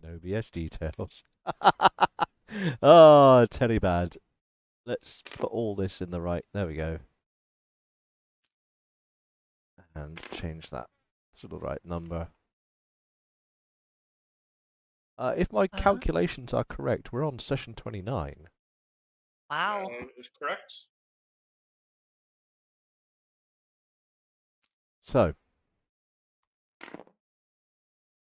fucking OBS details. Oh, terribly bad. Let's put all this in the right. There we go. And change that to the right number. If my calculations are correct, we're on session 29. Wow. Is correct. So,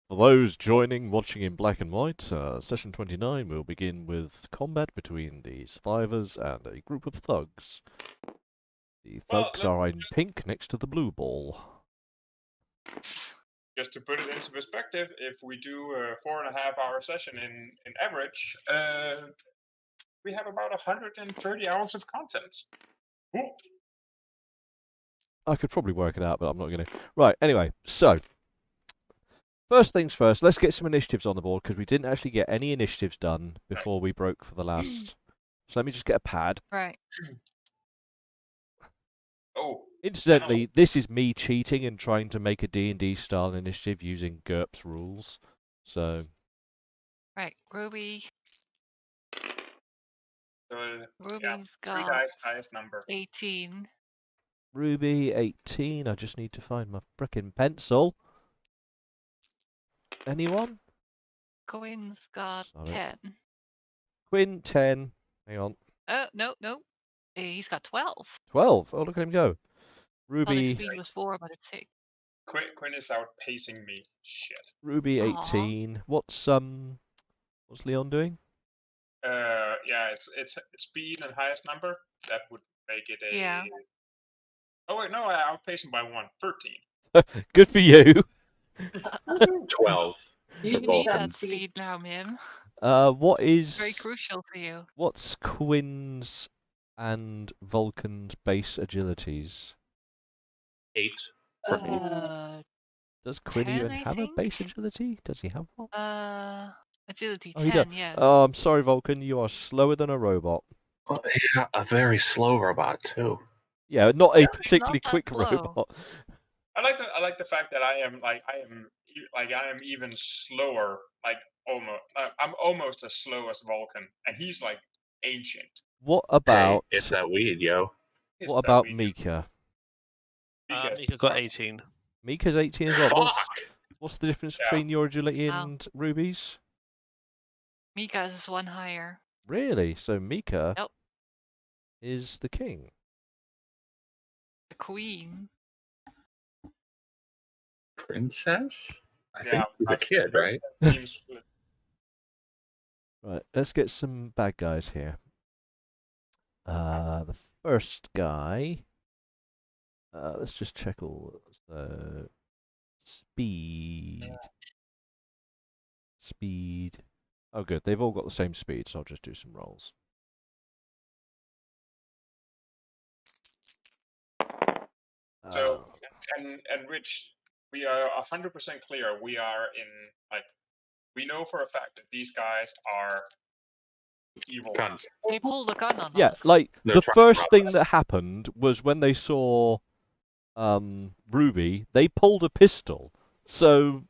for those joining, watching in black and white, session 29 will begin with combat between the survivors and a group of thugs. The thugs are in pink next to the blue ball. Just to put it into perspective, if we do a 4.5-hour session in average, we have about 130 hours of content. Ooh. I could probably work it out, but I'm not going to. Right, anyway, so first things first, let's get some initiatives on the board, because we didn't actually get any initiatives done before we broke for the last. So let me just get a pad. Right. Oh. Incidentally, this is me cheating and trying to make a D&D style initiative using GURPS rules. So. Right, Ruby. Ruby's got highest number. 18. Ruby 18. I just need to find my frickin' pencil. Anyone? Quinn's got 10. Quinn 10. Hang on. Oh, no. He's got 12. 12. Oh, look at him go. Ruby. His speed was 4, but it's 6. Quinn is outpacing me. Shit. Ruby 18. Aww. What's Leon doing? Yeah, it's speed and highest number. That would make it a. Yeah. Oh wait, no, I outpaced him by 1. 13. Good for you. 12. You need that speed now, Mim. What is very crucial for you? What's Quinn's and Vulcan's base agilities? 8 for me. Does Quinn 10, even I have think? a base agility? Does he have one? Agility Oh, 10, yes. Oh, I'm sorry, Vulcan. You are slower than a robot. Well, yeah, a very slow robot too. Yeah, not a particularly quick slow. robot. I like the fact that I am even slower. Like almost, I'm almost as slow as Vulcan, and he's like ancient. What about? Hey, it's that weed, yo. What about Mika? Mika got 18. Mika's 18 as well. Fuck! What's the difference between your agility and Ruby's? Mika's is 1 higher. Really? So Mika Yep. is the king. The queen. Princess? I think he's a kid, right? Right, let's get some bad guys here. The first guy. Let's just check all the speed. Speed. Oh, good. They've all got the same speed, so I'll just do some rolls. So, and Rich, we are 100% clear. We are in we know for a fact that these guys are evil. Guns. They pulled a gun on us. Yeah, like the first thing that happened was when they saw Ruby, they pulled a pistol. So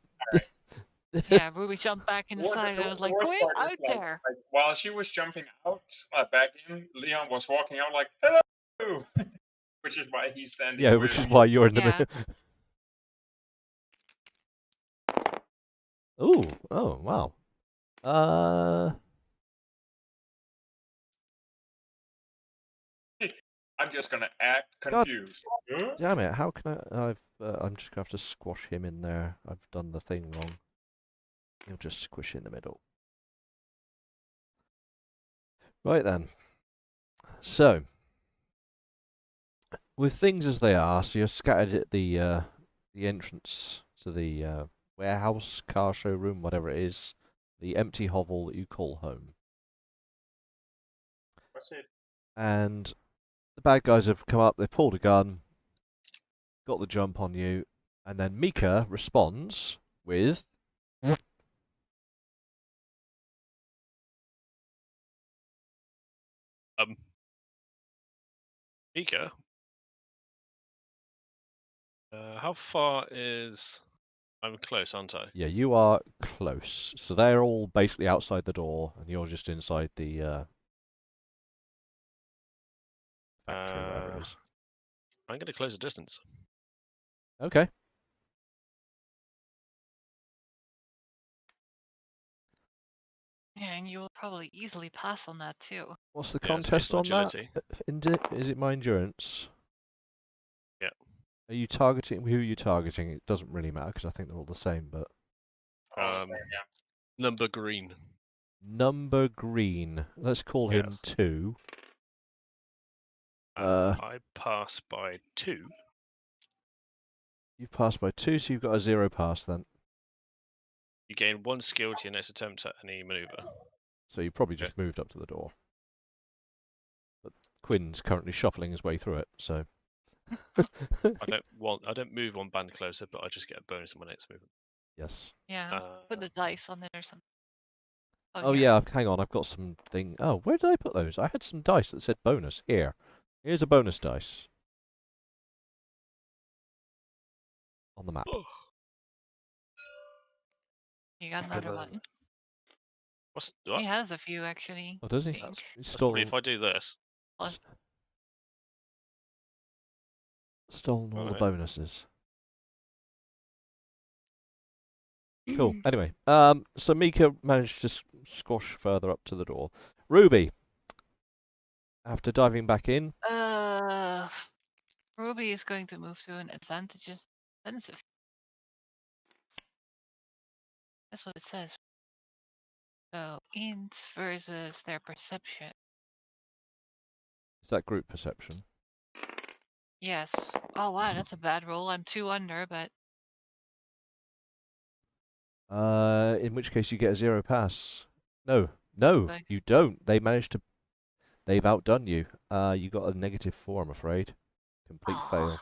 yeah, Ruby jumped back inside and I was like, "Quinn, out there!" Like, while she was jumping out back in, Leon was walking out like, "Hello," which is why he's standing. Yeah, which is why you're in the middle. Oh, wow. I'm just gonna act confused. God, damn it! How can I? I'm just gonna have to squash him in there. I've done the thing wrong. He'll just squish in the middle. Right then. So, with things as they are, so you're scattered at the entrance to the warehouse, car showroom, whatever it is, the empty hovel that you call home. That's it. And the bad guys have come up, they've pulled a gun, got the jump on you, and then Mika responds with... Mika? How far is I'm close, aren't I? Yeah, you are close. So they're all basically outside the door, and you're just inside the factory, whatever it is. I'm going to close the distance. Okay. Yeah, and you'll probably easily pass on that too. What's the Yeah, it's based contest on on that? agility. Is it my endurance? Yeah. Are you targeting? Who are you targeting? It doesn't really matter because I think they're all the same. But Oh, yeah. Number green. number green. Let's call him Yes. 2. I pass by 2. You've passed by 2, so you've got a 0 pass then. You gain 1 skill to your next attempt at any maneuver. So you probably just moved up to the door. But Quinn's currently shuffling his way through it, so. I don't move 1 band closer, but I just get a bonus on my next movement. Yes. Yeah, put the dice on it or something. Oh here. yeah, hang on, I've got some thing. Oh, where did I put those? I had some dice that said bonus. Here. Here's a bonus dice. On the map. You got another one. What? He has a few actually. Oh, does he? That's Stole, probably if I do this. stolen all the Alright. bonuses. Cool. Anyway, so Mika managed to squash further up to the door. Ruby, after diving back in. Ruby is going to move to an advantageous defensive. That's what it says. So int versus their perception. Is that group perception? Yes. Oh wow, that's a bad roll. I'm 2 under, but In which case you get a 0 pass. No, Okay. you don't. They've outdone you. You got a -4, I'm afraid. Complete fail.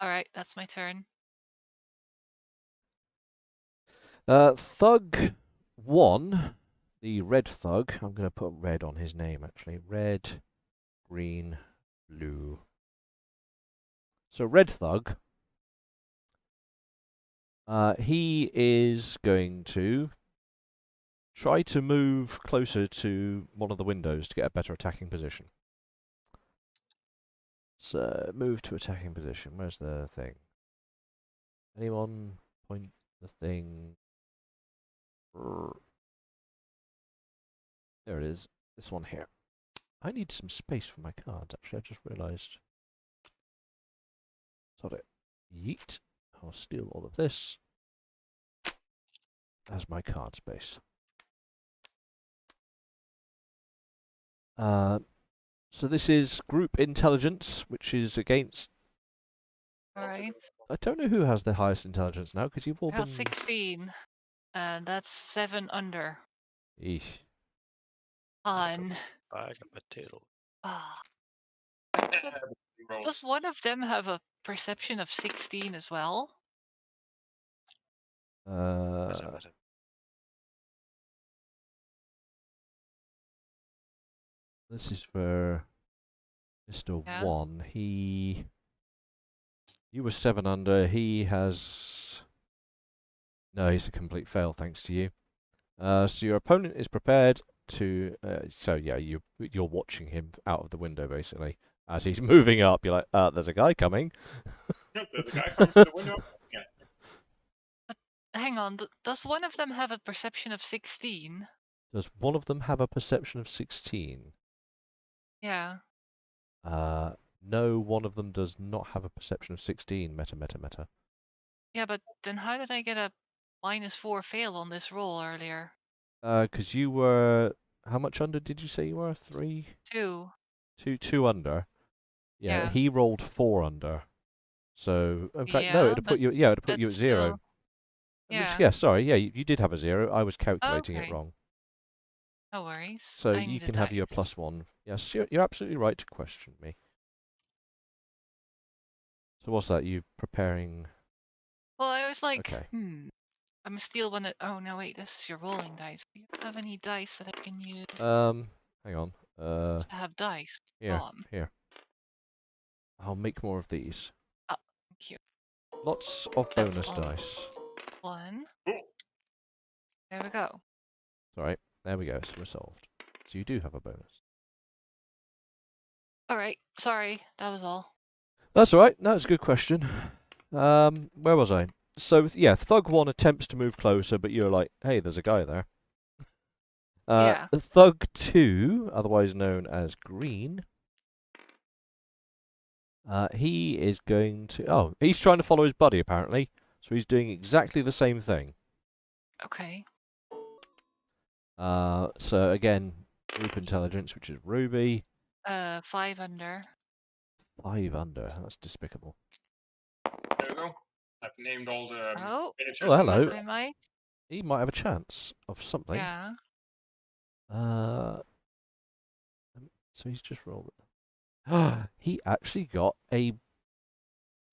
Alright, that's my turn. Thug 1, the red thug. I'm going to put red on his name, actually. Red, green, blue. So red thug. He is going to try to move closer to one of the windows to get a better attacking position. So, move to attacking position. Where's the thing? Anyone point the thing? There it is. This one here. I need some space for my cards, actually. I just realised. Sod it. Yeet. I'll steal all of this as my card space. So this is group intelligence, which is against... Alright. I don't know who has the highest intelligence now, because you've all I got been... 16. And that's 7 under. Eesh. On. Bag of potato. Does one of them have a perception of 16 as well? This is for Mr. Yeah. 1. You were 7 under. He has... No, he's a complete fail, thanks to you. So your opponent is prepared to... so yeah, you're watching him out of the window, basically. As he's moving up, you're like, there's a guy coming. There's a guy coming to the window. Yeah. But hang on, does one of them have a perception of 16? Does one of them have a perception of 16? Yeah. No, one of them does not have a perception of 16. Meta. Yeah, but then how did I get a -4 fail on this roll earlier? Because you were... How much under did you say you were? 3? 2. 2 under. Yeah, Yeah. he rolled 4 under. So, in fact, no, it'd put you. Yeah, it'd put you at 0. Still... Yeah. Yeah, sorry. Yeah, you did have a 0. I was calculating it wrong. No worries. So you can have your +1. Yes, you're absolutely right to question me. So what's that? You preparing? Well, I was like, okay. I'm gonna steal one. Oh no, wait, this is your rolling dice. Do you have any dice that I can use? Hang on. To have dice. Here. I'll make more of these. Oh, thank you. Lots of bonus dice. 1. Cool. There we go. Sorry, there we go, it's resolved. So you do have a bonus. Alright, sorry, that was all. That's alright, no, it's a good question. Where was I? So, yeah, Thug 1 attempts to move closer, but you're like, hey, there's a guy there. Yeah. Thug 2, otherwise known as Green, he is going to... Oh, he's trying to follow his buddy, apparently. So he's doing exactly the same thing. Okay. So, again, group intelligence, which is Ruby. 5 under. 5 under, that's despicable. There we go. I've named all the Oh, miniatures. Oh, hello. I might. He might have a chance of something. Yeah. So he's just rolled it. He actually got a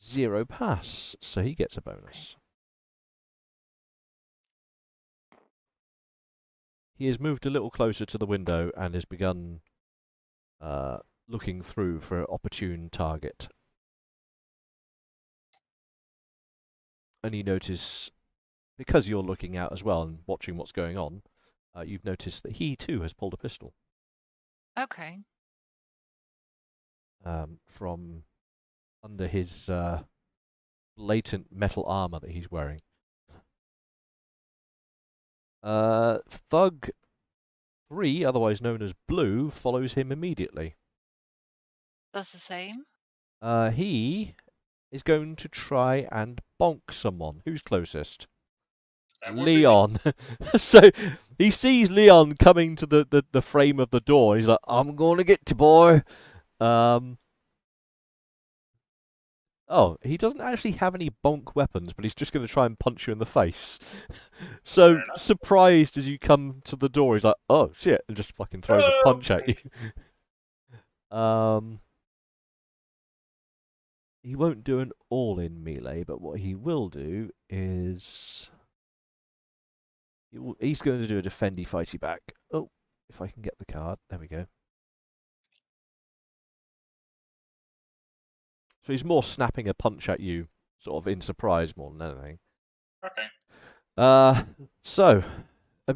0 pass, so he gets a bonus. He has moved a little closer to the window and has begun looking through for an opportune target. And you notice, because you're looking out as well and watching what's going on, you've noticed that he too has pulled a pistol. Okay. From under his blatant metal armor that he's wearing. Thug 3, otherwise known as Blue, follows him immediately. Does the same? He is going to try and bonk someone. Who's closest? That would be me. Leon. So he sees Leon coming to the frame of the door. He's like, I'm going to get you, boy. Oh, he doesn't actually have any bonk weapons, but he's just going to try and punch you in the face. So, Fair enough. surprised as you come to the door, he's like, oh, shit, and just fucking throws a punch at you. He won't do an all-in melee, but what he will do is... He's going to do a defendy fighty back. Oh, if I can get the card. There we go. So he's more snapping a punch at you, sort of in surprise more than anything. Okay. So,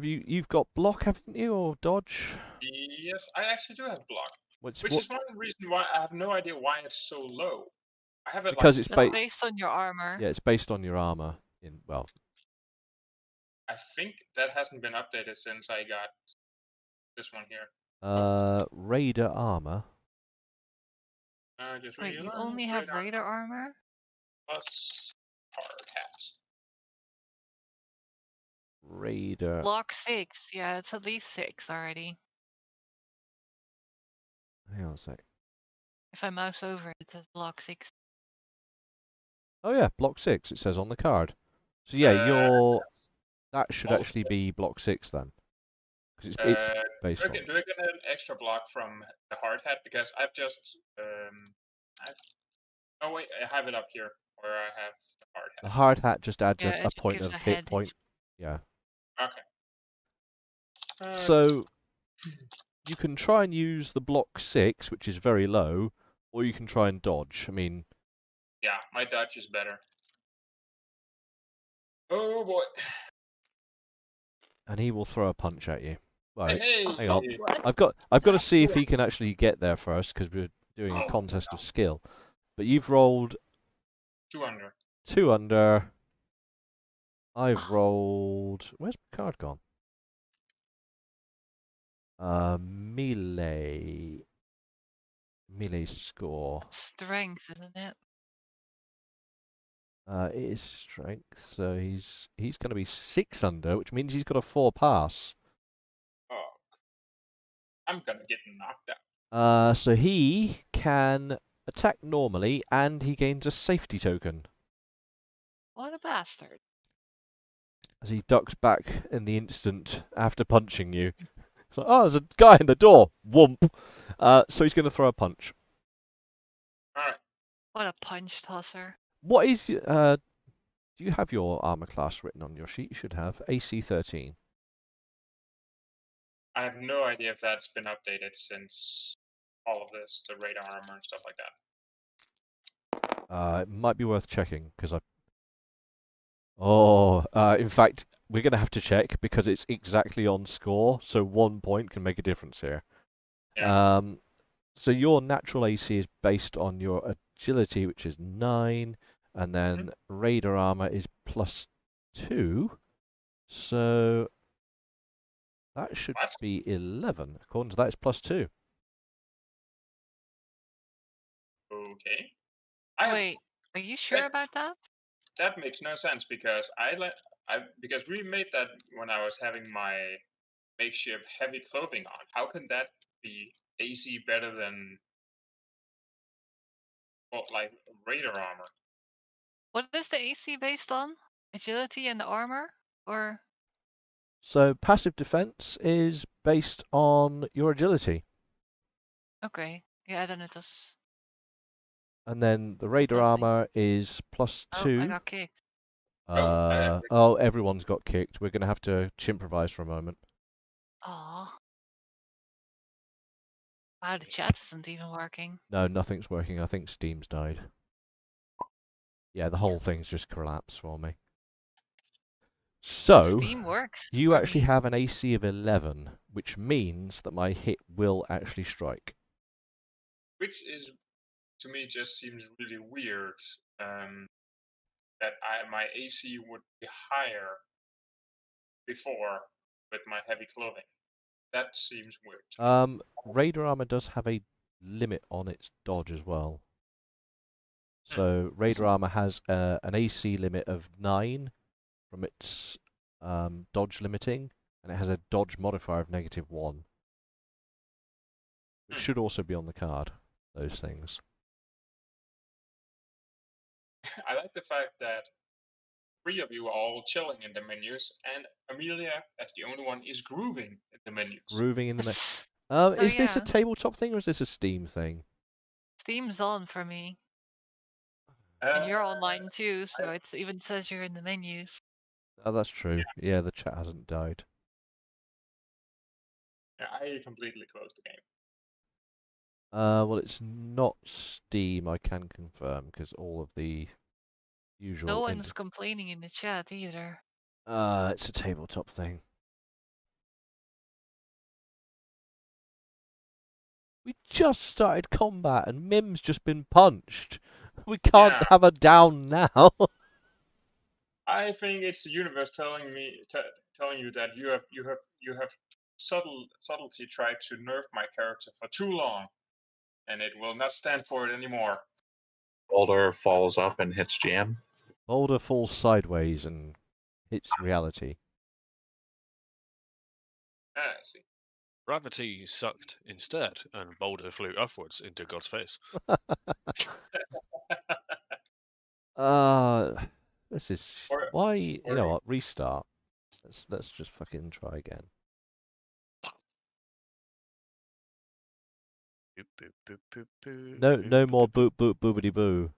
you've got block, haven't you, or dodge? Yes, I actually do have block. Which is one reason why I have no idea why it's so low. I have it because like it's That's based on your armor. Yeah, it's based on your armor. I think that hasn't been updated since I got this one here. Raider armor. Just Wait, you realized only have Raider armor? plus hard hats. Raider. Block 6. Yeah, it's at least 6 already. Hang on a sec. If I mouse over it, it says block 6. Oh yeah, block 6. It says on the card. So yeah, that should actually be block 6 then, because it's based on. Do I get an extra block from the hard hat? Because I've just oh wait, I have it up here where I have the hard hat. The hard hat just adds Yeah, a it just point gives of a hit head. point. Yeah. Okay. So you can try and use the block 6, which is very low, or you can try and dodge. I mean, yeah, my dodge is better. Oh boy. and he will throw a punch at you. Right, Hey, hang on. What? I've got to see if he can actually get there first, because we're doing a contest of skill. But you've rolled 2 under. 2 under. I've rolled... Where's my card gone? Melee score. Strength, isn't it? It is strength, so he's going to be 6 under, which means he's got a 4 pass. Oh, I'm gonna get knocked out. So he can attack normally, and he gains a safety token What a bastard. as he ducks back in the instant after punching you. It's like, oh, there's a guy in the door. Whoomp. So he's going to throw a punch. Alright. What a punch tosser. What is... do you have your armor class written on your sheet? You should have. AC 13. I have no idea if that's been updated since all of this, the radar armor and stuff like that. It might be worth checking, because Oh, in fact, we're going to have to check because it's exactly on score, so 1 point can make a difference here. Yeah. So your natural AC is based on your agility, which is 9, and then radar armor is +2. So that should What? be 11. According to that, it's +2. Okay. I Wait, are you sure that, about that? that makes no sense because because we made that when I was having my makeshift heavy clothing on. How can that be AC better than like radar armor? What is the AC based on? Agility and the armor? Or So passive defense is based on your agility. okay. Yeah, then it is. And then the radar Does make armor is plus Oh, I 2. got kicked. Oh, everyone's got kicked. We're going to have to chimprovise for a moment. Aw. Wow, the chat isn't even working. No, nothing's working. I think Steam's died. Yeah, the whole thing's just collapsed for me. So, Steam works you for actually me. have an AC of 11, which means that my hit will actually strike. Which is, to me, just seems really weird. That my AC would be higher before with my heavy clothing. That seems weird to me. Radar armor does have a limit on its dodge as well. So radar armor has an AC limit of 9 from its dodge limiting, and it has a dodge modifier of -1. It should also be on the card, those things. I like the fact that 3 of you are all chilling in the menus, and Amelia, as the only one, is grooving in the menus. Grooving in the Oh is this a yeah. tabletop thing or is this a Steam thing? Steam's on for me. And you're online too, so it even says you're in the menus. Oh, that's true. Yeah, the chat hasn't died. Yeah, I completely closed the game. Well, it's not Steam, I can confirm, because all of the usual... No one's complaining in the chat either. It's a tabletop thing. We just started combat and Mim's just been punched. We can't Yeah. have her down now. I think it's the universe telling me, telling you that you have subtlety tried to nerf my character for too long, and it will not stand for it anymore. Boulder falls up and hits GM. Boulder falls sideways and hits reality. I see. Gravity sucked instead, and Boulder flew upwards into God's face. This is Or- why you know what? Restart. Let's just fucking try again. Boop, boop, boop, boop, boop, No, boop, no boop, more boop, boop boop boobity boo.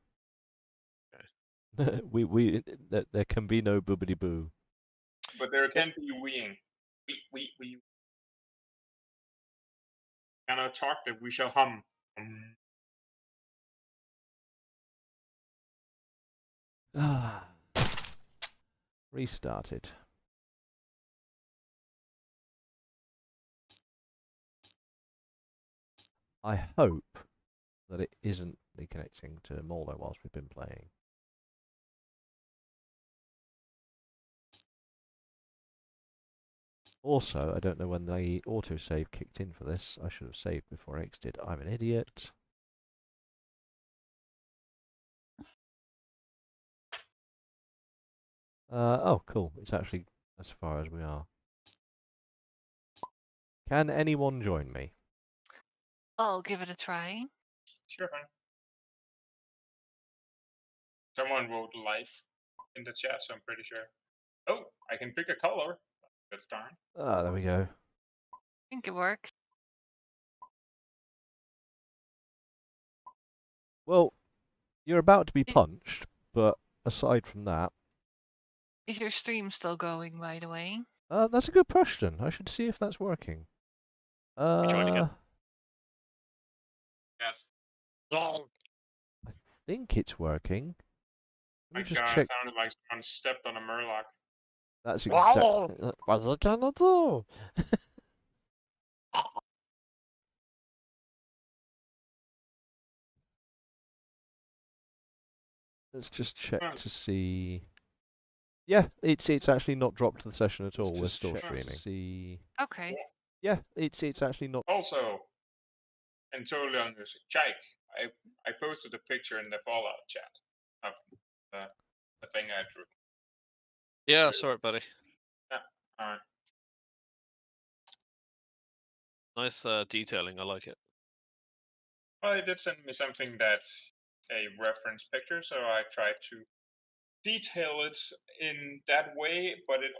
Okay. we there can be no boobity boo. But there can be weeing. We cannot talk that we shall hum. Restarted. I hope that it isn't reconnecting to Moldo whilst we've been playing. Also, I don't know when the autosave kicked in for this. I should have saved before I exited. I'm an idiot. Oh, cool. It's actually as far as we are. Can anyone join me? I'll give it a try. Sure thing. Someone wrote life in the chat, so I'm pretty sure. Oh, I can pick a color. That's darn. Ah, there we go. I think it works. Well, you're about to be punched, but aside from that... Is your stream still going, by the way? That's a good question. I should see if that's working. You join again. Yes. Oh, I think it's working. Let me My just God, check. it sounded like someone stepped on a murloc. That's exactly. What are gonna do? Let's just check to see. Yeah, it's actually not dropped the session at all. We're still streaming. See. Okay. Yeah, it's actually not. Also, and totally on this, Jake, I posted a picture in the Fallout chat of the thing I drew. Yeah, sorry, buddy. Yeah, alright. Nice detailing. I like it. Well, he did send me something that's a reference picture, so I tried to detail it in that way, but it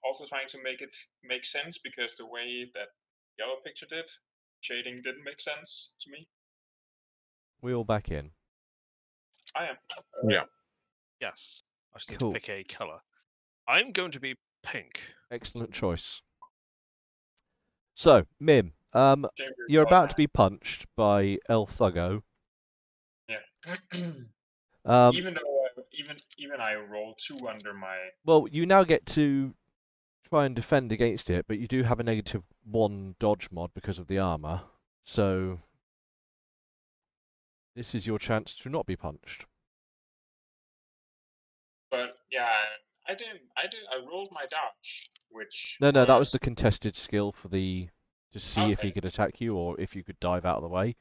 also trying to make it make sense, because the way that the other picture did, shading didn't make sense to me. We all back in. I am. Yeah. Yes. I just need Cool. to pick a color. I'm going to be pink. Excellent choice. So, Mim, Change your you're color about to be punched by El Thuggo. Yeah. Even though even I rolled 2 under my. Well, you now get to try and defend against it, but you do have a -1 dodge mod because of the armor. So this is your chance to not be punched. But yeah, I didn't. I rolled my dodge, which No, that was the contested skill for the to see if he Okay. could attack you or if you could dive out of the way.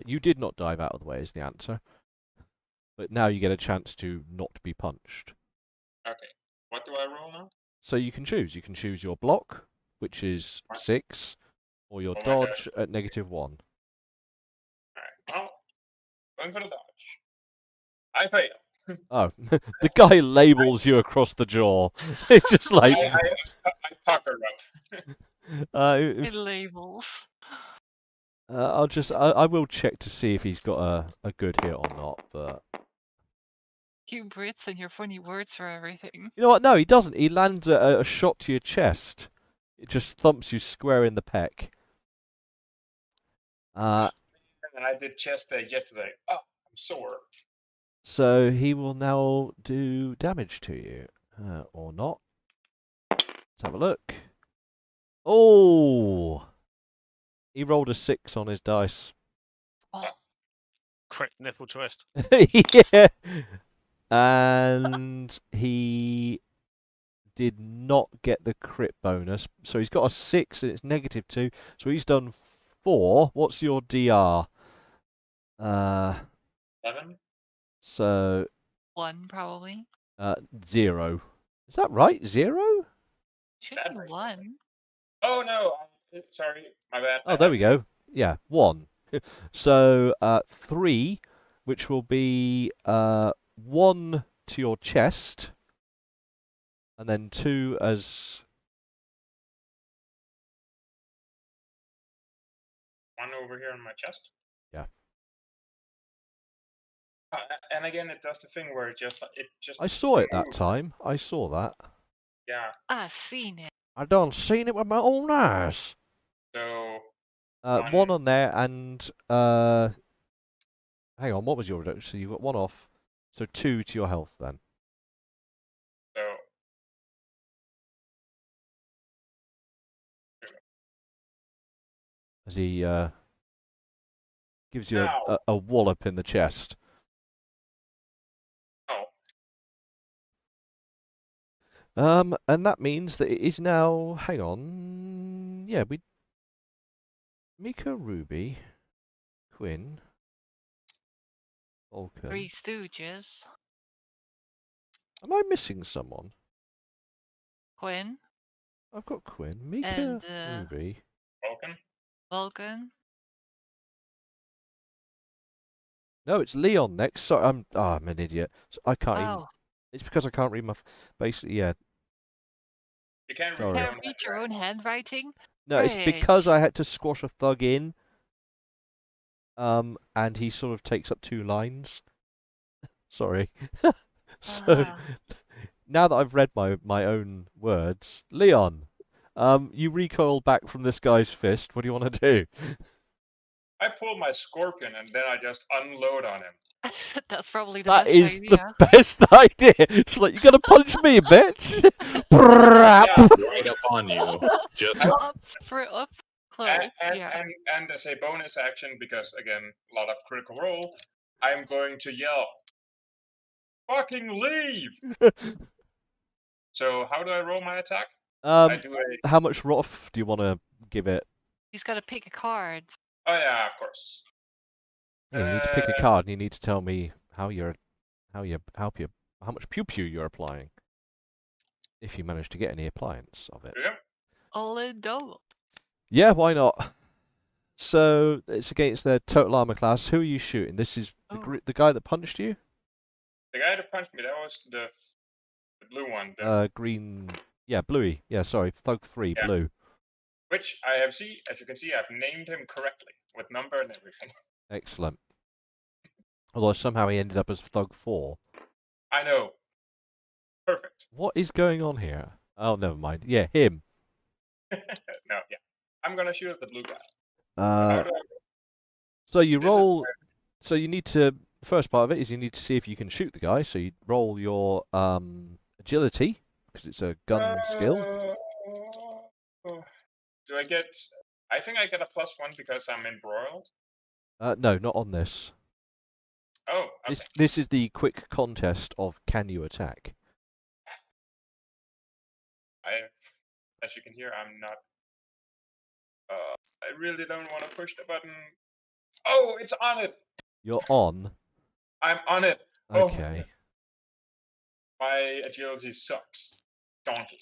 You did not dive out of the way is the answer. But now you get a chance to not be punched. Okay. What do I roll now? So you can choose. You can choose your block, which is Right. 6, or your Oh my dodge at -1. Alright. Well, going for the dodge. I fail. Oh, the guy labels you across the jaw. It's just like. I pucker up. If, It labels. I will check to see if he's got a good hit or not, but You Brits and your funny words for everything. you know what? No, he doesn't. He lands a shot to your chest. It just thumps you square in the pec. And I did chest day yesterday. Oh, I'm sore. So he will now do damage to you, or not. Let's have a look. Oh, he rolled a 6 on his dice. Oh, Crit nipple twist. Yeah, and he did not get the crit bonus, so he's got a 6 and it's -2, so he's done 4. What's your DR? 7. So 1 probably. 0. Is that right? 0? Should That be makes 1. Oh no! Sorry, my bad. Oh, there we go. Yeah, 1. So 3, which will be 1 to your chest, and then 2 as 1 over here on my chest. Yeah. And again, it does the thing where it just I saw it that moves. time. I saw that. Yeah. I seen it. I done seen it with my own eyes. So 1 on there, and hang on, what was your reduction? So you got 1 off, so 2 to your health then. so As he gives you Ow. a wallop in the chest. Oh. And that means that it is now. Hang on. Yeah, Mika, Ruby, Quinn, Vulcan. 3 Stooges. Am I missing someone? Quinn. I've got Quinn, Mika, And, Ruby. Vulcan. Vulcan. No, it's Leon next. Sorry, I'm an idiot. So I can't even. Oh, It's because I can't read my. Basically, yeah. You can't Sorry. read can't read your own handwriting? No, it's because I had to squash a thug in. And he sort of takes up 2 lines. Sorry. So now that I've read my own words, Leon, you recoil back from this guy's fist. What do you want to do? I pull my scorpion and then I just unload on him. That's probably the That best is idea. the best idea. It's like, you're gonna punch me, bitch! Yeah, Right up on you. Just Up close. and, Yeah. and as a bonus action, because again, a lot of critical role, I'm going to yell, "Fucking leave!" So how do I roll my attack? I do a. How much rough do you want to give it? He's got to pick a card. Oh yeah, of course. Yeah, you need to pick a card, and you need to tell me how much pew pew you're applying. If you manage to get any appliance of it. Yeah. All in double. Yeah, why not? So it's against their total armor class. Who are you shooting? This is the guy that punched you. The guy that punched me, that was the blue one. The, Green. Yeah, bluey. Yeah, sorry, Thug 3, Yeah. blue. which I have as you can see, I've named him correctly with number and everything. Excellent. Although somehow he ended up as Thug 4. I know. Perfect. What is going on here? Oh, never mind. Yeah, him. No, yeah. I'm gonna shoot at the blue guy. Uh, How do I? so you This is roll. So you need to. The first part of it is you need to see if you can shoot the guy. So you roll your agility because it's a gun skill. Do I get? I think I get a +1 because I'm embroiled. No, not on this. Oh, okay. This is the quick contest of can you attack. As you can hear, I'm not. I really don't want to push the button. Oh, it's on it. You're on. I'm on it. Oh, Okay. my agility sucks. Donkey.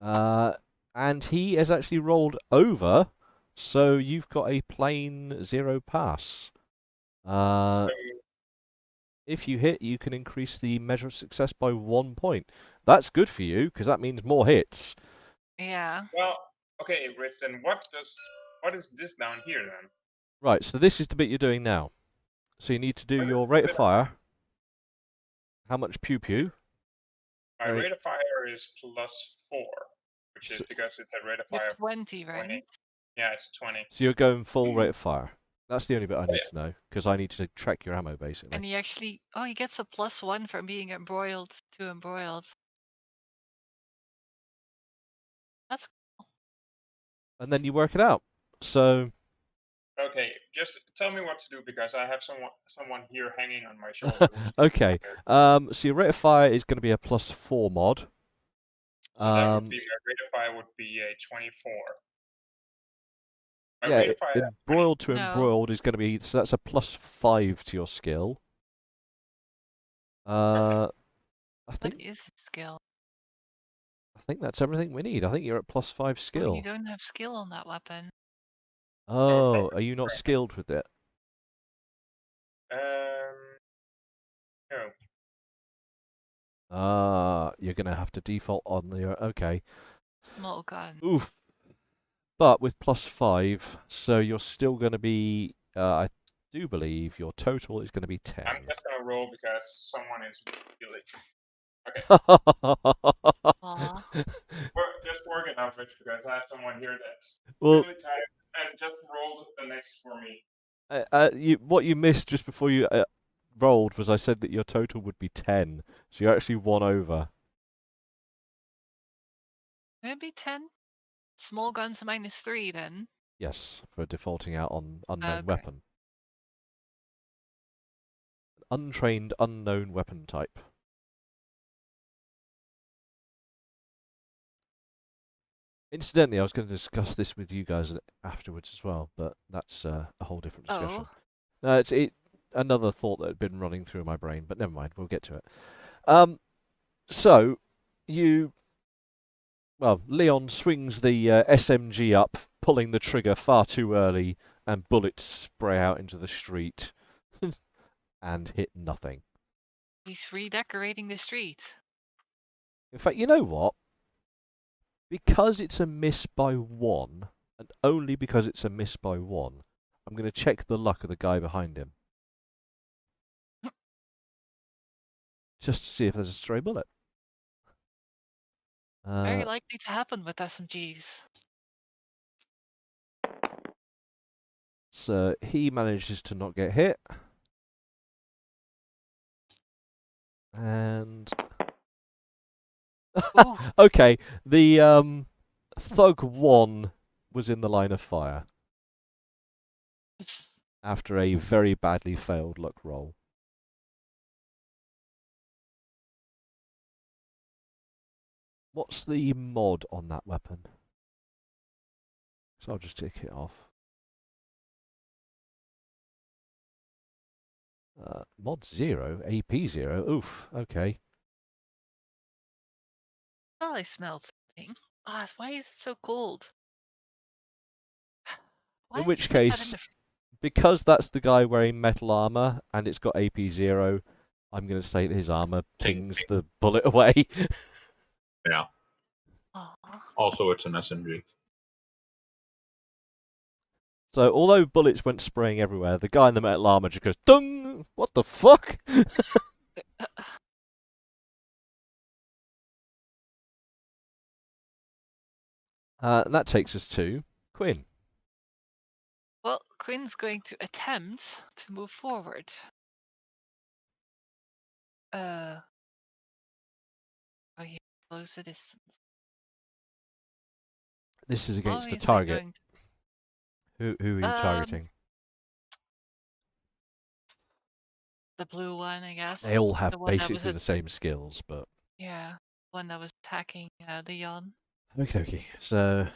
And he has actually rolled over, so you've got a plain 0 pass. If you hit, you can increase the measure of success by 1 point. That's good for you, because that means more hits. Yeah. Well, okay, Rich, then what is this down here then? Right, so this is the bit you're doing now. So you need to do your rate of fire. How much pew pew? My rate of fire is +4, which is because it's a rate of fire You're of 20, right? 20. Yeah, it's 20. So you're going full rate of fire. That's the only bit I need yeah. to know, because I need to track your ammo, basically. And he actually, he gets a +1 from being embroiled to embroiled. That's And then you work it out. So Okay, just tell me what to do because I have someone here hanging on my shoulder. okay. So your rate of fire is going to be a +4 mod. So that would be my rate of fire would be a 24. My Yeah, rate of fire embroiled to No. embroiled is going to be, so that's a +5 to your skill. I what think is his skill? that's everything we need. I think you're at +5 Oh, skill. you don't have skill on that weapon. Oh, are you not skilled with it? No. You're gonna have to default on the okay. Small gun. Oof. But with +5, so you're still gonna be. I do believe your total is gonna be 10. I'm just gonna roll because someone is really. Okay. Aw. Just work it out, Rich, because I have someone here that's Well, really tired and just rolled the next for me. what you missed just before you rolled was I said that your total would be 10, so you're actually 1 over. Maybe 10? Small guns -3 then. Yes, for defaulting out on unknown Okay. weapon. Untrained unknown weapon type. Incidentally, I was going to discuss this with you guys afterwards as well, but that's a whole different discussion. No, it's another thought that had been running through my brain, but never mind, we'll get to it. So, Leon swings the SMG up, pulling the trigger far too early, and bullets spray out into the street, and hit nothing. He's redecorating the street. In fact, you know what? Because it's a miss by 1, and only because it's a miss by 1, I'm going to check the luck of the guy behind him. Just to see if there's a stray bullet. Very likely to happen with SMGs. So he manages to not get hit. And Ooh. okay, the thug 1 was in the line of fire after a very badly failed luck roll. What's the mod on that weapon? So I'll just tick it off. Mod 0, AP 0. Oof. Okay. Oh, I smell something. Ah, why is it so cold? Why In did which you put that in case, the because that's the guy wearing metal armor and it's got AP 0, I'm going to say that his armor pings the bullet away. Yeah. Aw. Also, it's an SMG. So although bullets went spraying everywhere, the guy in the metal armor just goes, dung! What the fuck? And that takes us to Quinn. Well, Quinn's going to attempt to move forward. Oh, he close the distance. This is against a Obviously target. going to... Who are you targeting? The blue one, I guess. They all have The one that was basically the same skills, but... Yeah, one that was attacking the Jan. Okie dokie. So,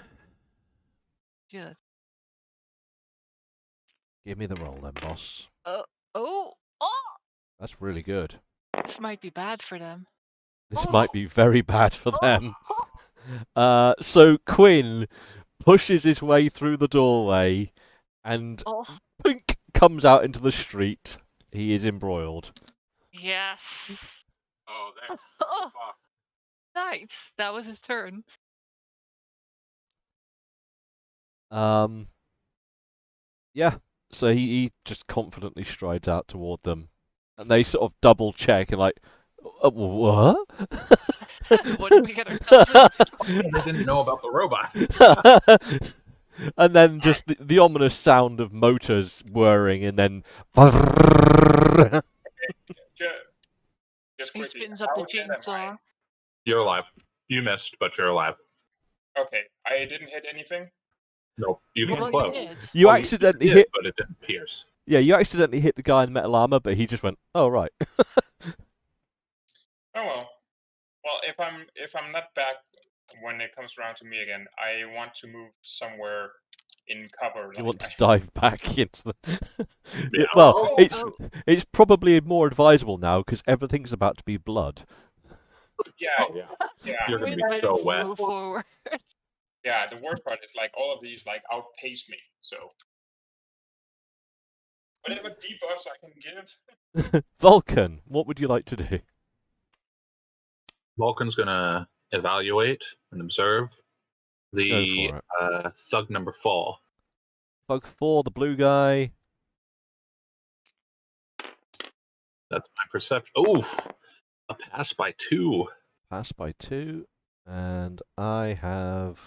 Good. give me the roll then, boss. Oh! That's really good. This might be bad for them. This Oh. might be very bad for them. Oh. So Quinn pushes his way through the doorway and Pink comes out into the street. He is embroiled. Yes. Oh, there. Oh, nice. That was his turn. Yeah. So he just confidently strides out toward them, and they sort of double check and like, what? What did we get ourselves into? They didn't know about the robot. And then just the ominous sound of motors whirring, and then. Just He quickly, spins up the how dead am I? chainsaw. You're alive. You missed, but you're alive. Okay, I didn't hit anything. Nope. You Well, came you close. did. You Well, accidentally did, hit. but it didn't pierce. Yeah, you accidentally hit the guy in metal armor, but he just went, "Oh right." Oh well. Well, if I'm not back when it comes around to me again, I want to move somewhere in cover. You like, want to dive back into the. Yeah. Well, Oh. it's probably more advisable now because everything's about to be blood. Yeah, Oh, yeah. yeah, You're going to We're be ready so to wet. move forward. yeah. The worst part is like all of these like outpace me. So whatever debuffs I can give. Vulcan, what would you like to do? Vulcan's going to evaluate and observe the Go for it. thug number 4. Thug 4, the blue guy. That's my perception. Oof! A pass by 2. Pass by 2. And I have.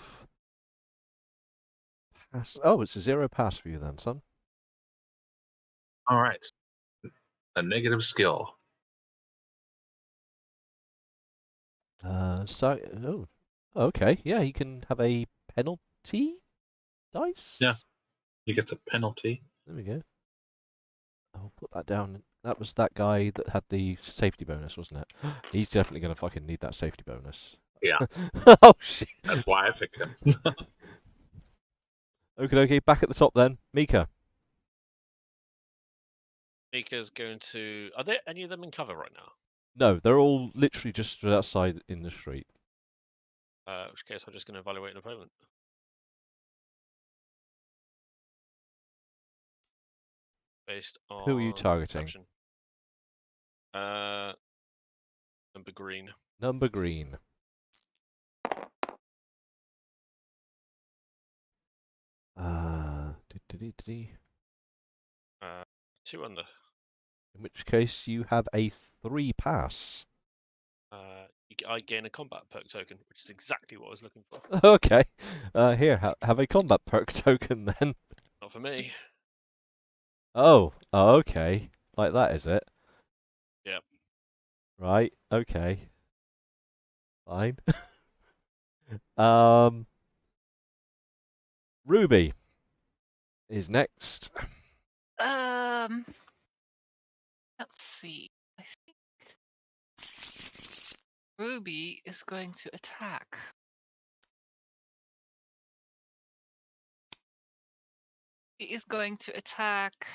Pass. Oh, it's a 0 pass for you then, son. All right. A negative skill. Oh, okay. Yeah, you can have a penalty dice. Yeah. He gets a penalty. There we go. I'll put that down. That was that guy that had the safety bonus, wasn't it? He's definitely going to fucking need that safety bonus. Yeah. Oh, shit. That's why I picked him. Okay, back at the top then. Mika. Mika's going to. Are there any of them in cover right now? No, they're all literally just stood outside in the street. In which case, I'm just going to evaluate an opponent. Based on. Who are you targeting? Perception. Number green. Number green. Dee. 2 under. In which case you have a 3 pass. I gain a combat perk token, which is exactly what I was looking for. Okay. Here, have a combat perk token then. Not for me. Oh, okay. Like that, is it? Yep. Right. Okay. Fine. um, Ruby is next. Um, let's see. I think Ruby is going to attack. He is going to attack.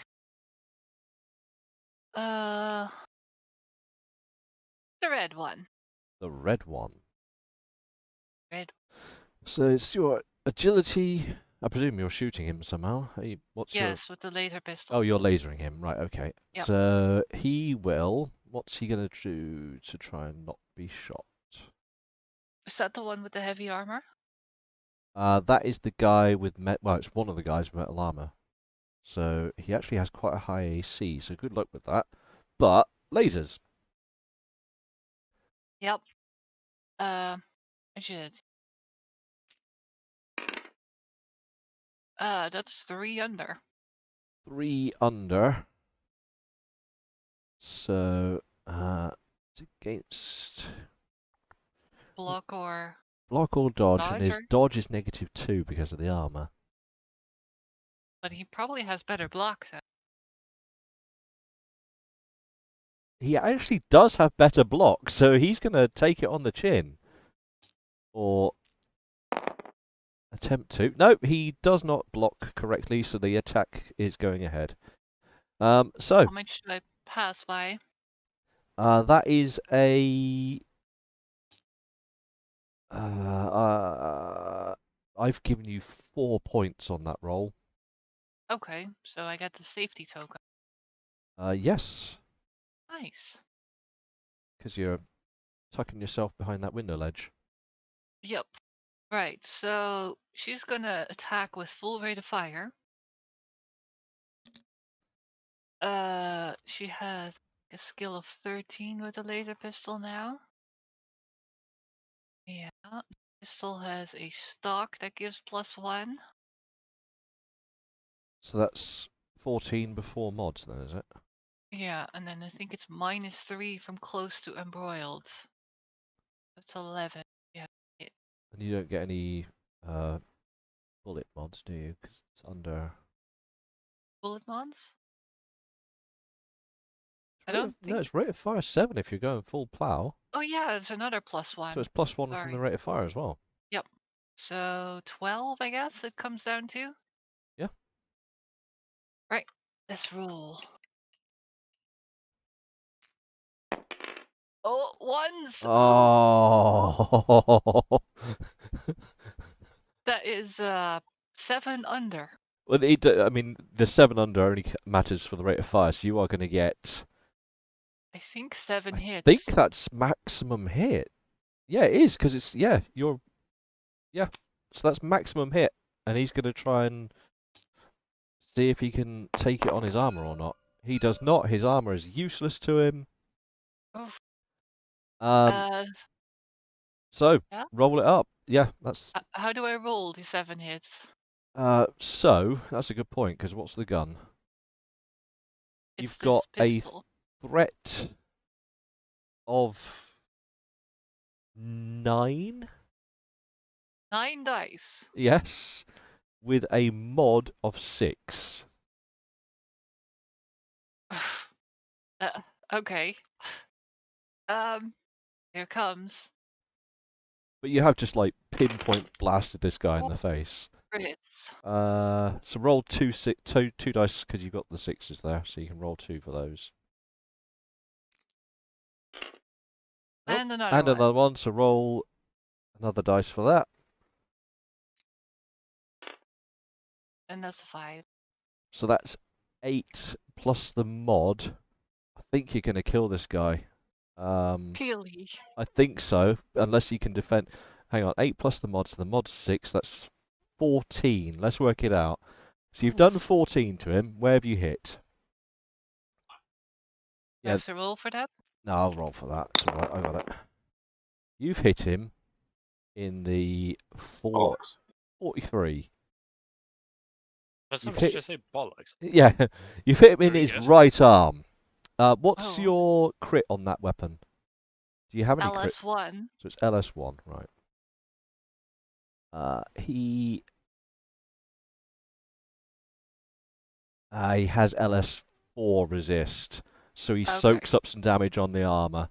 The red one. The red one. Red. So it's your agility. I presume you're shooting him somehow. What's your? Yes, with the laser pistol. Oh, you're lasering him. Right. Okay. Yep. So he will. What's he gonna do to try and not be shot? Is that the one with the heavy armor? That is the guy with well, it's one of the guys with metal armor. So he actually has quite a high AC. So good luck with that. But lasers. Yep. Agility. That's 3 under. 3 under. So it's against Block or block or dodge, and his dodge, dodge is -2 because of the armor. but he probably has better block then. He actually does have better block, so he's gonna take it on the chin. Or attempt to. No, he does not block correctly, so the attack is going ahead. So How much should I pass by? that is I've given you 4 points on that roll. Okay, so I get the safety token. Yes, Nice. because you're tucking yourself behind that window ledge. Yep. Right, so she's gonna attack with full rate of fire. She has a skill of 13 with a laser pistol now. Yeah, the pistol has a stock that gives +1. So that's 14 before mods, then, is it? Yeah, and then I think it's -3 from close to embroiled. That's 11. Yeah. And you don't get any bullet mods, do you? Because it's under. Bullet mods? I Rate don't of, no, think. it's rate of fire 7 if you're going full plow. Oh yeah, it's another +1. So it's +1 from Sorry. the rate of fire as well. Yep. So 12, I guess it comes down to. Yeah. Right. Let's roll. Oh, ones! Oh. That is 7 under. Well, I mean, the 7 under only matters for the rate of fire, so you are going to get. I think 7 I hits. think that's maximum hit. Yeah, it is, because it's. Yeah, you're. Yeah. So that's maximum hit. And he's going to try and see if he can take it on his armor or not. He does not. His armor is useless to him. Oof. So Yeah? roll it up. Yeah, that's. How do I roll the 7 hits? So that's a good point, because what's the gun? It's You've this got pistol. a threat of 9. 9 dice. Yes, with a mod of 6. Okay. Here comes. But you have just like pinpoint blasted this guy in the face. Crits. So roll two dice because you've got the 6s there, so you can roll 2 for those. And Nope. another And one. another one, so roll another dice for that. And that's a 5. So that's 8 plus the mod. I think you're going to kill this guy. Really? I think so, unless he can defend. Hang on, 8 plus the mod, so the mod's 6, that's 14. Let's work it out. So you've done 14 to him. Where have you hit? Do I have to roll for that? No, I'll roll for that. It's alright, I got it. You've hit him in the 43. That's You've something to hit, just say bollocks. yeah, you've hit him in Very his good. right arm. What's Oh. your crit on that weapon? Do you have any crit? LS1. So it's LS1, right? He has LS4 resist, so he Okay. soaks up some damage on the armor.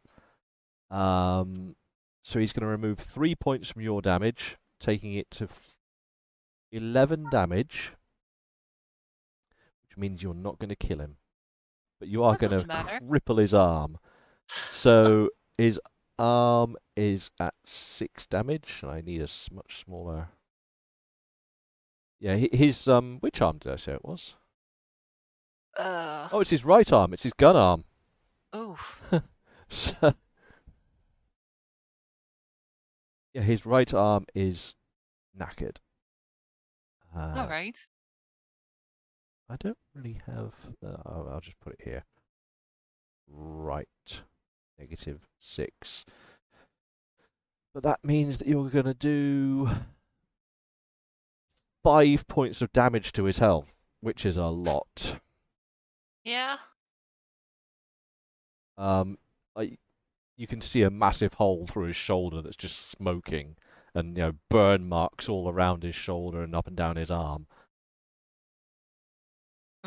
So he's going to remove 3 points from your damage, taking it to 11 damage, which means you're not going to kill him, but you are That going to doesn't matter. cripple his arm. So his arm is at 6 damage, and I need a much smaller. Yeah, his which arm did I say it was? Oh, it's his right arm. It's his gun arm. Oof. So, yeah, his right arm is knackered. All right. I don't really have. I'll just put it here. Right, -6. But that means that you're going to do 5 points of damage to his health, which is a lot. Yeah. You can see a massive hole through his shoulder that's just smoking, and burn marks all around his shoulder and up and down his arm.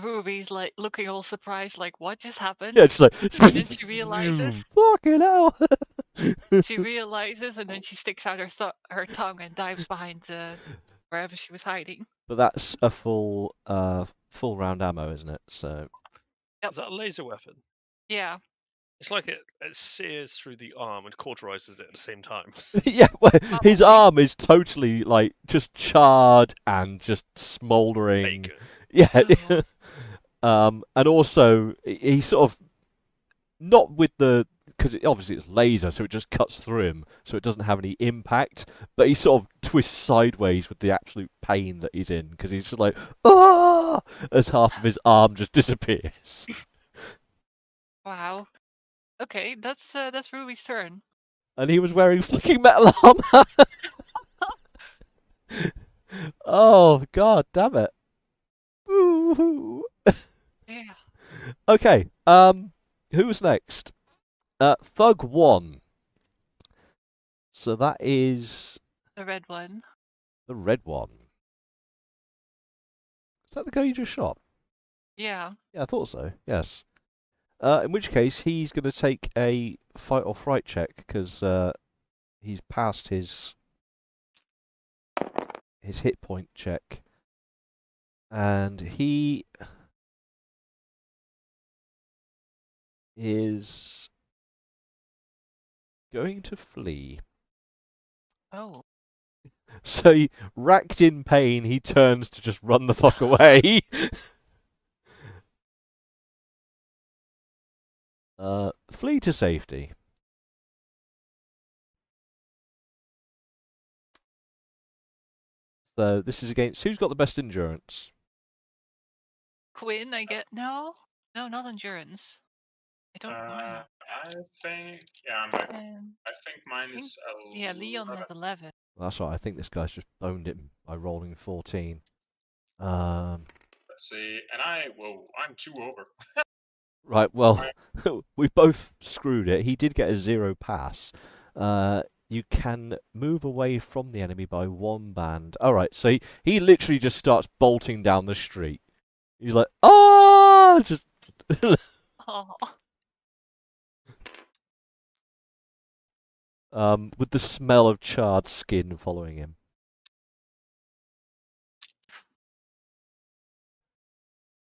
Ruby's like looking all surprised, like, what just happened? Yeah, it's like. And then she realizes. Fucking hell! She realizes, and then she sticks out her tongue and dives behind wherever she was hiding. But that's a full round ammo, isn't it? So. Yep. Is that a laser weapon? Yeah. It's like it sears through the arm and cauterizes it at the same time. Yeah, well, his Probably. arm is totally like just charred and just smouldering. Bacon. Yeah. And also he sort of not with the because obviously it's laser, so it just cuts through him, so it doesn't have any impact. But he sort of twists sideways with the absolute pain that he's in because he's just like ah, as half of his arm just disappears. Wow. Okay, that's Ruby's turn. And he was wearing fucking metal armor. Oh god, damn it! Boo-hoo. Yeah. Okay, who's next? Thug 1. So that is The red one. the red one. Is that the guy you just shot? Yeah. Yeah, I thought so, yes. In which case, he's going to take a fight or fright check, because he's passed his hit point check. And he is going to flee. Oh. So, racked in pain, he turns to just run the fuck away. Flee to safety. So, this is against... Who's got the best endurance? Quinn, I get no, not endurance. I don't know. I think I think mine is 11. Yeah, Leon has 11. Well, that's right, I think this guy's just boned him by rolling 14. Let's see, and I'm 2 over. Right, well, we both screwed it. He did get a 0 pass. You can move away from the enemy by 1 band. Alright, so he literally just starts bolting down the street. He's like, oh, just... Oh. with the smell of charred skin following him.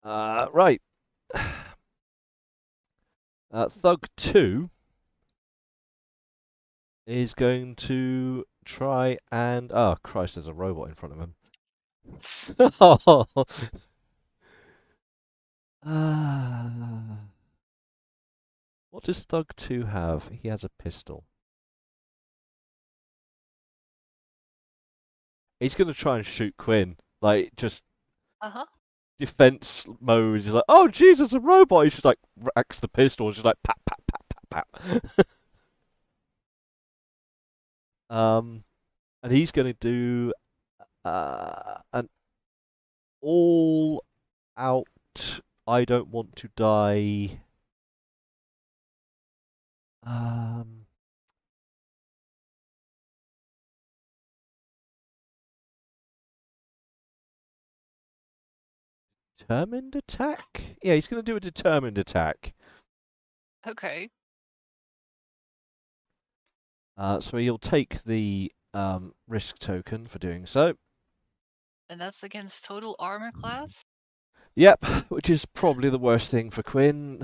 Right. Thug 2 is going to try and... Oh, Christ, there's a robot in front of him. What does Thug 2 have? He has a pistol. He's going to try and shoot Quinn. Like, just defense mode. He's like, oh, Jesus, a robot. He's just like, racks the pistol. He's just like, pat, pat, pat, pat, pat. And he's going to do an all out. I don't want to die. Determined attack? Yeah, he's going to do a determined attack. Okay. So he'll take the risk token for doing so. And that's against total armor class? Yep, which is probably the worst thing for Quinn.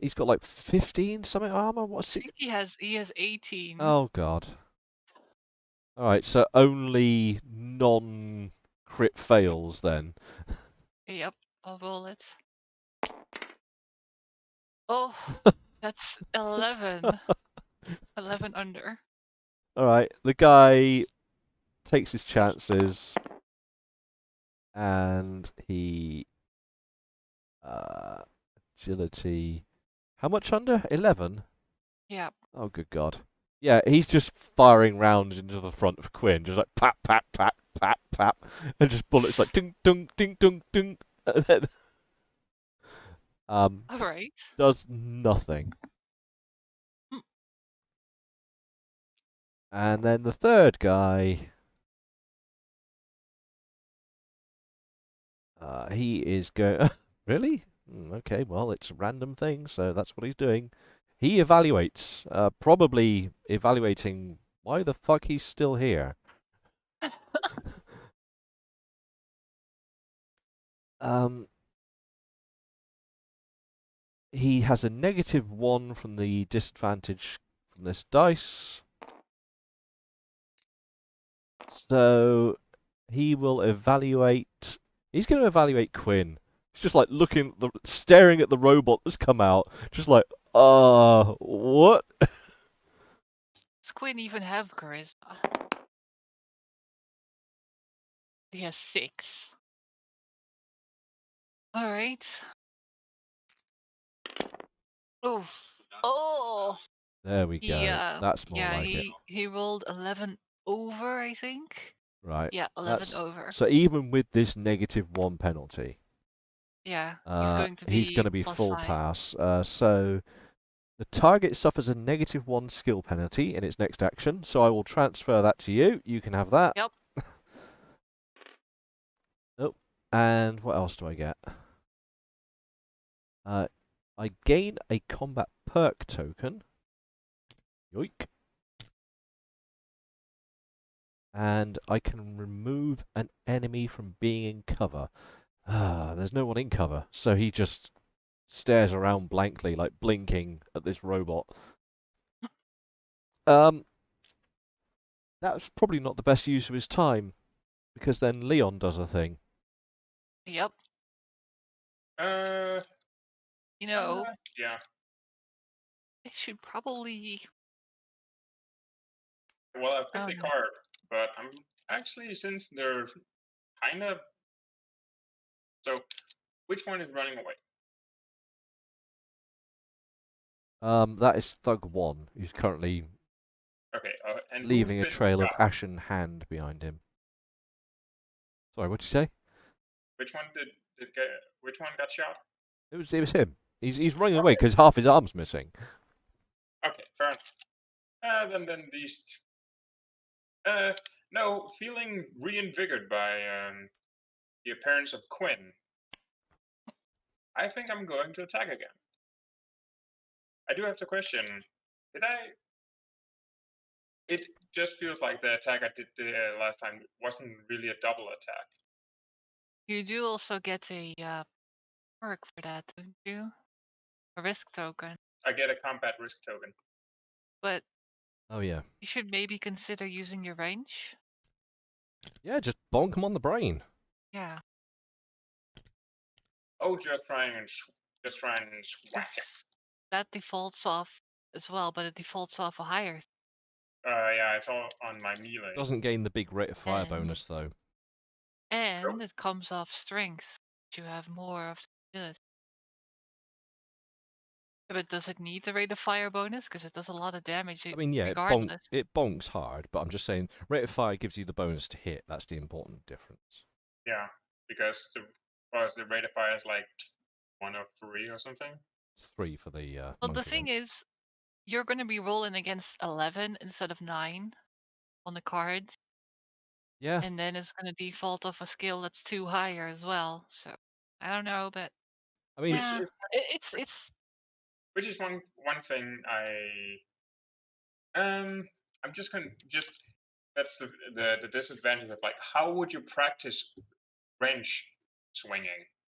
He's got like 15 something armor. I What's he? think he has 18. Oh god. All right, so only non-crit fails then. Yep, I'll roll it. Oh, that's 11. 11 under. All right, the guy takes his chances, and he agility. How much under? 11. Yep. Oh good god. Yeah, he's just firing rounds into the front of Quinn, just like pat, pat, pat, pat, pat, and just bullets like ding, ding, ding, ding, ding, and then Alright. does nothing. And then the third guy, he is going. Really? Okay, well it's a random thing, so that's what he's doing. He evaluates, probably evaluating why the fuck he's still here. He has a -1 from the disadvantage from this dice. So he will evaluate. He's going to evaluate Quinn. He's just like looking, staring at the robot that's come out, just like, what? Does Quinn even have charisma? He has 6. Alright. Oof. Oh! There we go. Yeah. That's more Yeah, like it. he rolled 11 over, I think. Right. Yeah, 11 over. So even with this -1 penalty, Yeah, he's going to he's going be to be plus full 5. pass. So the target suffers a -1 skill penalty in its next action. So I will transfer that to you. You can have that. Yep. Oh, and what else do I get? I gain a combat perk token. Yoink. And I can remove an enemy from being in cover. There's no one in cover, so he just stares around blankly, like blinking at this robot. That's probably not the best use of his time, because then Leon does a thing. Yep. You know, yeah. it should probably. Well, I picked the card, but I'm actually, since they're kind of. So, which one is running away? That is Thug 1. He's currently Okay, and leaving a who's been trail of shot? ashen hand behind him. Sorry, what'd you say? Which one which one got shot? It was him. He's running away because half his arm's missing. Okay, fair enough. Then these. No, feeling reinvigorated by the appearance of Quinn, I think I'm going to attack again. I do have to question, did I... It just feels like the attack I did last time wasn't really a double attack. You do also get a perk for that, don't you? A risk token. I get a combat risk token. But Oh yeah. you should maybe consider using your range. Yeah, just bonk him on the brain. Yeah. Oh, just try and whack him. That defaults off as well, but it defaults off a higher. Yeah, I saw on my melee. Doesn't gain the big rate of fire bonus though. And it comes off strength. You have more of the ability. But does it need the rate of fire bonus? Because it does a lot of damage. I mean, yeah, regardless. it bonks hard, but I'm just saying, rate of fire gives you the bonus to hit. That's the important difference. Yeah, because the rate of fire is like 1 or 3 or something. It's 3 for the Well, the monkey thing wrench. is, you're going to be rolling against 11 instead of 9 on the cards, Yeah, and then it's going to default off a skill that's 2 higher as well. So I don't know, but I mean, yeah, it's Which is one thing I'm just gonna that's the disadvantage of like how would you practice wrench swinging?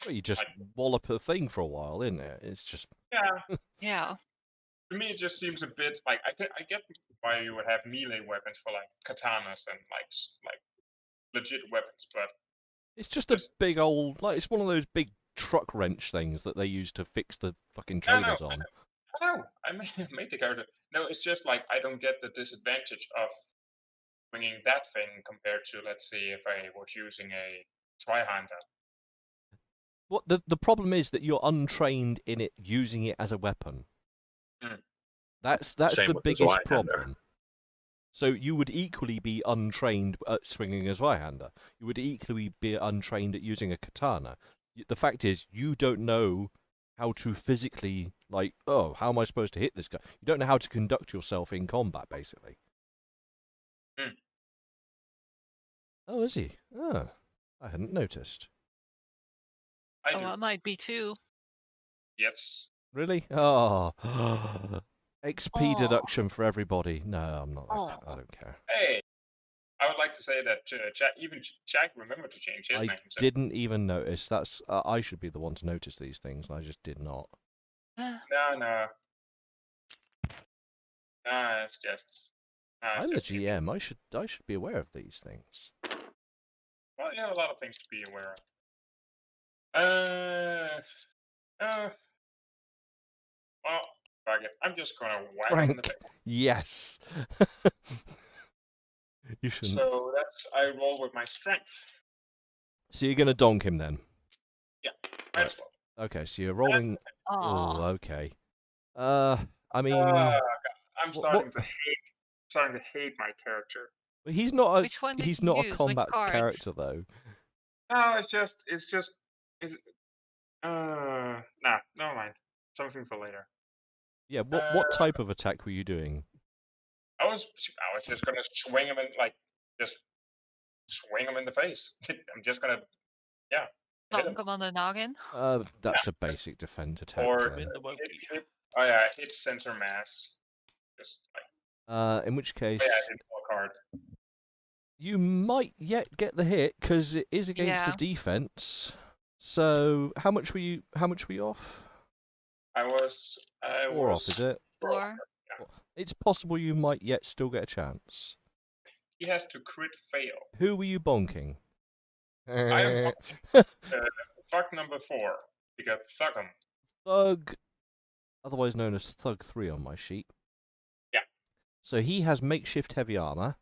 well, you just Like wallop a thing for a while, isn't it? It's just yeah, yeah. to me it just seems a bit like I get why you would have melee weapons for like katanas and like legit weapons, but it's just a just big old it's one of those big truck wrench things that they use to fix the fucking no, trailers on. I know I made the character. No, it's just like I don't get the disadvantage of swinging that thing compared to let's say if I was using a Zweihander. What the problem is that you're untrained in it using it as a weapon. Mm. That's Same the with the biggest Zweihander. problem. So you would equally be untrained at swinging a Zweihander. You would equally be untrained at using a katana. The fact is, you don't know how to physically, like, oh, how am I supposed to hit this guy? You don't know how to conduct yourself in combat, basically. Mm. Oh, is he? Oh, I hadn't noticed. I Oh, do. it might be too. Yes. Really? Oh, XP Oh. deduction for everybody. No, I'm not. Oh. I don't care. Hey, I would like to say that Jack remembered to change his I name. So. didn't even notice. That's I should be the one to notice these things. I just did not. No. It's just. I'm the Just me. GM. I should be aware of these things. Well, you have a lot of things to be aware of. Well, fuck it. I'm just gonna whack him in the Frank, face. yes. You shouldn't. So I roll with my strength. So you're gonna donk him then? Yeah, might Right. as well. Okay, so you're rolling. Oh, Aw. okay. I mean, I'm what? starting to hate my character. He's not Which one did he's you not a use? Which combat cards? character though. No, it's just. Nah, never mind. Something for later. Yeah. What type of attack were you doing? I was just gonna swing him just swing him in the face. I'm just gonna hit him. Donk him on the noggin? That's a basic defense attack. Or so. In the Wokey. oh yeah, hit center mass. Just like In which case, oh, yeah, I did pull a card. you might yet get the hit because it is against Yeah. a defense. So how much were you off? I was 4 off, is it? 4. It's possible you might yet still get a chance. He has to crit fail. Who were you bonking? I am fuck number 4 because fuck him. Thug, otherwise known as Thug 3 on my sheet. Yeah. So he has makeshift heavy armor,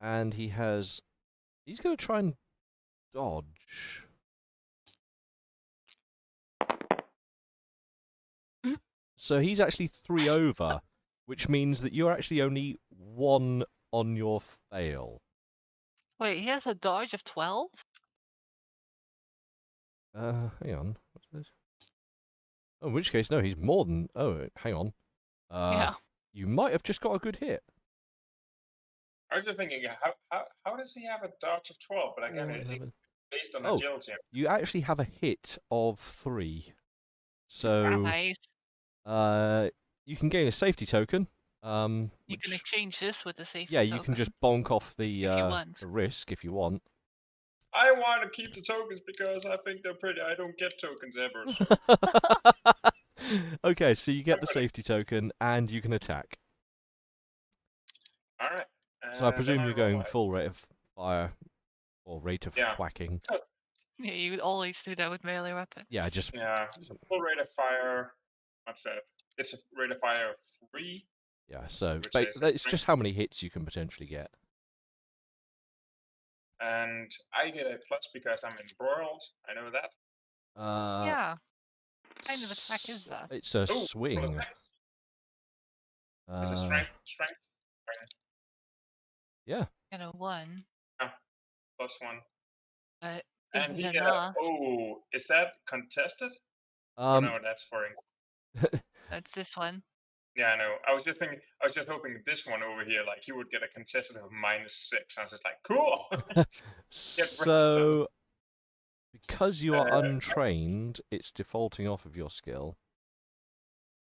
and he's going to try and dodge. So he's actually 3 over, which means that you're actually only 1 on your fail. Wait, he has a dodge of 12? Hang on. What's this? Oh, in which case, no, he's more than. Oh, hang on. Yeah. You might have just got a good hit. I was just thinking, how does he have a dodge of 12? But again, it's based on agility. You actually have a hit of 3. So Nice. you can gain a safety token. You can exchange this with the safety yeah, token. you can just bonk off if you the want. risk if you want. I want to keep the tokens because I think they're pretty. I don't get tokens ever. So. Okay, so you get the safety token and you can attack. All right. So I presume you're going full rate of fire or rate of Yeah. whacking. Yeah, you would always do that with melee weapons. Yeah, just it's a full rate of fire. What's that? It's a rate of fire of 3. yeah. So Which is it's just how many hits you can potentially get. And I get a plus because I'm embroiled. I know that. Yeah. What kind of attack is that? It's a Ooh, swing. It's a strength. Yeah. And a 1. +1. But And he get a. Nah, Oh, is that contested? Oh Um, no, that's for. that's this one. Yeah, I know. I was just thinking. I was just hoping this one over here, like he would get a contested of -6. I was just like, cool. Get wrecked, son. so because you are untrained, it's defaulting off of your skill.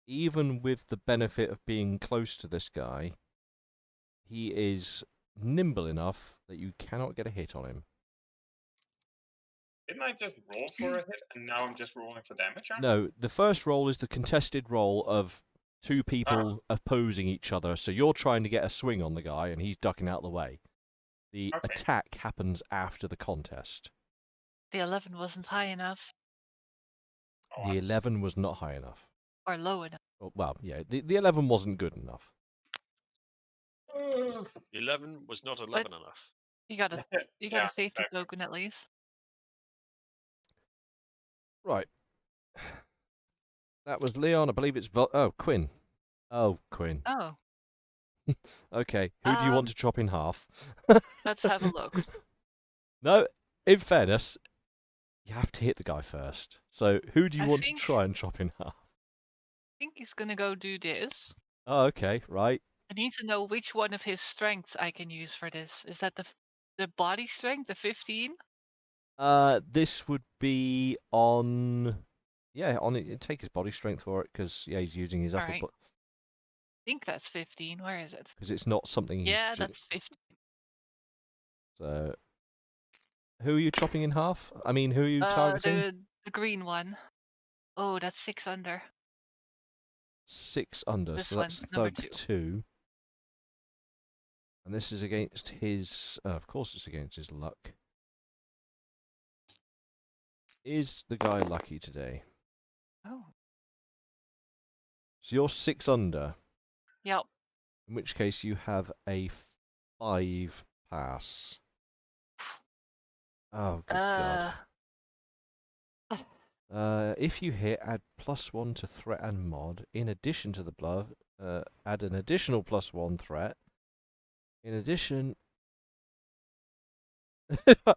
Even with the benefit of being close to this guy, he is nimble enough that you cannot get a hit on him. Didn't I just roll for a hit and now I'm just rolling for damage? No, the first roll is the contested roll of two people opposing each other. So you're trying to get a swing on the guy and he's ducking out of the way. The Okay. attack happens after the contest. The 11 wasn't high enough Oh, The 11 was not high enough. or low enough. Oh, well, yeah, the 11 wasn't good enough. 11 was not 11 enough. You got a Yeah, safety exactly. token at least. Right. That was Leon. I believe it's Quinn. Oh, Quinn. Oh, Okay. Who do you want to chop in half? let's have a look. No, in fairness, you have to hit the guy first. So who do you I want think- to try and chop in half? I think he's gonna go do this. Oh, okay, right. I need to know which one of his strengths I can use for this. Is that the body strength, the 15? This would be on. Yeah, on it. Take his body strength for it, because yeah, he's using his upper Alright. butt. I think that's 15. Where is it? Because it's not something he's. Yeah, that's 15. So, who are you chopping in half? I mean, who are you targeting? The green one. Oh, that's 6 under. 6 under. This So one, that's number thug 2. 2. And this is against his. Of course, it's against his luck. Is the guy lucky today? Oh. So you're 6 under. Yep. In which case you have a 5 pass. Oh, good God. If you hit, add +1 to threat and mod. In addition to the bluff, add an additional +1 threat. In addition...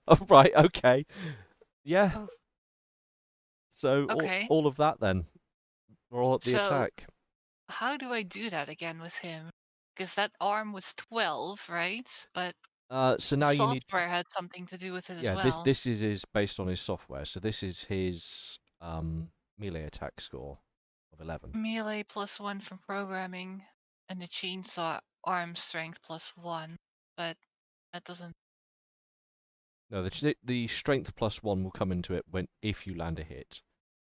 Oh, right, okay. Yeah. Oh. So, Okay. all of that then. Roll at the So- attack. How do I do that again with him? Because that arm was 12, right? But So now you need... software had something to do with it Yeah, as well. this is based on his software. So this is his melee attack score of 11. Melee +1 from programming, and the chainsaw arm strength +1. But that doesn't. No, the strength +1 will come into it if you land a hit.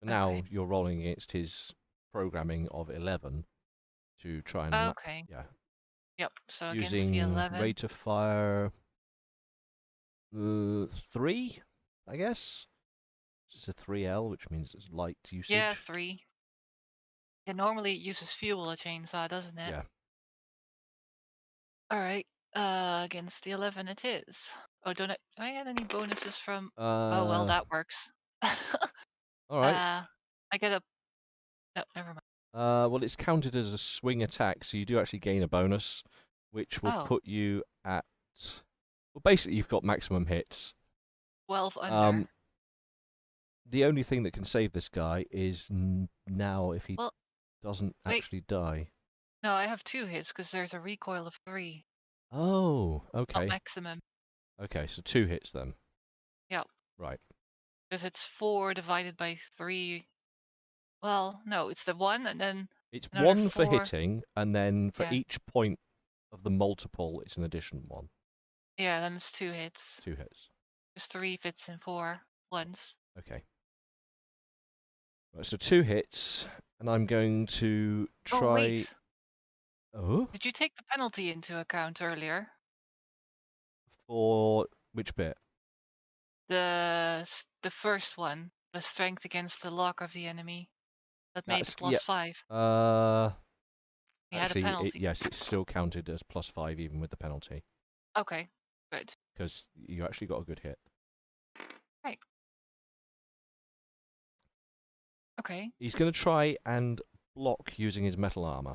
Now Okay. you're rolling against his programming of 11 to try and Okay. yeah, Yep. So against the using 11. rate of fire 3, I guess. It's a 3L, which means it's light usage. Yeah, 3. Yeah, normally it uses fuel, a chainsaw, doesn't it? Yeah. Alright. Against the 11 it is. Oh, do I get any bonuses from... oh, well, that works. All right. I get a... No, never mind. Well, it's counted as a swing attack, so you do actually gain a bonus, which will put you at... Well, basically, you've got maximum hits. 12 under. The only thing that can save this guy is now if he doesn't actually die. No, I have 2 hits because there's a recoil of 3. Oh, Not okay. maximum. Okay, so 2 hits then. Yeah. Right. Because it's 4 divided by 3. Well, no, it's the 1 and then... It's another 1 for 4. hitting, and then for Yeah. each point of the multiple, it's an additional 1. Yeah, then it's 2 hits. 2 hits. Just 3 fits and 4 once. Okay. Right, so 2 hits, and I'm going to try... Oh, wait. Oh? Did you take the penalty into account earlier? For which bit? The first one. The strength against the lock of the enemy. That made That's- +5. You had a Actually, penalty. yes, it's still counted as +5 even with the penalty. Okay, good. Because you actually got a good hit. Right. Okay. He's going to try and block using his metal armor.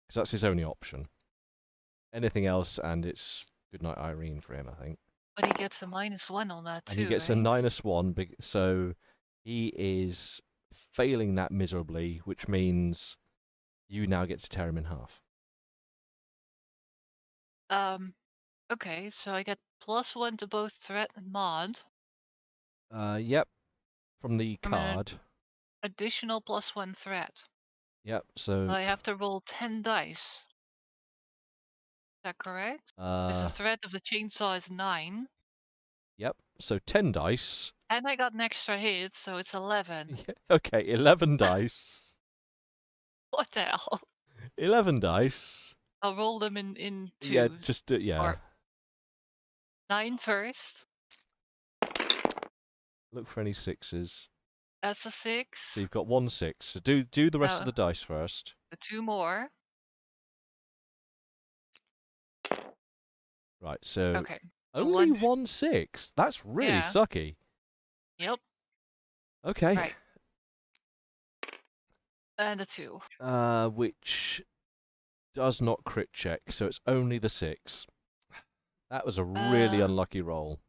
Because that's his only option. Anything else, and it's goodnight Irene for him, I think. But he gets a -1 on that And he too, gets a right? -1, so he is failing that miserably, which means you now get to tear him in half. Okay, so I get +1 to both threat and mod. Yep, from the From an card. additional +1 threat. Yep, So so I have to roll 10 dice. Is that correct? Because the threat of the chainsaw is 9. yep, so 10 dice. And I got an extra hit, so it's 11. Yeah, okay, 11 dice. What the hell? 11 dice. I'll roll them in Yeah, twos. just, yeah. Or 9 first. Look for any sixes. That's a 6. So you've got 1 6. So do the rest of Now, the dice first. the 2 more. Right, so Okay. only One. 1 6. That's really Yeah. sucky. Yep. Okay. Right. And a 2. Which does not crit check, so it's only the 6. That was a really unlucky roll.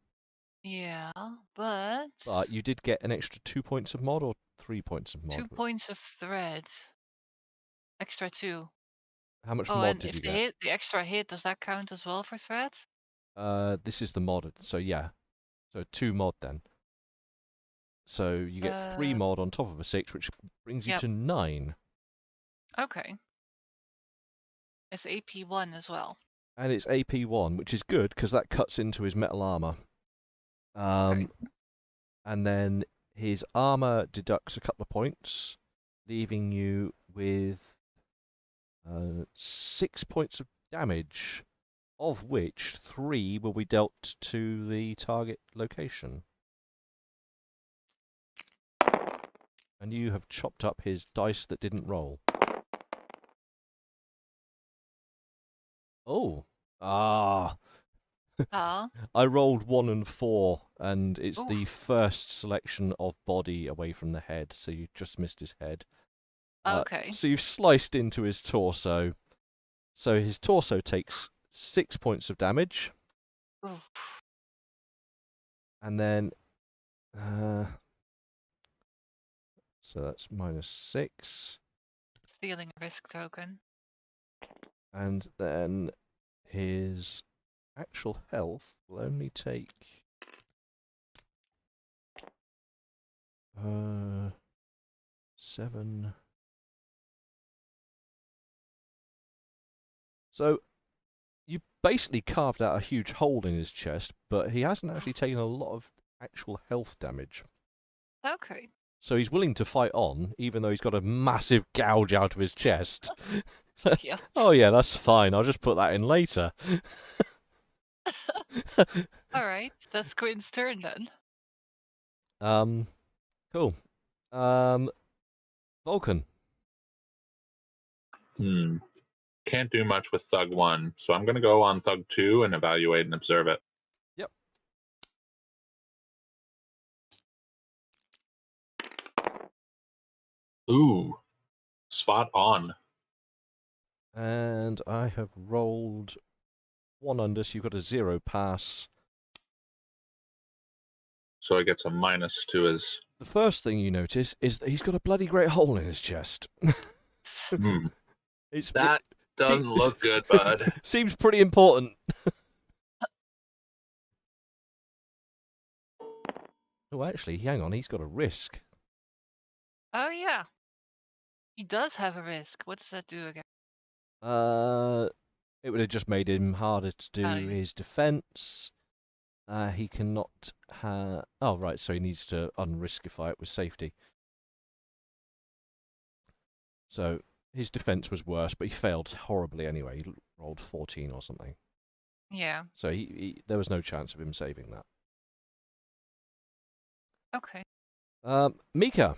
Yeah, but But you did get an extra 2 points of mod or 3 points of mod? 2 points of thread. Extra 2. How much Oh, mod and did if you the get? hit, the extra hit, does that count as well for thread? This is the mod, so yeah. So 2 mod then. So you get 3 mod on top of a 6, which brings you Yep. to 9. Okay. It's AP1 as well. And it's AP1, which is good, because that cuts into his metal armor. Okay. And then his armor deducts a couple of points, leaving you with 6 points of damage, of which 3 will be dealt to the target location. And you have chopped up his dice that didn't roll. Oh. Ah. Ah. I rolled 1 and 4, and it's Ooh. the first selection of body away from the head, so you just missed his head. Okay. So you've sliced into his torso. So his torso takes 6 points of damage. Oof. And then... so that's -6. Stealing a risk token. And then his actual health will only take... 7... So you basically carved out a huge hole in his chest, but he hasn't actually taken a lot of actual health damage. Okay. So he's willing to fight on, even though he's got a massive gouge out of his chest. So, Yeah. oh yeah, that's fine. I'll just put that in later. Alright, that's Quinn's turn then. Cool. Vulcan. Can't do much with Thug 1, so I'm going to go on Thug 2 and evaluate and observe it. Yep. Ooh, spot on. And I have rolled 1 under, so you've got a 0 pass. So I get a -2 to his... The first thing you notice is that he's got a bloody great hole in his chest. That doesn't look good, bud. Seems pretty important. Oh, actually, hang on, he's got a risk. Oh yeah. He does have a risk. What does that do again? It would have just made him harder to do Oh, yeah. his defense. He cannot have... Oh, right, so he needs to unriskify it with safety. So his defense was worse, but he failed horribly anyway. He rolled 14 or something. Yeah. So there was no chance of him saving that. Okay. Mika,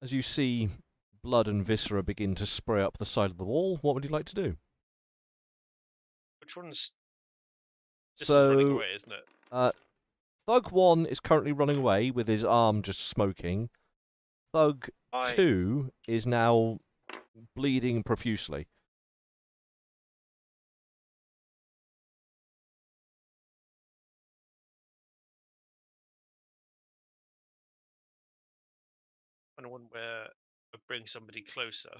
as you see blood and viscera begin to spray up the side of the wall, what would you like to do? Which one's... This one's running away, isn't it? Thug 1 is currently running away with his arm just smoking. Thug 2 is now bleeding profusely. kind of one where I bring somebody closer?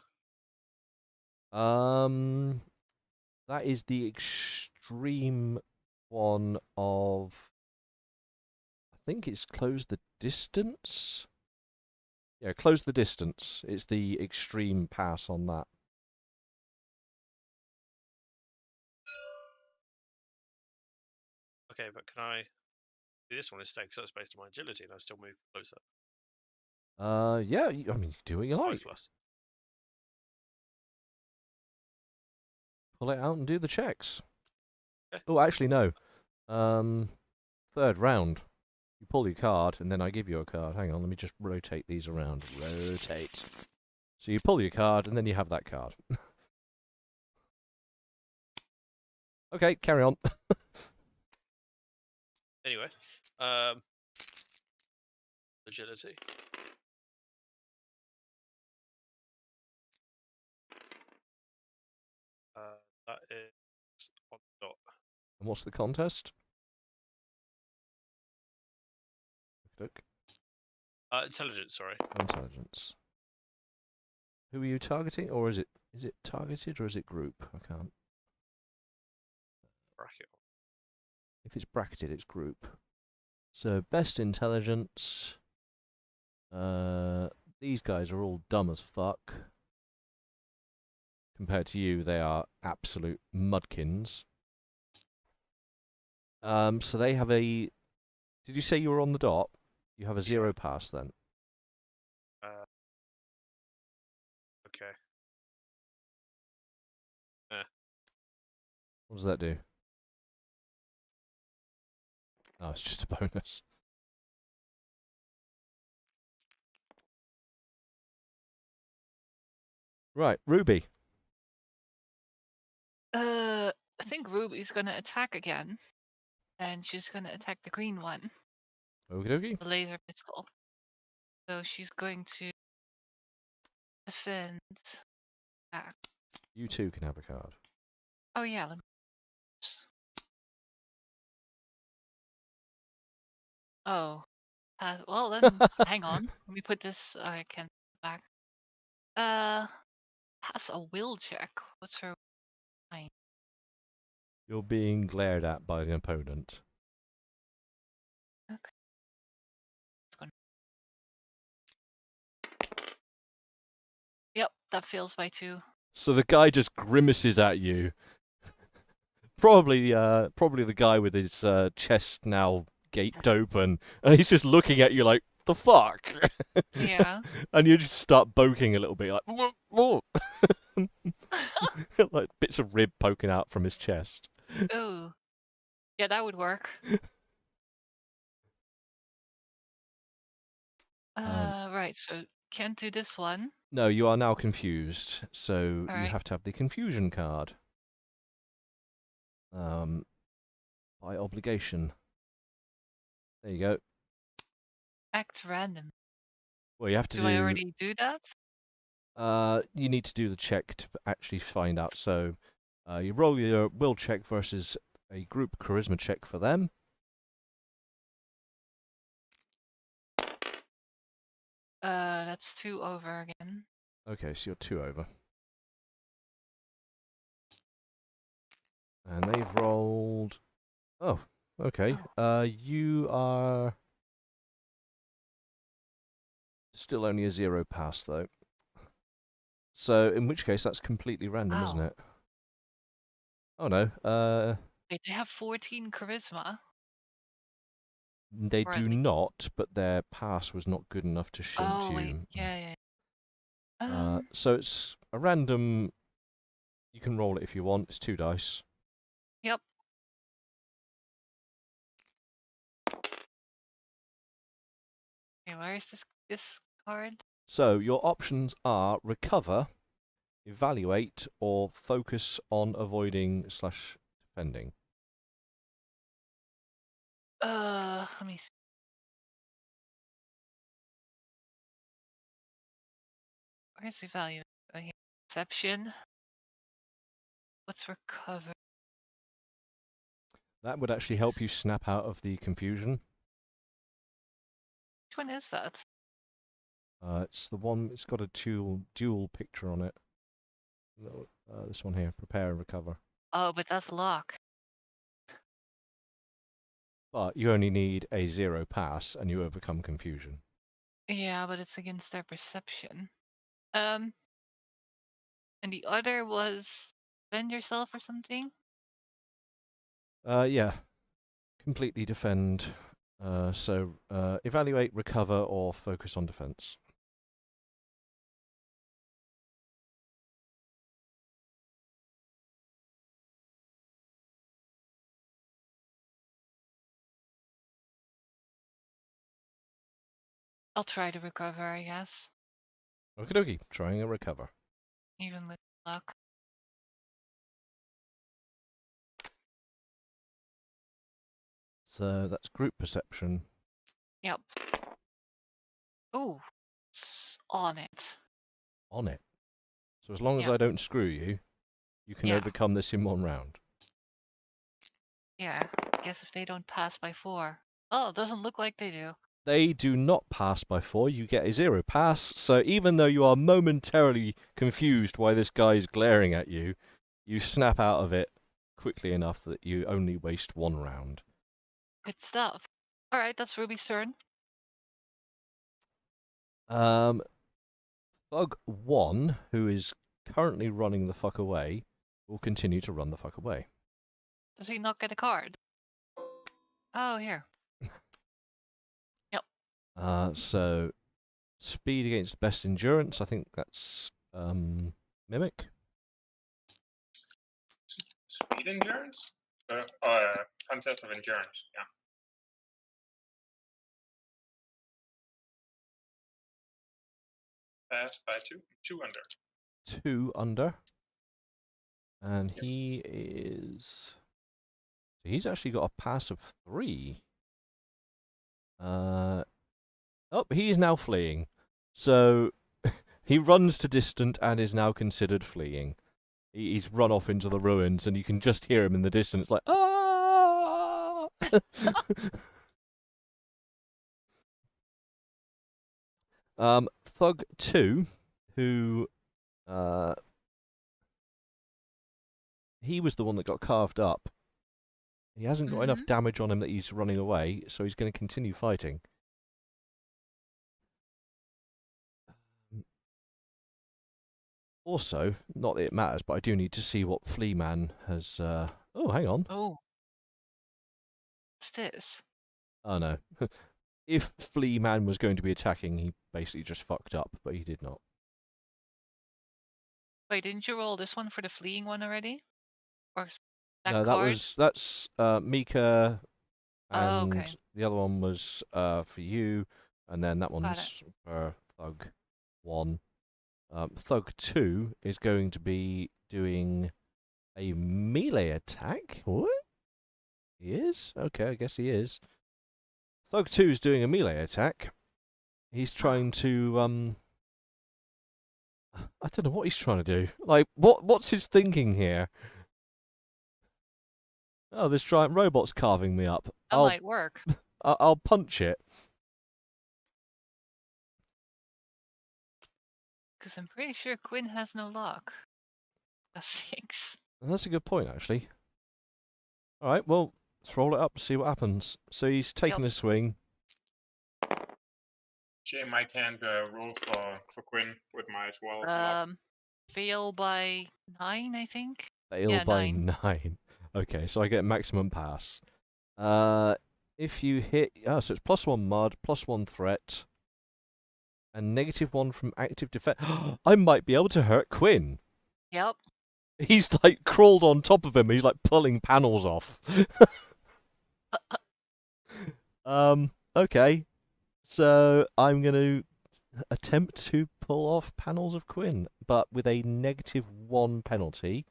That is the extreme one of. I think it's close the distance. Yeah, close the distance. It's the extreme pass on that. Okay, but can I do this one instead? Because that's based on my agility, and I still move closer. Yeah. I mean, do what you 5 like. plus. Pull it out and do the checks. Okay. Oh, actually, no. Third round. You pull your card, and then I give you a card. Hang on, let me just rotate these around. Rotate. So you pull your card, and then you have that card. Okay, carry on. Anyway, agility. That is on the dot. And what's the contest? Look. Intelligence, sorry. Intelligence. Who are you targeting, or is it targeted or is it group? I can't. Bracket. If it's bracketed, it's group. So best intelligence. These guys are all dumb as fuck. Compared to you, they are absolute mudkins. So they have a. Did you say you were on the dot? You have a 0 pass then. Okay. What does that do? Oh, it's just a bonus. Right, Ruby. I think Ruby's gonna attack again, and she's gonna attack the green one, Okie dokie. the laser pistol. So she's going to defend back. You too can have a card. Oh yeah, let me. Oh, well then, hang on. Let me put this. I can back. Has a will check. What's her? You're being glared at by the opponent. Okay. It's gonna... Yep, that fails by 2. So the guy just grimaces at you. Probably the guy with his chest now gaped open, and he's just looking at you like, the fuck? Yeah. And you just start boking a little bit, like, whoa, whoa. Like bits of rib poking out from his chest. Oh. Yeah, that would work. Right, so can't do this one. No, you are now confused, so All you right. have to have the confusion card. By obligation. There you go. Act random. Well, you have to Do I already do that? You need to do the check to actually find out. So, you roll your will check versus a group charisma check for them. That's 2 over again. Okay, so you're 2 over. And they've rolled... Oh, okay. You are... Still only a 0 pass, though. So, in which case, that's completely random, isn't it? Oh, no. Wait, they have 14 charisma. They Or do at least... not, but their pass was not good enough to shield Oh, you. wait. Yeah. So it's a random... You can roll it if you want. It's 2 dice. Yep. Okay, where is this card? So your options are recover, evaluate, or focus on avoiding / defending. Let me see. Where's the value? Okay. Perception. What's recover? That would actually help you snap out of the confusion. Which one is that? It's the one. It's got a dual picture on it. No, this one here. Prepare and recover. Oh, but that's lock. But you only need a 0 pass, and you overcome confusion. Yeah, but it's against their perception. And the other was defend yourself or something? Yeah. Completely defend. So evaluate, recover, or focus on defense. I'll try to recover, I guess. Okie dokie. Trying a recover. Even with luck. So that's group perception. Yep. Ooh. On it. On it. So as long as Yeah. I don't screw you, you can Yeah. overcome this in 1 round. Yeah. I guess if they don't pass by 4. Oh, it doesn't look like they do. They do not pass by 4. You get a 0 pass. So even though you are momentarily confused why this guy's glaring at you, you snap out of it quickly enough that you only waste 1 round. Good stuff. Alright, that's Ruby's turn. Thug 1, who is currently running the fuck away, will continue to run the fuck away. Does he not get a card? Oh, here. Yep. So speed against best endurance, I think that's mimic. Speed endurance? Contest of endurance, yeah. Pass by 2 under. 2 under. And he is... He's actually got a pass of 3. Oh, he is now fleeing. So he runs to distant and is now considered fleeing. He's run off into the ruins, and you can just hear him in the distance, like, ah! Thug 2, who, he was the one that got carved up. He hasn't got enough damage on him that he's running away, so he's going to continue fighting. Also, not that it matters, but I do need to see what Flea Man has... Oh, hang on. Oh. What's this? Oh, no. If Flea Man was going to be attacking, he basically just fucked up, but he did not. Wait, didn't you roll this one for the fleeing one already? Or that No, card? that's Mika, and Oh, okay. the other one was for you, and then that Got one's for Thug 1. Thug 2 is going to be doing a melee attack. What? He is? Okay, I guess he is. Thug 2 is doing a melee attack. He's trying to, I don't know what he's trying to do. Like, what's his thinking here? Oh, this giant robot's carving me up. That might work. I'll punch it. Because I'm pretty sure Quinn has no luck. A 6. That's a good point, actually. Alright, well, let's roll it up and see what happens. So he's taking a swing. Jim, I can't roll for Quinn with my 12 luck. Fail by 9, I think. Fail by 9. Okay, so I get maximum pass. If you hit... Oh, so it's +1 mud, +1 threat, and -1 from active defense. I might be able to hurt Quinn. Yep. He's like crawled on top of him. He's like pulling panels off. Okay. So I'm going to attempt to pull off panels of Quinn, but with a -1 penalty.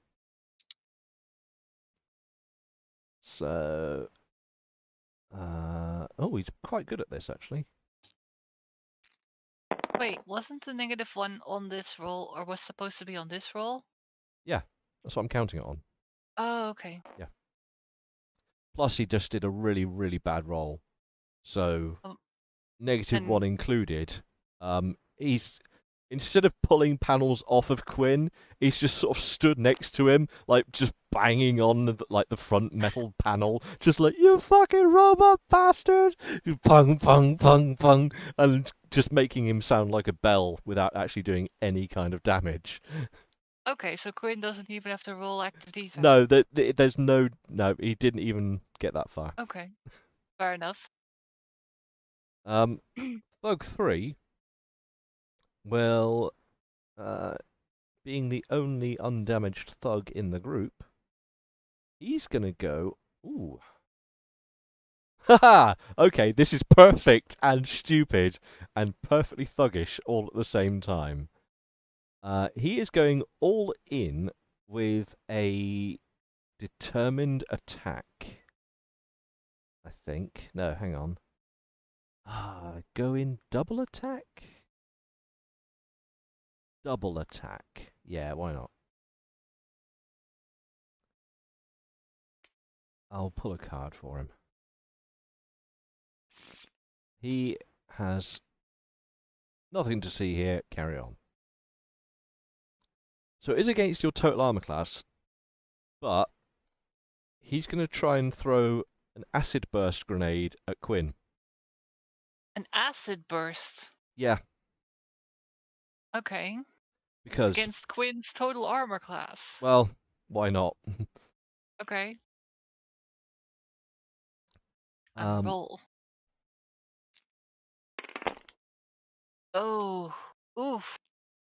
So, oh, he's quite good at this, actually. Wait, wasn't the -1 on this roll, or was supposed to be on this roll? Yeah, that's what I'm counting it on. Oh, okay. Yeah. Plus, he just did a really, really bad roll. So, -1 included. he's instead of pulling panels off of Quinn, he's just sort of stood next to him, like just banging on the front metal panel, just like you fucking robot bastard, you pung pung pung pung, and just making him sound like a bell without actually doing any kind of damage. Okay, so Quinn doesn't even have to roll active defense. No, there's no, he didn't even get that far. Okay, fair enough. Thug 3 will, being the only undamaged thug in the group, he's gonna go. Ooh. Haha! Okay, this is perfect and stupid and perfectly thuggish all at the same time. He is going all in with a determined attack. I think. No, hang on. Go in double attack? Double attack. Yeah, why not? I'll pull a card for him. He has nothing to see here. Carry on. So it is against your total armor class, but he's going to try and throw an acid burst grenade at Quinn. An acid burst? Yeah. Okay. Because... Against Quinn's total armor class? Well, why not? Okay. Roll. Oh. Oof.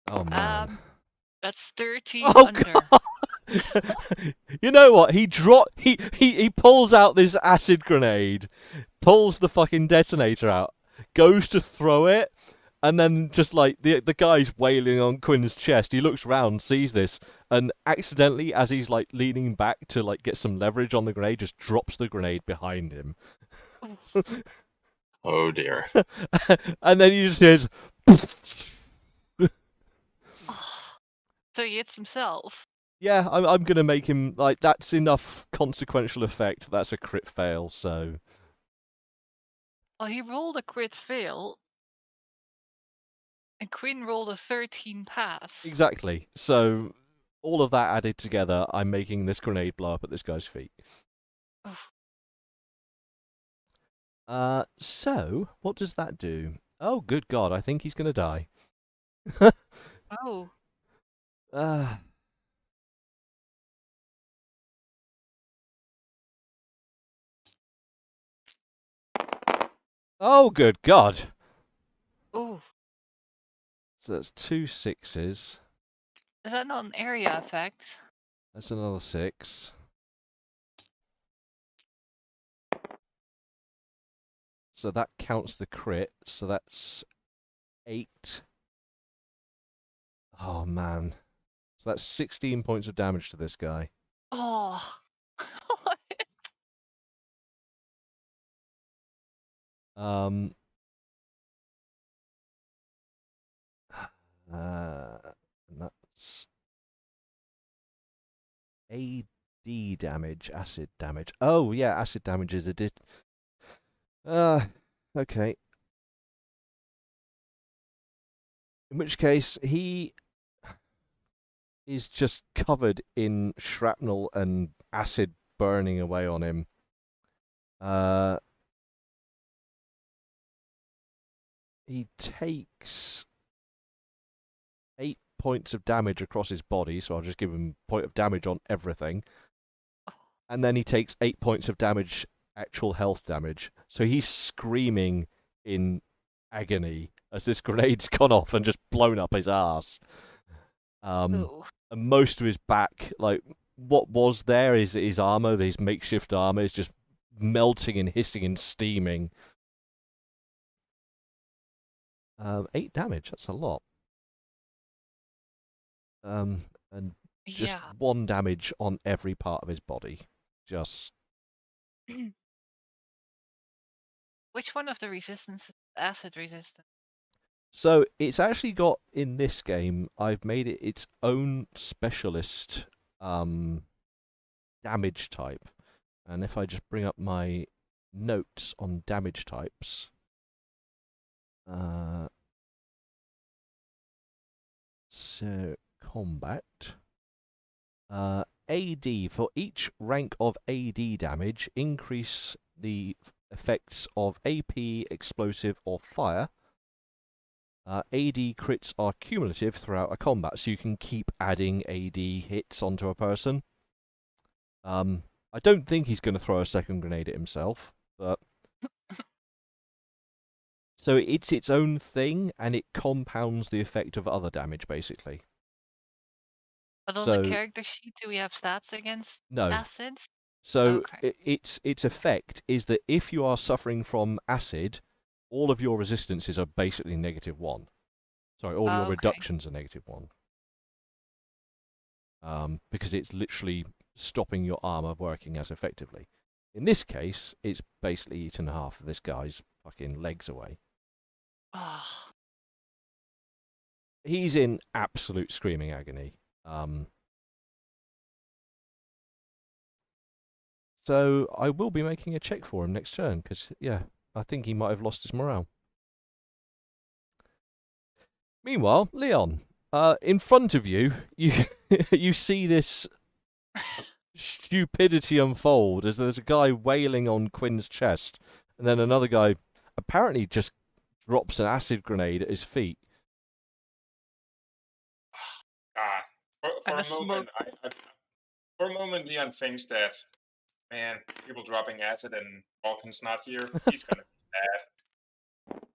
Oh, man. That's 13 under. God. You know what? He pulls out this acid grenade, pulls the fucking detonator out, goes to throw it, and then just like the guy's wailing on Quinn's chest. He looks round, sees this, and accidentally, as he's like leaning back to like get some leverage on the grenade, just drops the grenade behind him. Oh dear. And then he just hears. So he hits himself. Yeah, I'm gonna make him like that's enough consequential effect. That's a crit fail, so. Well, he rolled a crit fail, and Quinn rolled a 13 pass. Exactly. So all of that added together, I'm making this grenade blow up at this guy's feet. Oof. So what does that do? Oh, good God! I think he's gonna die. Oh. Oh, good God! Ooh. So that's 2 6s. Is that not an area effect? That's another 6. So that counts the crit. So that's 8. Oh man. So that's 16 points of damage to this guy. Oh. And that's AD damage, acid damage. Oh yeah, acid damage is a did. Okay. In which case he is just covered in shrapnel and acid burning away on him. He takes 8 points of damage across his body, so I'll just give him a point of damage on everything. And then he takes 8 points of damage, actual health damage. So he's screaming in agony as this grenade's gone off and just blown up his ass. And most of his back, like what was there, is his armor, his makeshift armor, is just melting and hissing and steaming. 8 damage, that's a lot. And just 1 damage on every part of his body. Just. Which one of the resistance is acid resistant? So it's actually got, in this game, I've made it its own specialist damage type. And if I just bring up my notes on damage types, So, combat. AD. For each rank of AD damage, increase the effects of AP, explosive, or fire. AD crits are cumulative throughout a combat, so you can keep adding AD hits onto a person. I don't think he's going to throw a second grenade at himself, but... So it's its own thing, and it compounds the effect of other damage, basically. But on So, the character sheet, do we have stats against no. acids? So Okay. its effect is that if you are suffering from acid, all of your resistances are basically -1. Sorry, all your Okay. reductions are -1. Because it's literally stopping your armor working as effectively. In this case, it's basically eaten half of this guy's fucking legs away. Ah. He's in absolute screaming agony. So I will be making a check for him next turn, because, yeah, I think he might have lost his morale. Meanwhile, Leon, in front of you, you see this stupidity unfold as there's a guy wailing on Quinn's chest, and then another guy apparently just drops an acid grenade at his feet. For a moment, for a moment, Leon thinks that, man, people dropping acid and Vulcan's not here. He's gonna be sad.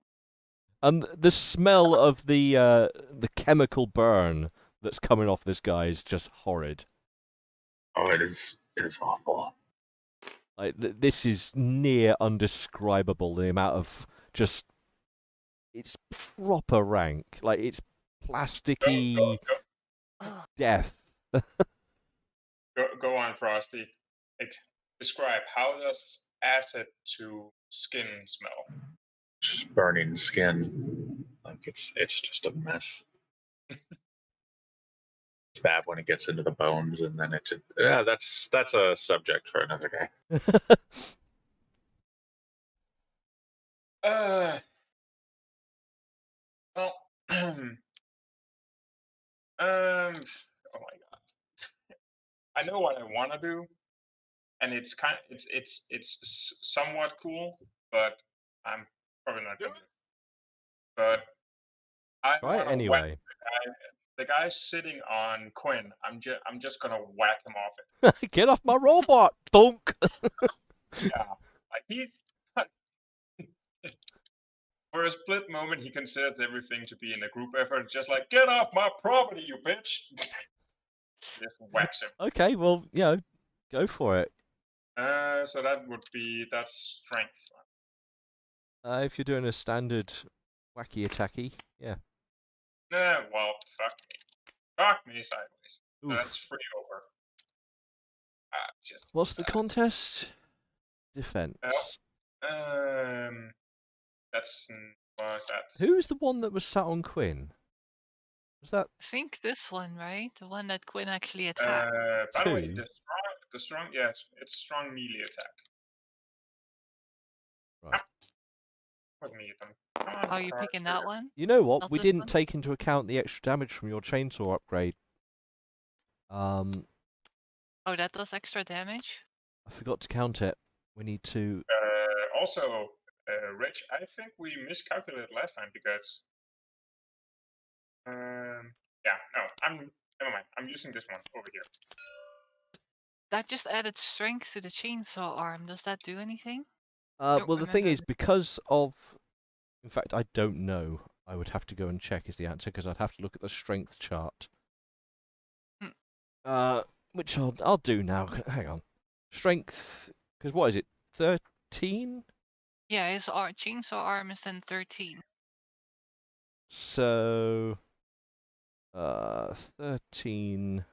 And the smell of the chemical burn that's coming off this guy is just horrid. Oh, it is awful. Like this is near undescribable. The amount of just it's proper rank. Like it's plasticky death. Go on, Frosty. Describe, how does acid to skin smell? Just burning skin. Like it's just a mess. It's bad when it gets into the bones, and then that's a subject for another day. Well, oh my god. I know what I want to do, and it's somewhat cool, but I'm probably not gonna do it. But I Try it want to anyway. whack the guy sitting on Quinn. I'm just gonna whack him off it. Get off my robot, thunk! Yeah, like he's for a split moment he considers everything to be in a group effort, just like, get off my property, you bitch! Just whacks him. Okay, well, go for it. So that's strength. If you're doing a standard wacky attacky, yeah. Well, fuck me sideways. So Oof. that's 3 over. What's the contest? Defense. That's Who's the one that was sat on Quinn? Was that? I think this one, right? The one that Quinn actually attacked. By the way, the strong, yes, it's strong melee attack. Right. Are you picking that one? You know what? Not We this didn't one? take into account the extra damage from your chainsaw upgrade. Oh, that does extra damage? I forgot to count it. We need to. Also, Rich, I think we miscalculated last time because. Yeah, no, never mind. I'm using this one over here. That just added strength to the chainsaw arm. Does that do anything? Well, the thing is, because of. In fact, I don't know. I would have to go and check is the answer because I'd have to look at the strength chart. Which I'll do now. Hang on. Strength, because what is it? 13? Yeah, his chainsaw arm is then 13. So, 13.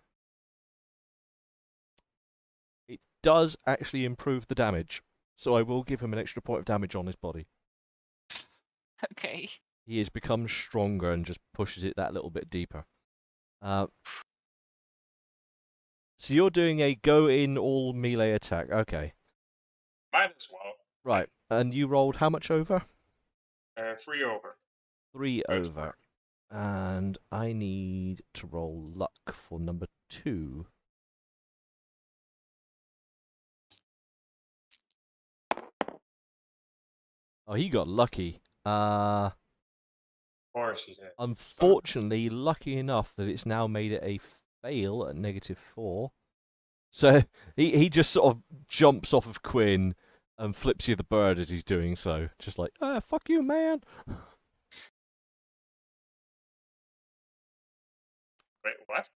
It does actually improve the damage, so I will give him an extra point of damage on his body. Okay. He has become stronger and just pushes it that little bit deeper. So you're doing a go-in all melee attack. Okay. Might as well. Right. And you rolled how much over? 3 over. 3 over. And I need to roll luck for number 2. Oh, he got lucky. Of course he did. Unfortunately, lucky enough that it's now made it a fail at -4. So he just sort of jumps off of Quinn and flips you the bird as he's doing so. Just like, fuck you, man. Wait, what?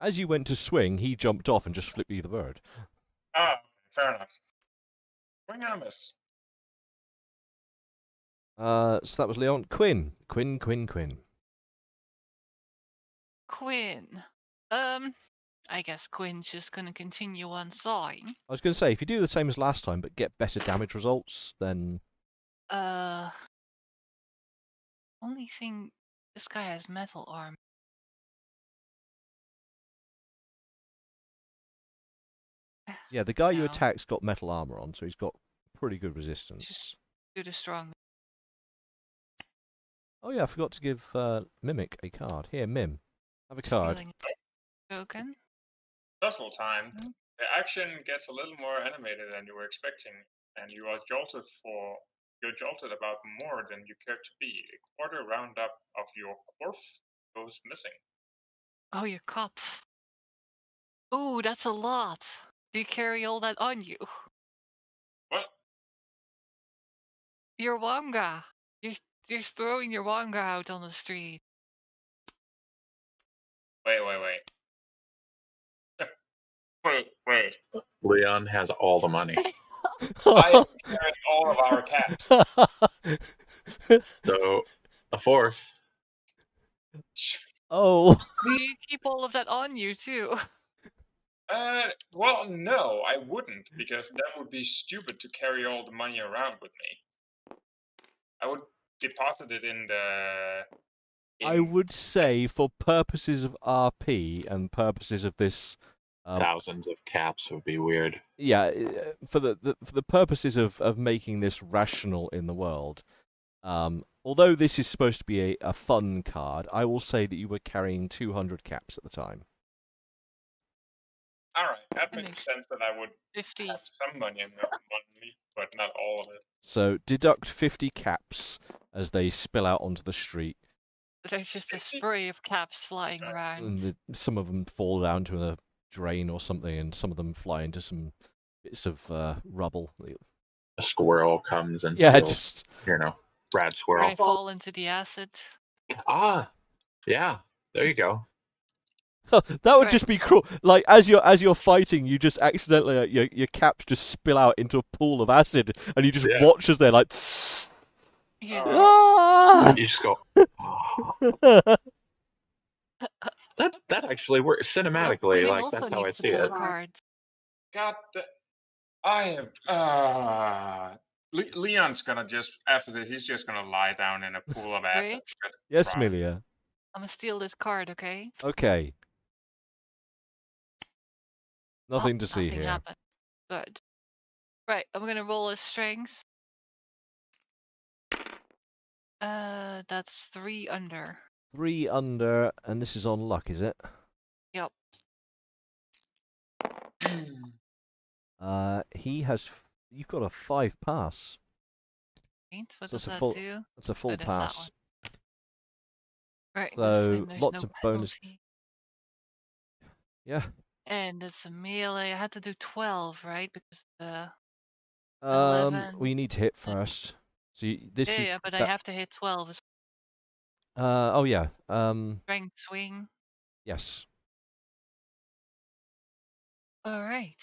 As you went to swing, he jumped off and just flipped you the bird. Ah, fair enough. Swing and a miss. So that was Leon. Quinn. Quinn. Quinn. I guess Quinn's just gonna continue on sawing. I was going to say, if you do the same as last time but get better damage results, then... Only thing, this guy has metal armor. Yeah, the guy you No. attacked's got metal armor on, so he's got pretty good resistance. Just do the strong. Oh yeah, I forgot to give Mimic a card. Here, Mim. Have a card. Stealing a token. Puzzle time. Mhm. The action gets a little more animated than you were expecting, and you're jolted about more than you care to be. A quarter roundup of your corf goes missing. Oh, your cup. Ooh, that's a lot. Do you carry all that on you? What? Your wanga. You're throwing your wanga out on the street. Wait. Wait. Leon has all the money. I am carrying all of our caps. So, a fourth. Oh. Do you keep all of that on you too? Well, no, I wouldn't, because that would be stupid to carry all the money around with me. I would deposit it in the... I would say, for purposes of RP and purposes of this... Thousands of caps would be weird. Yeah, for the purposes of making this rational in the world, although this is supposed to be a fun card, I will say that you were carrying 200 caps at the time. Alright, that makes sense that I would 50. have some money in me, but not all of it. So deduct 50 caps as they spill out onto the street. There's just a spray of caps flying around. And some of them fall down to a drain or something, and some of them fly into some bits of rubble. A squirrel comes and Yeah, steals, just... rad squirrel. They fall into the acid. Ah, yeah, there you go. That would just be cruel. Like as you're fighting, you just accidentally your caps just spill out into a pool of acid, and you just watch as they're like. Yeah. Ah! You just go. That actually works cinematically. Quinn like also that's how I needs to see pull it. cards. God, I am. Leon's gonna just after this. He's just gonna lie down in a pool of acid. Wait. Yes, Milia. I'm gonna steal this card, okay? Okay. Nothing to see nothing here. happened. Good. Right, I'm gonna roll a strength. That's 3 under. 3 under, and this is on luck, is it? Yep. He has. You've got a 5 pass. Right, what So does that's a that full. do? That's a full that's that pass. one. Right, So this time there's lots no of bonus. penalty. Yeah. And it's a melee. I had to do 12, right? Because the 11. 11. We need to hit first. So this is. Yeah, but I have to hit 12 as Oh yeah. strength swing. Yes. All right.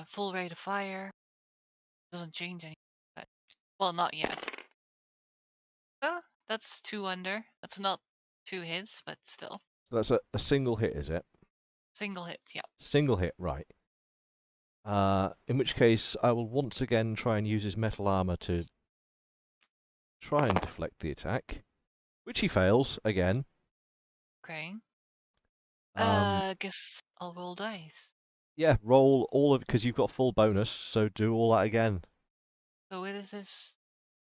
Full rate of fire. Doesn't change anything. But, well, not yet. Oh, that's 2 under. That's not 2 hits, but still. So that's a single hit, is it? Single hit, yeah. Single hit, right. In which case, I will once again try and use his metal armor to try and deflect the attack, which he fails again. Okay. I guess I'll roll dice. Yeah, roll all of it because you've got full bonus, so do all that again. So what is this?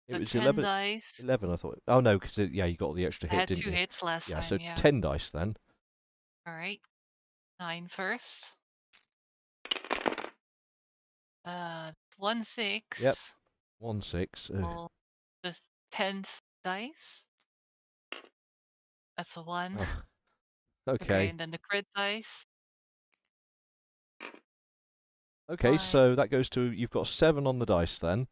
It So was 10 11. dice. 11, I thought. Oh no, because yeah, you got the extra I hit, had didn't 2 you? hits last Yeah, time, so yeah. 10 dice then. Alright. 9 first. 1 6. Yep. 1 6. Well, the 10th dice. That's a 1. Oh, Okay, okay. and then the crit dice. Okay, 5. so that goes to, you've got 7 on the dice then.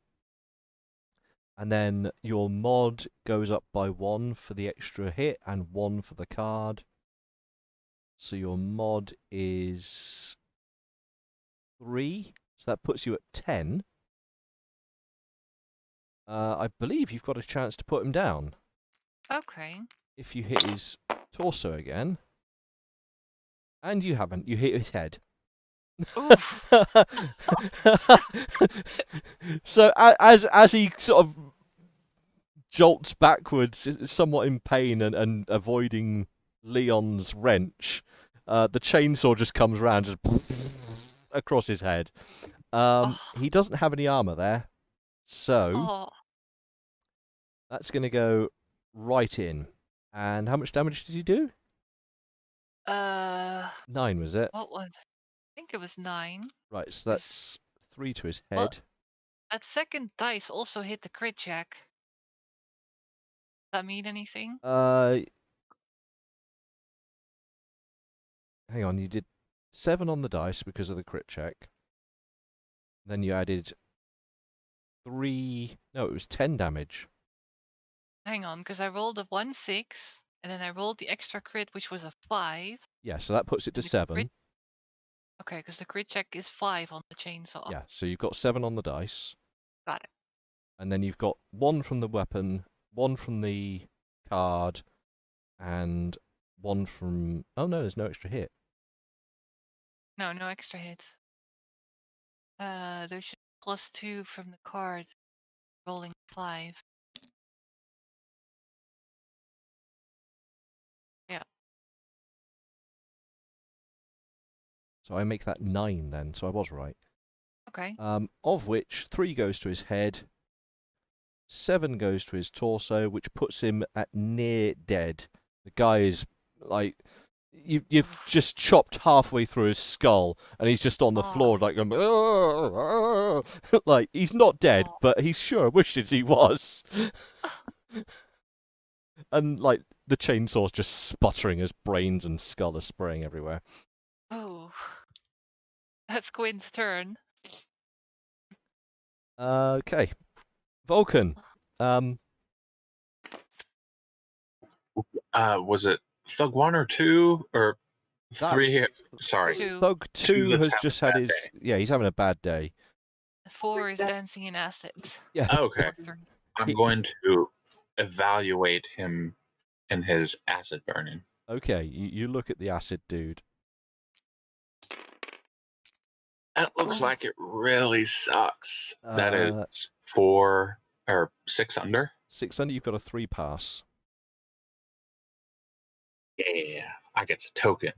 And then your mod goes up by 1 for the extra hit and 1 for the card. So your mod is 3. So that puts you at 10. I believe you've got a chance to put him down. Okay. If you hit his torso again. And you haven't. You hit his head. Oof. So as he sort of jolts backwards, somewhat in pain and avoiding Leon's wrench, the chainsaw just comes round, just across his head. Oh. He doesn't have any armor there, so Oh. that's going to go right in. And how much damage did you do? 9, was it? What was? I think it was 9. Right, so that's 3 to his head. Well, that second dice also hit the crit check. Does that mean anything? Hang on, you did 7 on the dice because of the crit check. Then you added 3... No, it was 10 damage. Hang on, because I rolled a 1 6, and then I rolled the extra crit, which was a 5. Yeah, so that puts it to The 7. crit- Okay, because the crit check is 5 on the chainsaw. Yeah, so you've got 7 on the dice. Got it. And then you've got 1 from the weapon, 1 from the card, and 1 from... Oh no, there's no extra hit. No, no extra hit. There's just +2 from the card, rolling 5. Yeah. So I make that 9 then, so I was right. Okay. Of which 3 goes to his head, 7 goes to his torso, which puts him at near dead. The guy is, like... You've just chopped halfway through his skull, and he's just on the floor, like, like, he's not dead, but he sure wishes he was. And, like, the chainsaw's just sputtering as brains and skull are spraying everywhere. Oh. That's Quinn's turn. Okay. Vulcan. Was it Thug 1 or 2 or 3 here? Sorry. 2. Thug 2 has having just a had bad his... day. Yeah, he's having a bad day. 4 is dancing in acids. Yeah. Okay. I'm going to evaluate him and his acid burning. Okay, you look at the acid dude. That looks like it really sucks. That Uh, is 4 or 6 under. 6 under, you've got a 3 pass. Yeah, I get the token.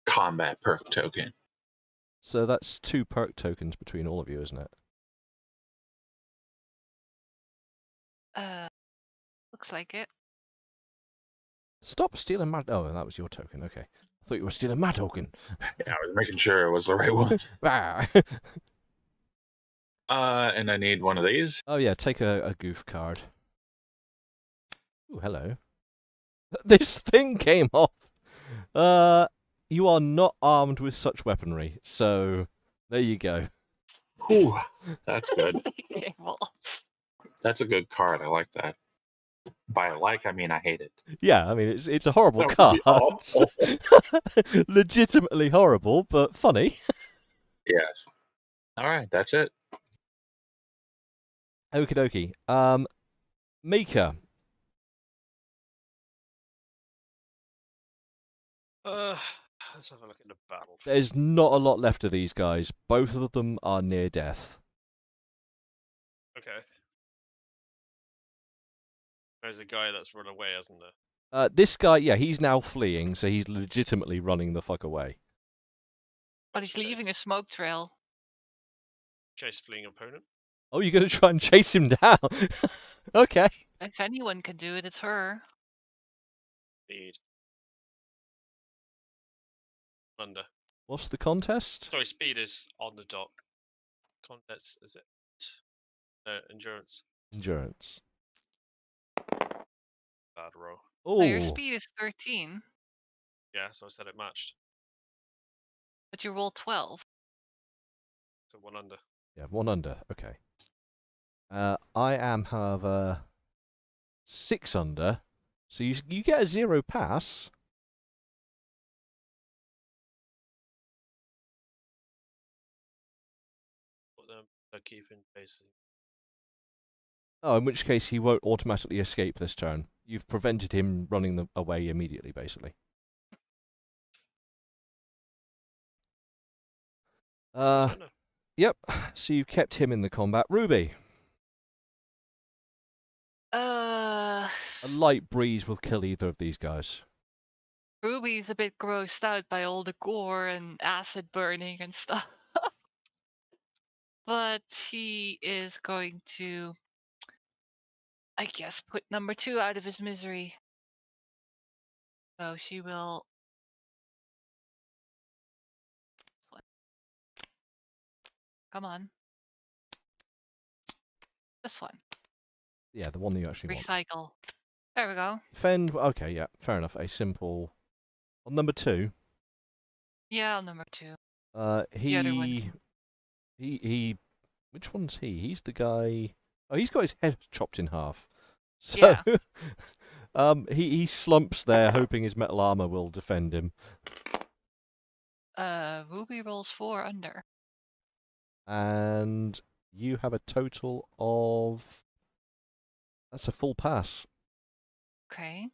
Combat perk token. So that's 2 perk tokens between all of you, isn't it? Looks like it. Stop stealing my... Oh, that was your token, okay. I thought you were stealing my token. Yeah, I was making sure it was the right one. Ah. And I need one of these. Oh yeah, take a goof card. Ooh, hello. This thing came off! You are not armed with such weaponry, so there you go. Whew, that's good. Okay, well. That's a good card. I like that. By like, I mean I hate it. Yeah, I mean, it's a horrible That card. would be awful. Legitimately horrible, but funny. Yes. All right, that's it. Okie dokie. Mika. Let's have a look at the battle. There's not a lot left of these guys. Both of them are near death. Okay. There's a guy that's run away, hasn't there? This guy, yeah, he's now fleeing, so he's legitimately running the fuck away. But he's leaving a smoke trail. Chase fleeing opponent. Oh, you're going to try and chase him down? Okay. If anyone can do it, it's her. Speed. Under. What's the contest? Sorry, speed is on the dot. Contest is it? No, endurance. Endurance. Bad roll. So your Oh, speed is 13, Yeah, so I said it matched. but you rolled 12. So 1 under. yeah, 1 under. Okay. I am, however, 6 under. So you get a 0 pass. Put them keeping chasing. Oh, in which case he won't automatically escape this turn. You've prevented him running away immediately, basically. Yep. So you kept him in the combat. Ruby. A light breeze will kill either of these guys. Ruby's a bit grossed out by all the gore and acid burning and stuff. But she is going to, I guess, put number 2 out of his misery. So she will. Come on. This one. Yeah, the one that you actually want. Recycle. There we go. Defend. Okay, yeah, fair enough. A simple. On number 2. Yeah, number 2. He. The other one. He. Which one's he? He's the guy. Oh, he's got his head chopped in half. So. Yeah. He slumps there, hoping his metal armor will defend him. Ruby rolls 4 under. And you have a total of. That's a full pass. Okay.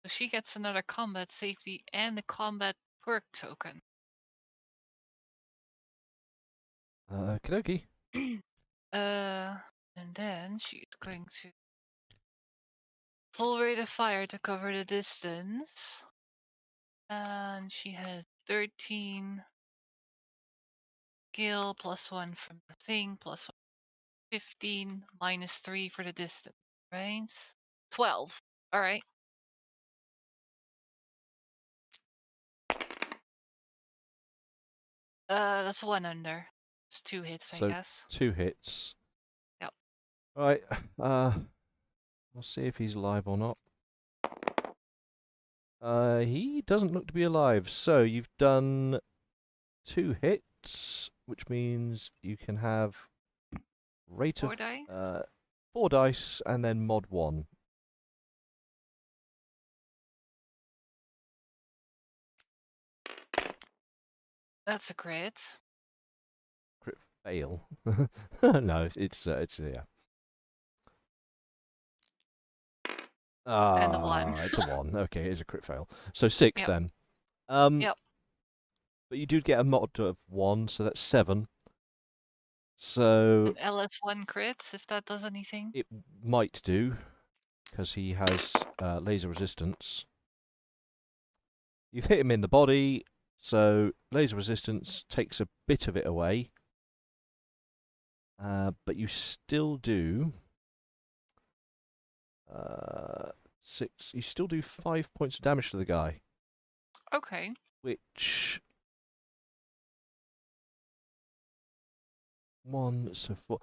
So she gets another combat safety and a combat perk token. Kadoki. And then she's going to full rate of fire to cover the distance. And she has 13 skill plus 1 from the thing, plus 1, 15, minus 3 for the distance. Right? 12. Alright. That's 1 under. It's 2 hits, I So guess. 2 hits. Yep. Right. We'll see if he's alive or not. He doesn't look to be alive. So you've done 2 hits, which means you can have rate 4 of dice? 4 dice and then mod 1. That's a crit. Crit fail. No, it's yeah. And a 1. It's a 1. Okay, it is a crit fail. So 6 Yep. then. Yep. But you do get a mod of 1, so that's 7. So An LS1 crit, if that does anything. it might do, because he has laser resistance. You've hit him in the body, so laser resistance takes a bit of it away. But you still do 6. You still do 5 points of damage to the guy. Okay. Which 1, so 4.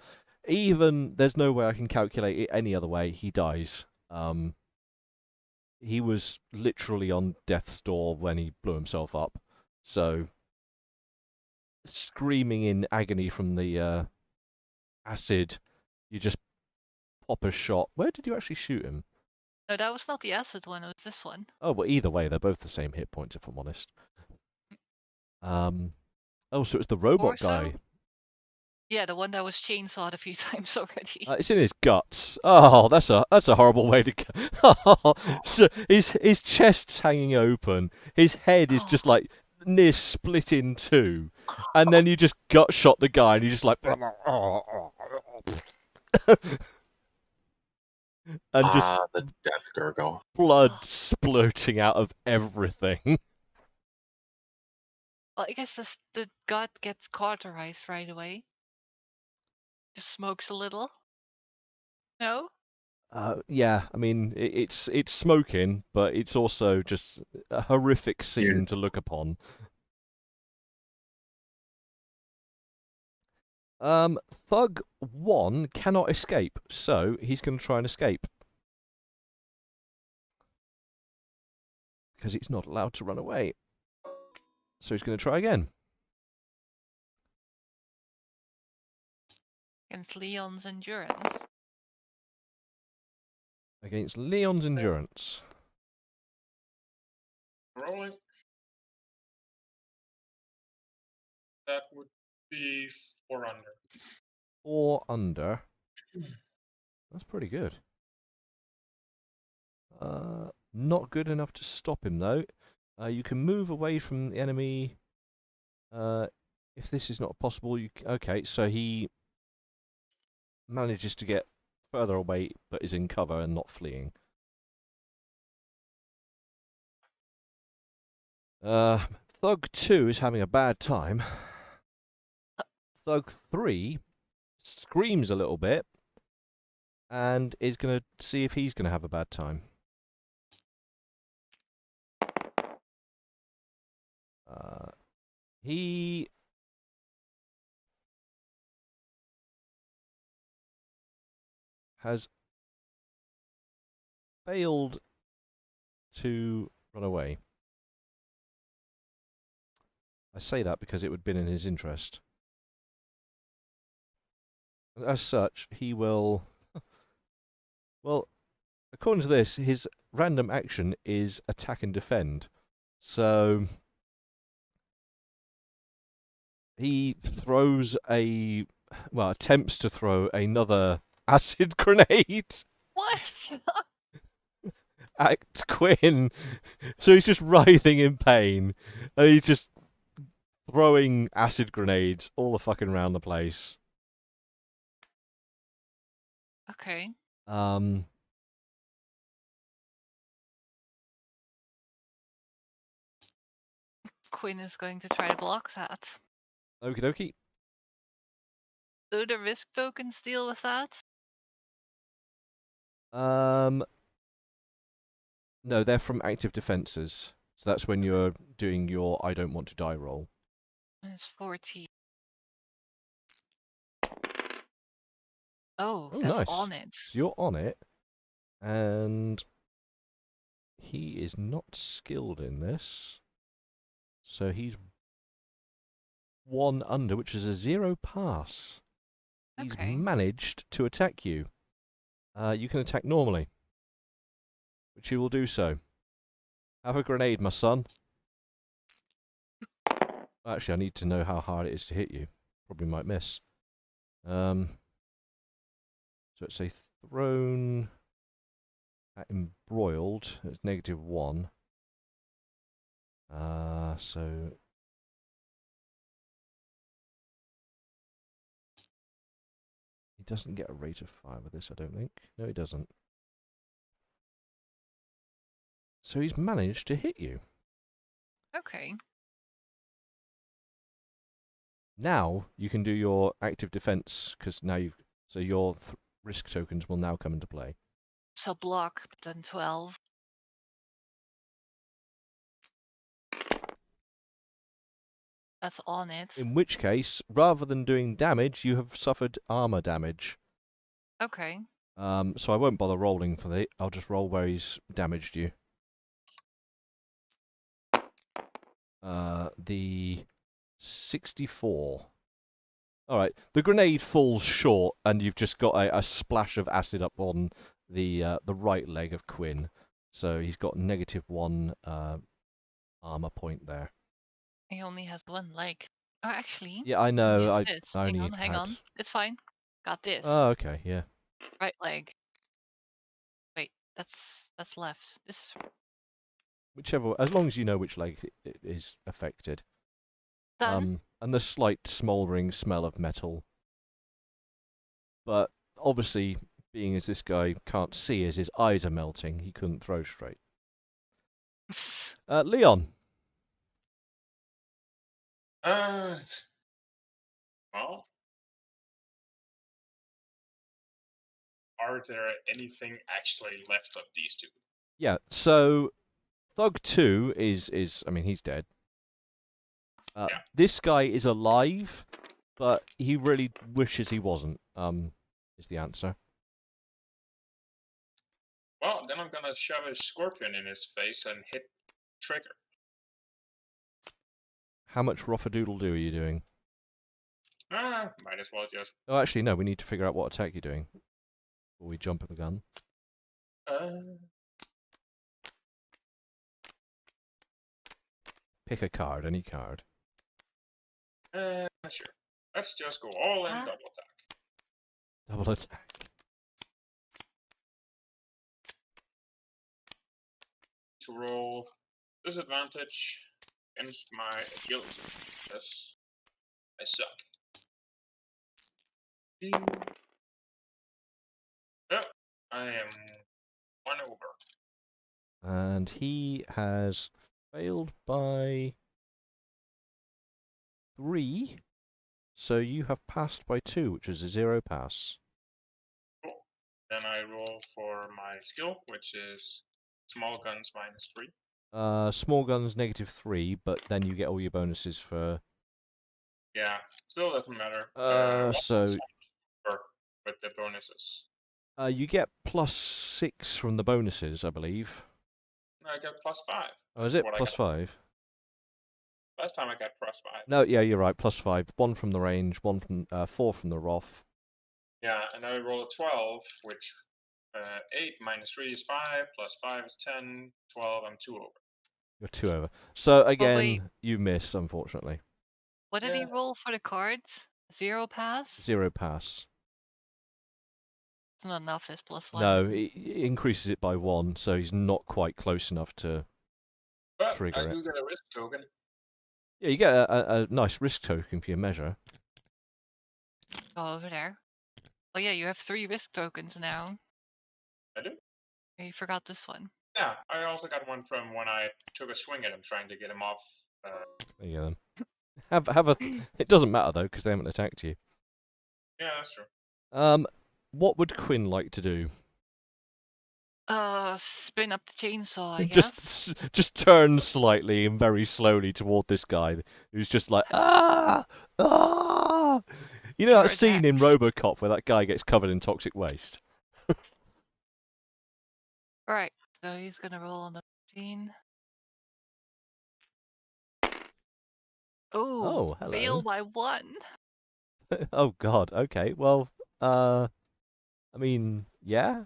Even there's no way I can calculate it any other way. He dies. He was literally on death's door when he blew himself up. So screaming in agony from the acid, you just pop a shot. Where did you actually shoot him? No, that was not the acid one, it was this one. Oh, well, either way, they're both the same hit points, if I'm honest. Oh, so it's the robot Torso? guy. Yeah, the one that was chainsawed a few times already. It's in his guts. Oh, that's a horrible way to go. So his chest's hanging open. His head is just like near split in 2, and then you just gut shot the guy, and you just like, and just the death gurgle. blood splurting out of everything. Well, I guess the gut gets cauterized right away. Just smokes a little. No? Yeah, I mean, it's smoking, but it's also just a horrific scene to look upon. Thug 1 cannot escape, so he's going to try and escape. Because he's not allowed to run away. So he's going to try again. Against Leon's endurance. Against Leon's endurance. Rolling. That would be 4 under. 4 under. That's pretty good. Not good enough to stop him, though. You can move away from the enemy. If this is not possible, okay, so he manages to get further away, but is in cover and not fleeing. Thug 2 is having a bad time. Thug 3 screams a little bit and is going to see if he's going to have a bad time. He has failed to run away. I say that because it would have been in his interest. As such, he will... Well, according to this, his random action is attack and defend. So... he throws a... well, attempts to throw another acid grenade What? at Quinn. So he's just writhing in pain. And he's just throwing acid grenades all the fucking around the place. Okay. Quinn is going to try to block that. Okie dokie. Do the risk tokens deal with that? No, they're from active defenses. So that's when you're doing your I don't want to die roll. It's 14. Oh, Oh, that's nice. on it. So you're on it, and he is not skilled in this. So he's 1 under, which is a 0 pass. He's Okay. managed to attack you. You can attack normally, which you will do so. Have a grenade, my son. Actually, I need to know how hard it is to hit you. Probably might miss. So it's a thrown at embroiled. It's -1. So he doesn't get a rate of fire with this, I don't think. No, he doesn't. So he's managed to hit you. Okay. Now you can do your active defense because now you've so your risk tokens will now come into play. So block, but then 12. That's on it. In which case, rather than doing damage, you have suffered armor damage. Okay. So I won't bother rolling for the. I'll just roll where he's damaged you. The 64. All right, the grenade falls short, and you've just got a splash of acid up on the right leg of Quinn. So he's got -1 armor point there. He only has 1 leg. Oh, actually. Yeah, I know. Use I this. only Hang had... on. It's fine. Got this. Oh, okay, yeah. Right leg. Wait, that's left. This is Whichever, as long as you know which leg it is affected. done. And the slight smouldering smell of metal. But obviously, being as this guy can't see as his eyes are melting, he couldn't throw straight. Leon. Well, are there anything actually left of these two? Yeah, so Thug 2 I mean, he's dead. Yeah. This guy is alive, but he really wishes he wasn't, is the answer. Well, then I'm gonna shove a scorpion in his face and hit trigger. How much Roffadoodle-doo are you doing? Might as well just... Oh, actually, no, we need to figure out what attack you're doing before we jump at the gun. Pick a card, any card. Sure. Let's just go all in double attack. Double attack. To roll disadvantage against my agility. Yes. I suck. Oh, I am 1 over. And he has failed by 3, so you have passed by 2, which is a 0 pass. Cool. Then I roll for my skill, which is small guns -3. Small guns -3, but then you get all your bonuses for... Yeah, still doesn't matter. So... With the bonuses. you get +6 from the bonuses, I believe. No, I got +5. Oh, is it +5? Last time I got +5. No, yeah, you're right, +5. 1 from the range, 1 from 4 from the Roth. Yeah, and I roll a 12, which 8 -3 is 5, +5 is 10, 12, I'm 2 over. You're 2 over. So again, wait. you miss, unfortunately. What did he roll for the cards? 0 pass? 0 pass. It's not enough, this +1. No, it increases it by 1, so he's not quite close enough to But trigger I it. do get a risk token. Yeah, you get a nice risk token for your measure. Go over there. Oh yeah, you have 3 risk tokens now. I do? You forgot this one. Yeah, I also got one from when I took a swing at him trying to get him off. There you go then. Have a... It doesn't matter though, because they haven't attacked you. Yeah, that's true. What would Quinn like to do? Spin up the chainsaw, I guess. Just turn slightly and very slowly toward this guy who's just like, ah! You know that scene in RoboCop where that guy gets covered in toxic waste? Alright, so he's gonna roll on the 15. Oh, hello. fail by 1. Oh god, okay, well, I mean, yeah?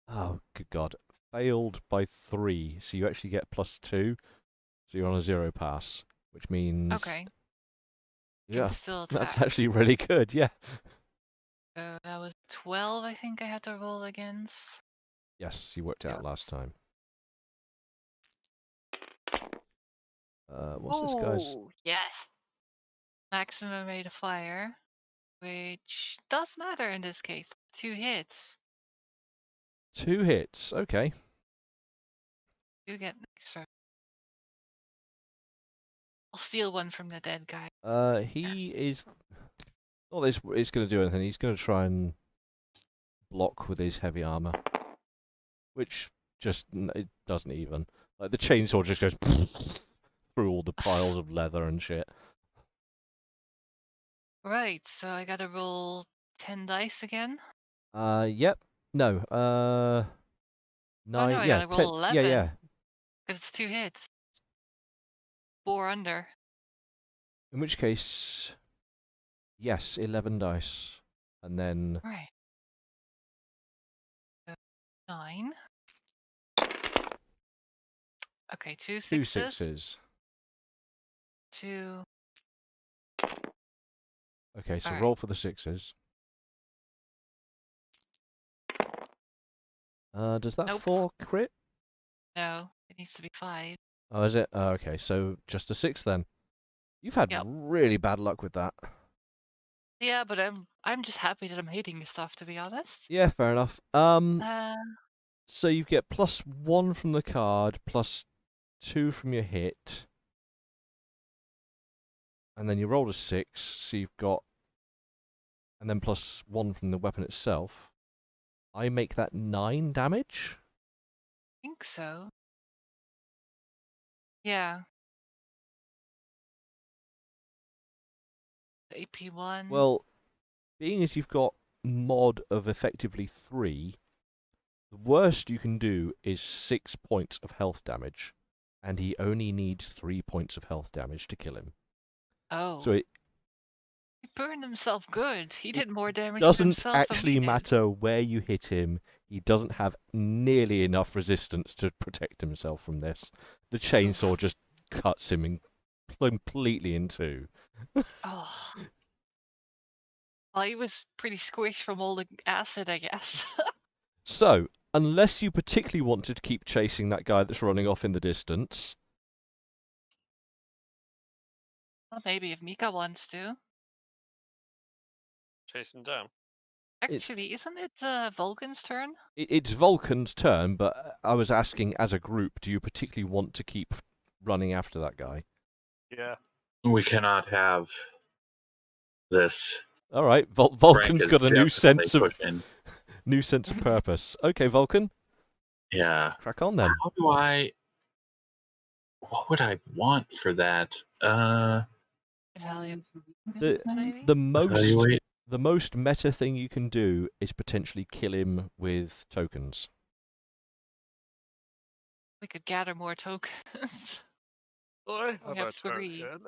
Oh, good god. Failed by 3, so you actually get +2, so you're on a 0 pass, which means... Okay. Yeah, Still that's attack. actually really good, yeah. So that was 12, I think I had to roll against. Yes, you worked it out last time. What's this guy's? Yes! Maximum rate of fire, which does matter in this case. 2 hits. 2 hits, okay. You get an extra. I'll steal one from the dead guy. He is... Not that it's going to do anything, he's going to try and block with his heavy armor. Which just... it doesn't even. Like, the chainsaw just goes through all the piles of leather and shit. Right, so I gotta roll 10 dice again? Yep. No, 9, oh no, I yeah, gotta roll 11. yeah. Because it's 2 hits. 4 under. In which case, yes, 11 dice. And then... Right. 9. Okay, 2 sixes. 2 sixes. 2. Okay, so All roll for the 6s. Does that 4 crit? No, it needs to be 5. Oh, is it? Oh, okay, so just a 6 then. You've had really bad luck with that. Yeah, but I'm just happy that I'm hitting stuff, to be honest. Yeah, fair enough. So you get +1 from the card, +2 from your hit. And then you rolled a 6, so you've got and then +1 from the weapon itself, I make that 9 damage? I think so. Yeah. AP1. Well, being as you've got mod of effectively 3, the worst you can do is 6 points of health damage, and he only needs 3 points of health damage to kill him. Oh. So it He burned himself good. He did more damage to doesn't himself than we actually did. matter where you hit him. He doesn't have nearly enough resistance to protect himself from this. The chainsaw just cuts him completely in two. Oh. Well, he was pretty squished from all the acid, I guess. So, unless you particularly wanted to keep chasing that guy that's running off in the distance, Well, maybe if Mika wants to. Chase him down. Actually, isn't it Vulcan's turn? it's Vulcan's turn, but I was asking as a group, do you particularly want to keep running after that guy? Yeah. We cannot have this. All right, Frank Vulcan's is got a new definitely sense of pushing. purpose. Okay, Vulcan, Yeah. crack on then. How do I? What would I want for that? Value. The Maybe? Evaluate. the most meta thing you can do is potentially kill him with tokens. We could gather more tokens. I We have have a 3. token.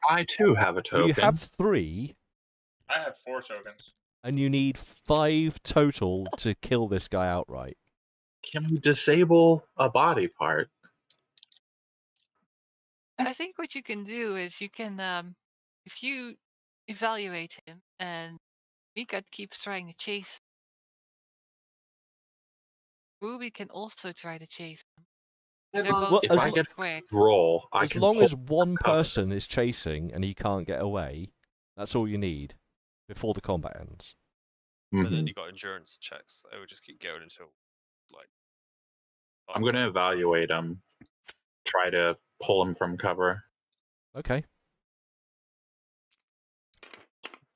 I too have a token. You have 3, I have 4 tokens. and you need 5 total to kill this guy outright. Can we disable a body part? I think what you can do is you can, if you evaluate him and Mika keeps trying to chase, Ruby can also try to chase him. They're both Well, If as I quite get quick. roll, I As can long pull as one cover. person is chasing and he can't get away, that's all you need before the combat ends. But then Mhm. you got endurance checks. I would just keep going until, like. I'm going to evaluate him. Try to pull him from cover. Okay.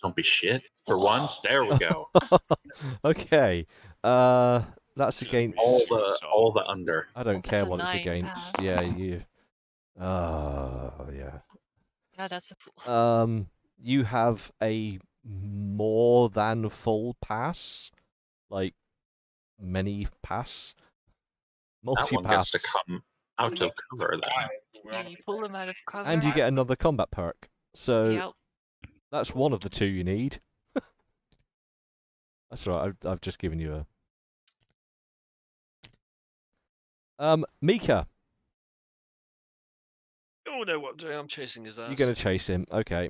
Don't be shit. For once, there we go. Okay. That's Just against. All the under. I don't That's care a what it's 9 against. pass. Yeah, you. Yeah. Yeah, that's a fool. You have a more than full pass, like many pass, That one multi-pass, gets to come out of cover then. Yeah, you pull him out of cover. and you get another combat perk. So Yep. that's one of the 2 you need. That's all right. I've just given you a. Mika, Oh no, what I'm doing? I'm chasing his ass. you're gonna chase him. Okay.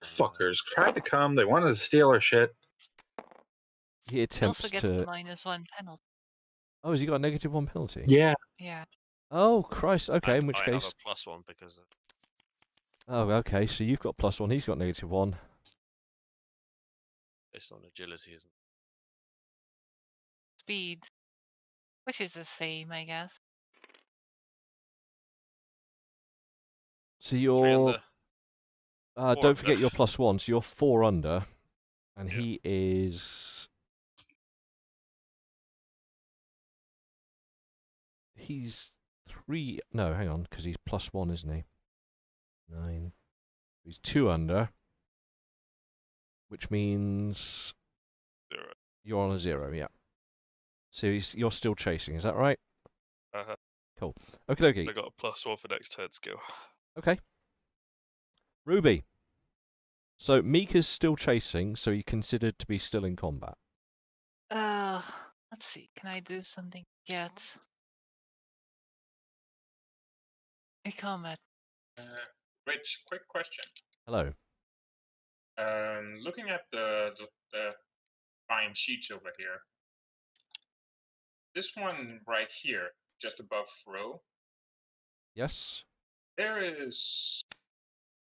Fuckers tried to come. They wanted to steal our shit. He He attempts also gets the to. -1 penalty. Oh, has he got a -1 penalty? Yeah. Yeah. Oh Christ. Okay. And In which I case. have a +1 because. Oh, okay. So you've got +1. He's got -1. Based on agility, isn't Speed. Which is the same, I guess. So 3 you're. under. 4 Don't under. forget your +1. So you're 4 under, and Yeah. he is. He's 3. No, hang on, because he's +1, isn't he? 9. He's 2 under, which means 0. you're on a 0. Yeah. So you're still chasing. Is that right? Uh-huh. Cool. Okay. I got a +1 for next turn skill. Okay. Ruby. So Mika's still chasing, so he considered to be still in combat. Let's see. Can I do something yet? A combat. Rich, quick question. Hello. Looking at the fine sheets over here, this one right here, just above row, Yes. there is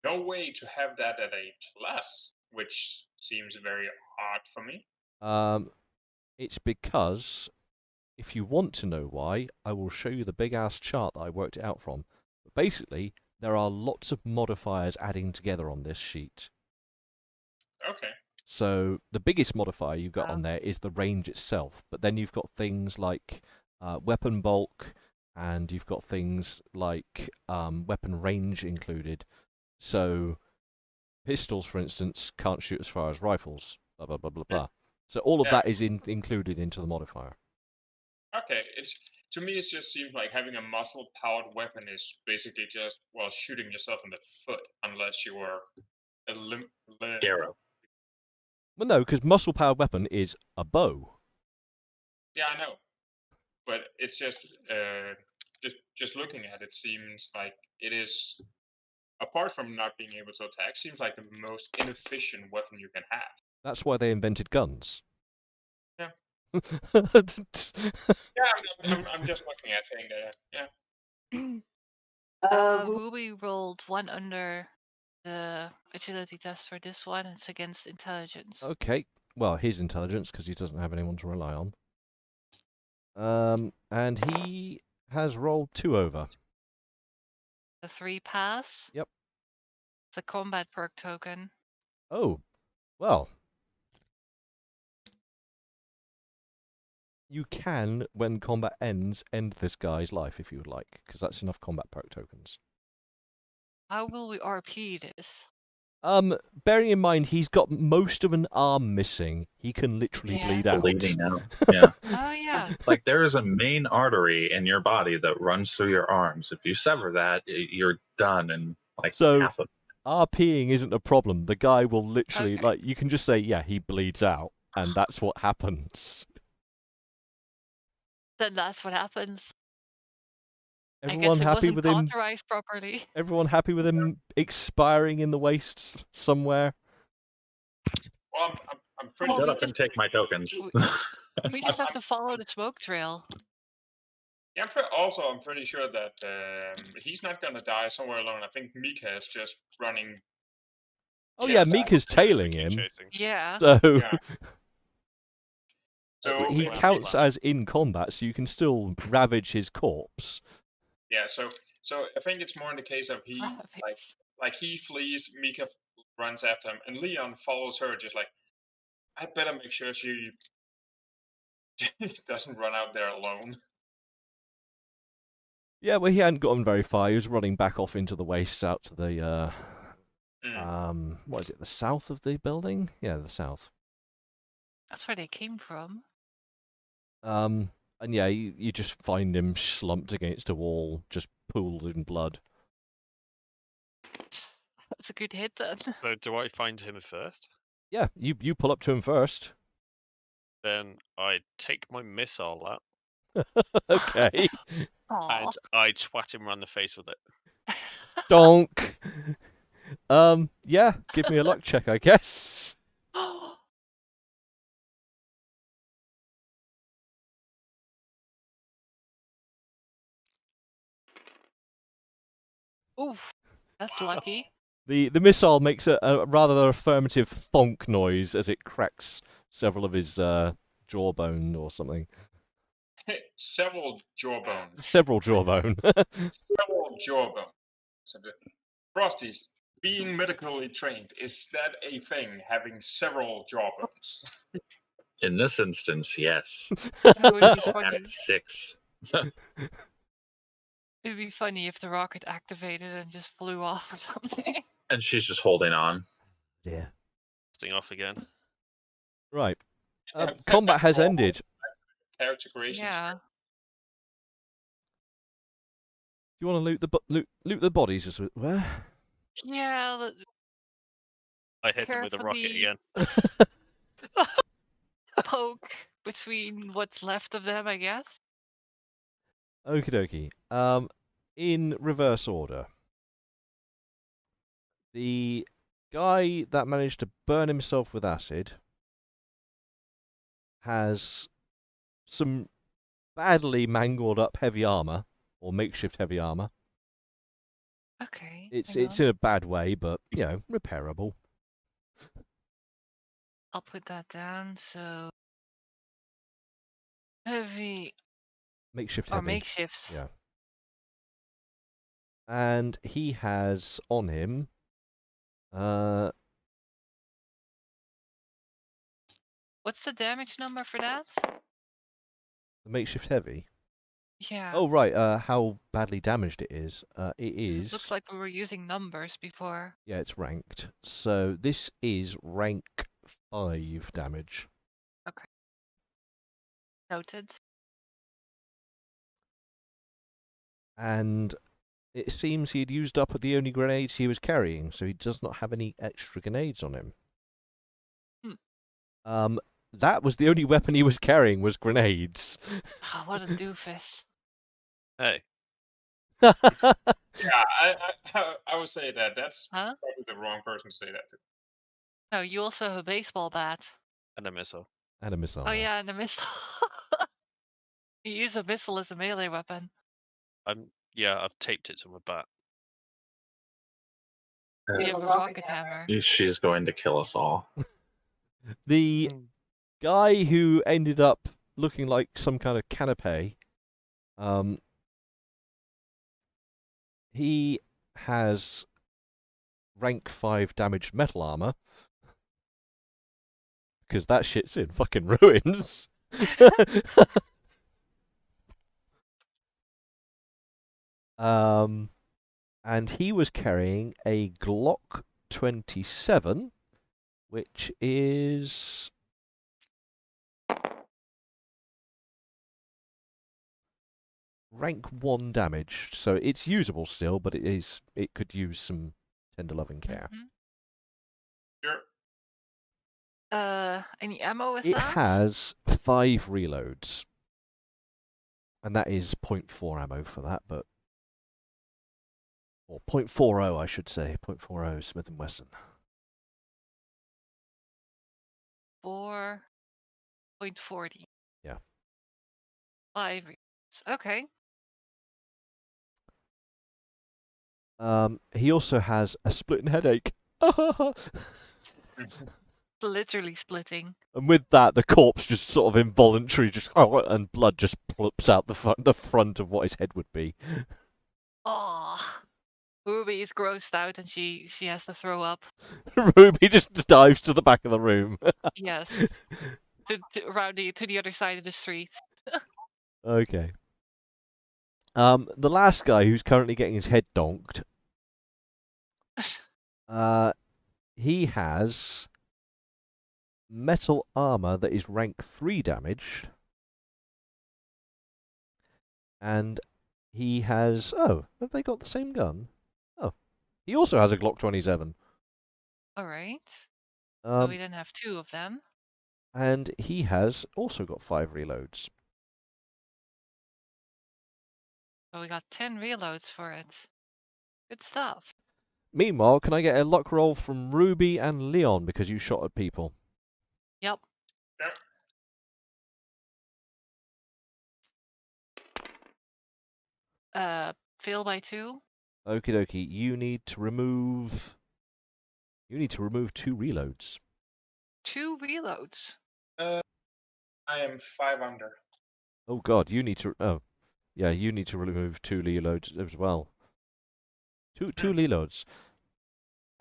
no way to have that at a plus, which seems very odd for me. It's because if you want to know why, I will show you the big ass chart that I worked it out from. But basically, there are lots of modifiers adding together on this sheet. Okay. So the biggest modifier you've got Wow. on there is the range itself, but then you've got things like weapon bulk, and you've got things like weapon range included. So pistols, for instance, can't shoot as far as rifles. Blah blah blah blah blah. So all of Yeah. that is included into the modifier. Okay. To me, it just seems like having a muscle-powered weapon is basically just shooting yourself in the foot, unless you are a Arrow. Well, no, because muscle-powered weapon is a bow. Yeah, I know, but it's just looking at it seems like it is, apart from not being able to attack, seems like the most inefficient weapon you can have. That's why they invented guns. Yeah. Yeah. Yeah, I'm just looking at saying that. Yeah. Ruby rolled 1 under the agility test for this one. It's against intelligence. Okay. Well, his intelligence, because he doesn't have anyone to rely on. And he has rolled 2 over. The 3 pass. Yep. It's a combat perk token. Oh, well. You can, when combat ends, end this guy's life if you would like, because that's enough combat perk tokens. How will we RP this? Bearing in mind he's got most of an arm missing, he can literally Yeah. bleed out. Bleeding out. Yeah. Oh yeah. Like there is a main artery in your body that runs through your arms. If you sever that, you're done in like So half of. RPing isn't a problem. The guy will literally, Okay. like, you can just say, yeah, he bleeds out, and that's what happens. Then that's what happens. I Everyone guess it happy wasn't with him? cauterized properly. Everyone happy with him expiring in the wastes somewhere? Well, I'm pretty. Well, Shut we up and just- take my tokens. We just have to follow the smoke trail. Yeah, I'm pretty sure that he's not gonna die somewhere alone. I think Mika is just running. Oh yeah, Just Mika's Just gonna tailing keep him. chasing. Yeah. So Yeah. So he Well, counts plan. as in combat, so you can still ravage his corpse. yeah, so I think it's more in the case of he Ravage. like he flees, Mika runs after him, and Leon follows her, just like, I better make sure she doesn't run out there alone. Yeah, well, he hadn't gotten very far. He was running back off into the wastes out to the what is it? The south of the building? Yeah, the south. That's where they came from. And yeah, you just find him slumped against a wall, just pooled in blood. That's a good hit then. So do I find him first? Yeah, you pull up to him first. Then I take my missile out Okay. Aw. and I twat him around the face with it. Donk. Yeah, give me a luck check, I guess. Oof. That's lucky. The missile makes a rather affirmative thonk noise as it cracks several of his jawbone or something. Several jawbones. Several jawbone. Several jawbones. So Frosties, being medically trained, is that a thing, having several jawbones? In this instance, yes. It would be And funny. it's 6. It'd be funny if the rocket activated and just flew off or something. And she's just holding on. Yeah. Sting off again. Right. Yeah, Combat has normal ended. Character creation. Yeah. You want to loot the bodies as well? Yeah. I hit him with a rocket Carefully. again. Poke between what's left of them, I guess. Okie dokie. In reverse order. The guy that managed to burn himself with acid has some badly mangled up heavy armor, or makeshift heavy armor. Okay. It's hang in on. a bad way, but you know, repairable. I'll put that down. So heavy Makeshift or heavy. makeshifts. Yeah. And he has on him What's the damage number for that? The makeshift heavy. Yeah. Oh right, how badly damaged it is. It 'Cause is. It looks like we were using numbers before. Yeah, it's ranked. So this is rank 5 damage. Okay. Noted. And it seems he'd used up the only grenades he was carrying, so he does not have any extra grenades on him. That was the only weapon he was carrying was grenades. Ah, what a doofus. Hey, Yeah, I would say that that's Huh? probably the wrong person to say that to. No, you also have a baseball bat. and a missile. And a missile. Oh yeah, and a missile. You use a missile as a melee weapon. Yeah, I've taped it to my bat. You have a rocket hammer. She's going to kill us all. The guy who ended up looking like some kind of canapé, he has rank 5 damaged metal armor. Because that shit's in fucking ruins. And he was carrying a Glock 27, which is rank 1 damage. So it's usable still, but it could use some tender loving care. Sure. Any ammo with It that? has 5 reloads. And that is 0.4 ammo for that, but... Or 0.40, I should say. 0.40 Smith & Wesson. 4.40. Yeah. 5 reloads. Okay. He also has a splitting headache. Literally splitting. And with that, the corpse just sort of involuntary, and blood just plops out the front of what his head would be. Oh, Ruby is grossed out and she has to throw up. Ruby just dives to the back of the room. Yes, to the other side of the street. Okay. The last guy who's currently getting his head donked, he has metal armor that is rank 3 damage. And he has... Oh, have they got the same gun? Oh. He also has a Glock 27. Alright. So we Um, then have 2 of them. and he has also got 5 reloads. So we got 10 reloads for it. Good stuff. Meanwhile, can I get a luck roll from Ruby and Leon because you shot at people? Yep. Fail by 2. Okie dokie. You need to remove 2 reloads. 2 reloads. I am 5 under. Oh god, you need to... Oh. Yeah, you need to remove 2 reloads as well. Two reloads.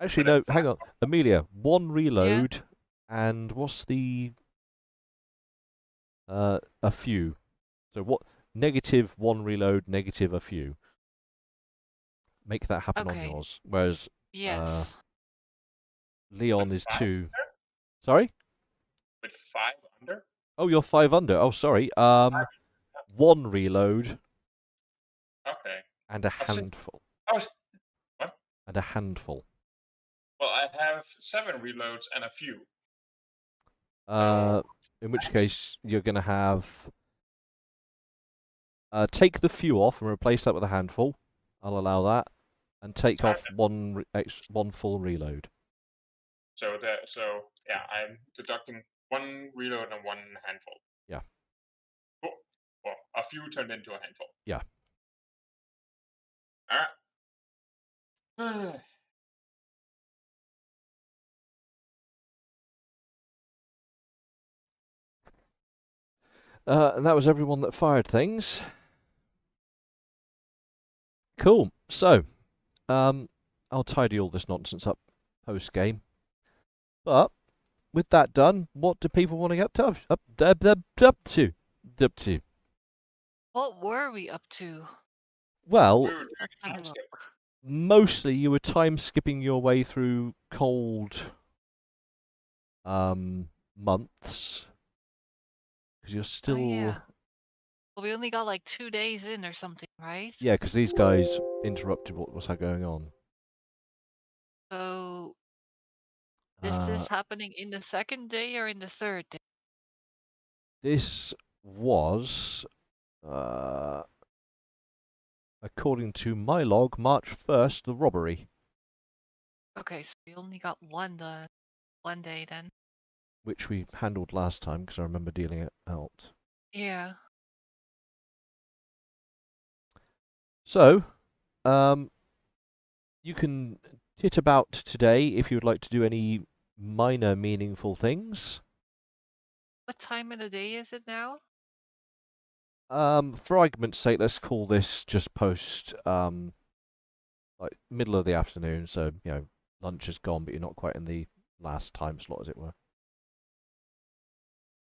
Actually, no, hang on. Amelia, 1 reload, and what's the... a few. So what... Negative 1 reload, negative a few. Make that happen on yours. Whereas Yes. Leon With is 5 2. under? Sorry? With 5 under? Oh, you're 5 under. Oh, sorry. 1 reload. Okay. And a handful. What? And a handful. Well, I have 7 reloads and a few. In which case, you're going to have... take the few off and replace that with a handful. I'll allow that. And take off one full reload. So yeah, I'm deducting 1 reload and 1 handful. Yeah. Cool. Well, a few turned into a handful. Yeah. Alright. And that was everyone that fired things. Cool. So, I'll tidy all this nonsense up post-game. But, with that done, what do people want to get up to? What were we up to? Well, We were doing Let's have a time skip. look. mostly you were time skipping your way through cold months because you're Oh still yeah. Well, we only got like 2 days in or something, right? yeah, because these guys interrupted what was going on. So is Uh, this happening in the second day or in the third day? this was uh, according to my log, March 1st, the robbery, Okay, so we only got one day then. which we handled last time because I remember dealing it out. Yeah. So, you can tit about today if you would like to do any minor meaningful things. What time of the day is it now? For argument's sake, let's call this just post, like middle of the afternoon. So, lunch is gone, but you're not quite in the last time slot, as it were.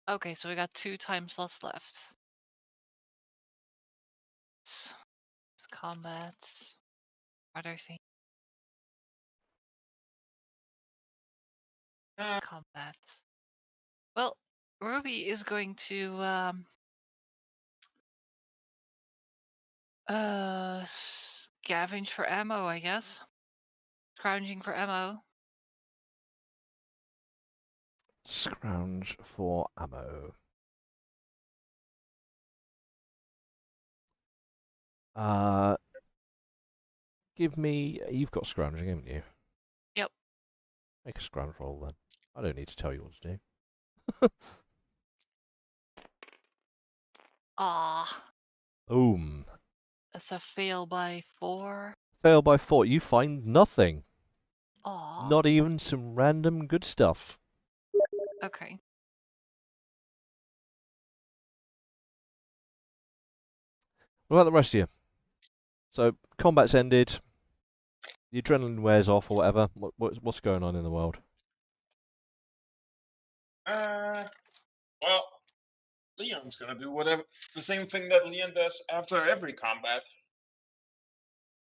Okay, so we got 2 time slots left. It's combat. Other thing. It's combat. Well, Ruby is going to scavenge for ammo, I guess. Scrounging for ammo. Scrounge for ammo. Give me. You've got scrounging, haven't you? Yep. Make a scrounge roll then. I don't need to tell you what to do. Ah, Boom. that's a fail by 4. Fail by 4. You find nothing. Aw. Not even some random good stuff. Okay. What about the rest of you? So, combat's ended. The adrenaline wears off or whatever. What's going on in the world? Well, Leon's gonna do the same thing that Leon does after every combat.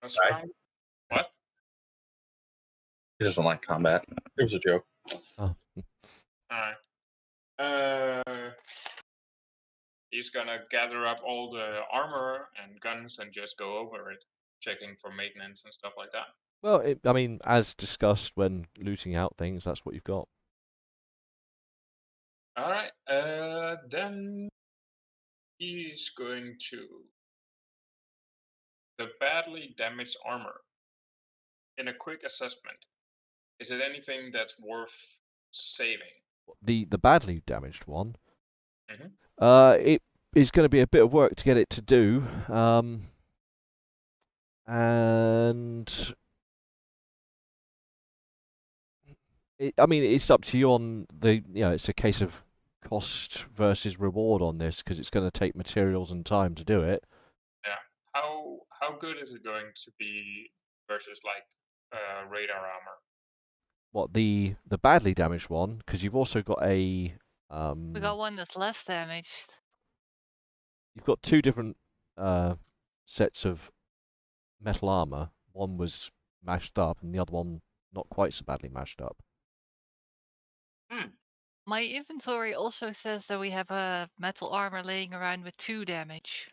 Right. What? He doesn't like combat. It was a joke. Oh. Alright. He's gonna gather up all the armor and guns and just go over it, checking for maintenance and stuff like that. Well, I mean, as discussed when looting out things, that's what you've got. Alright, then he's going to the badly damaged armor. In a quick assessment, is it anything that's worth saving? The badly damaged one. Mhm. It is going to be a bit of work to get it to do. And I mean, it's up to you on the. It's a case of cost versus reward on this because it's going to take materials and time to do it. Yeah. How good is it going to be versus like radar armor? What the badly damaged one? Because you've also got We got one that's less damaged. You've got two different sets of metal armor. One was mashed up, and the other one not quite so badly mashed up. My inventory also says that we have a metal armor laying around with 2 damage.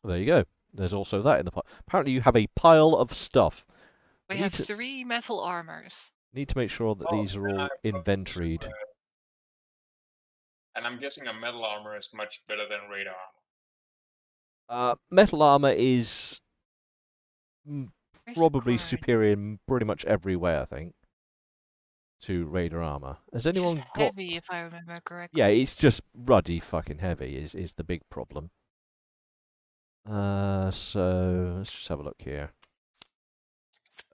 Well, there you go. There's also that in the pile. Apparently, you have a pile of stuff. We have 3 metal armors. Need to make sure that these are all inventoried. And I'm guessing a metal armor is much better than radar armor. Metal armor is probably Where's the superior in pretty much every way, I think, to radar armor. Has It's anyone just got? heavy, if I remember correctly. Yeah, it's just ruddy fucking heavy is the big problem. So let's just have a look here.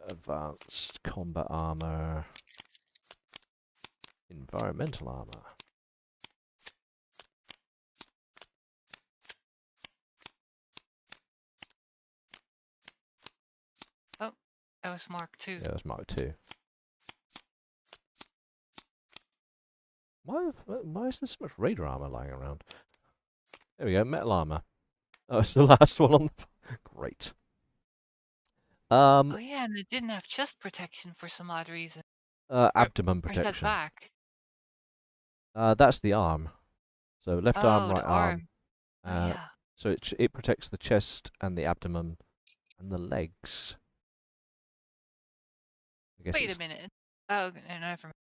Advanced combat armor, environmental armor. Oh, that was Mark II. Yeah, that's Mark II. Why is there so much radar armor lying around? There we go, metal armor. Oh, it's the last one on the... Great. Oh yeah, and it didn't have chest protection for some odd reason. Abdomen Or is that protection. back? That's the arm. So left arm, Oh, right the arm. arm. Oh yeah. So it protects the chest and the abdomen and the legs. I guess Wait a minute. Oh, no, never mind.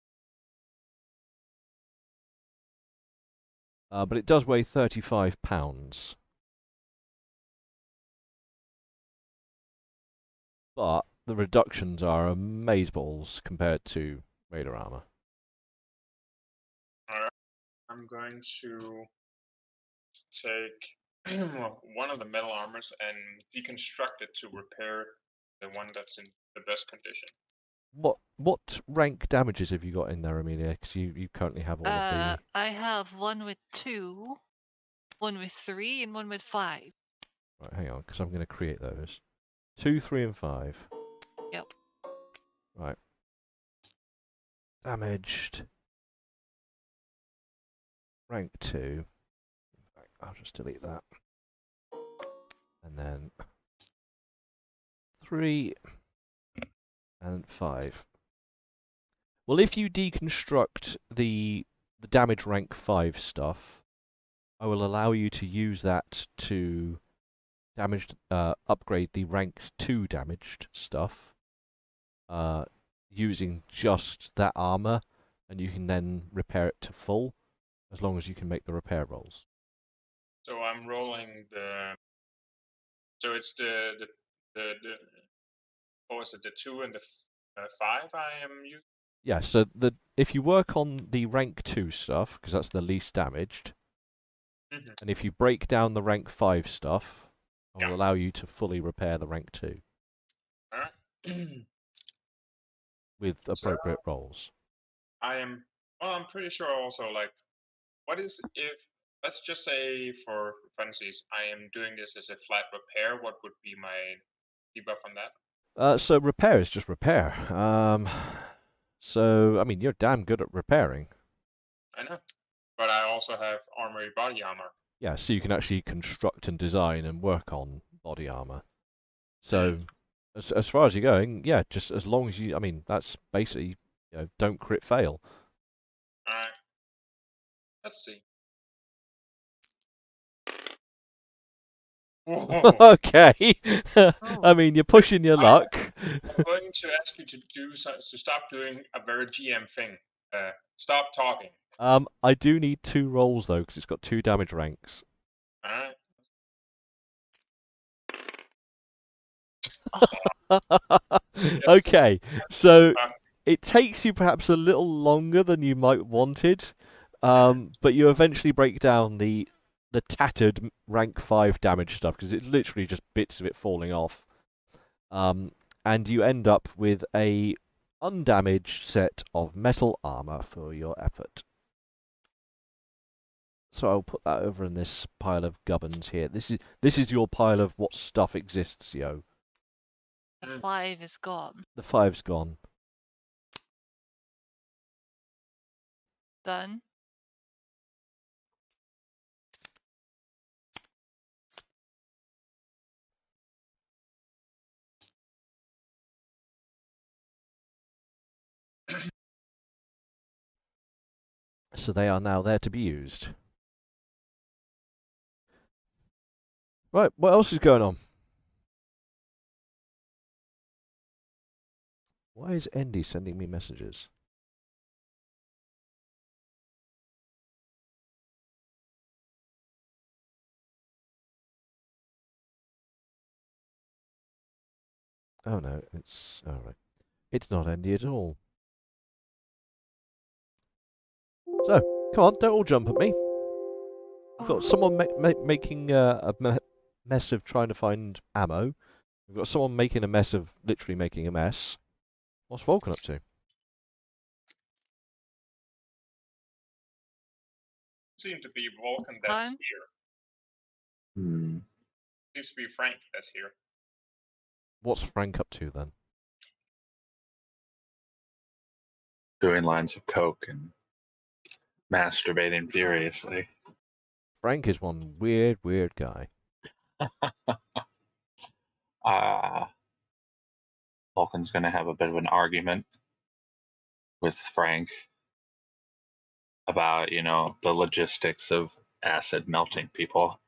but it does weigh 35 pounds. But the reductions are amazeballs compared to radar armor. Alright. I'm going to take one of the metal armors and deconstruct it to repair the one that's in the best condition. What rank damages have you got in there, Amelia? Because you currently have all of the... I have one with 2, one with 3, and one with 5. Right, hang on, because I'm going to create those. 2, 3, and 5. Yep. Right. Damaged. Rank 2. I'll just delete that. And then 3 and 5. Well, if you deconstruct the damage rank 5 stuff, I will allow you to use that to upgrade the rank 2 damaged stuff using just that armor, and you can then repair it to full as long as you can make the repair rolls. So I'm rolling the. So it's the what was it? The 2 and the 5 I am using. Yeah. So if you work on the rank 2 stuff, because that's the least damaged, and if you break down the rank 5 stuff, I will allow you to fully repair the rank 2. Alright. With appropriate rolls. Well, I'm pretty sure also, like, what is if, let's just say for funsies, I am doing this as a flat repair, what would be my debuff on that? So repair is just repair. So, I mean, you're damn good at repairing. I know. But I also have armory body armor. Yeah, so you can actually construct and design and work on body armor. So, as far as you're going, yeah, just as long as you, I mean, that's basically, don't crit fail. Alright. Let's see. Okay. I mean, you're pushing your luck. I'm going to ask you to stop doing a very GM thing. Stop talking. I do need 2 rolls though, because it's got 2 damage ranks. Alright. Okay, so it takes you perhaps a little longer than you might wanted, but you eventually break down the tattered rank 5 damage stuff, because it's literally just bits of it falling off. And you end up with a undamaged set of metal armor for your effort. So I'll put that over in this pile of gubbins here. This is your pile of what stuff exists, yo. The 5 is gone. The 5's gone. Done. So they are now there to be used. Right, what else is going on? Why is Andy sending me messages? Oh no, it's alright. It's not Andy at all. So, come on, don't all jump at me. We've got someone making a mess of trying to find ammo. We've got someone making a mess of literally making a mess. What's Vulcan up to? Seems to be Vulcan that's here. Seems to be Frank that's here. What's Frank up to then? Doing lines of coke and masturbating furiously. Frank is one weird, weird guy. Vulcan's going to have a bit of an argument with Frank about, the logistics of acid melting people.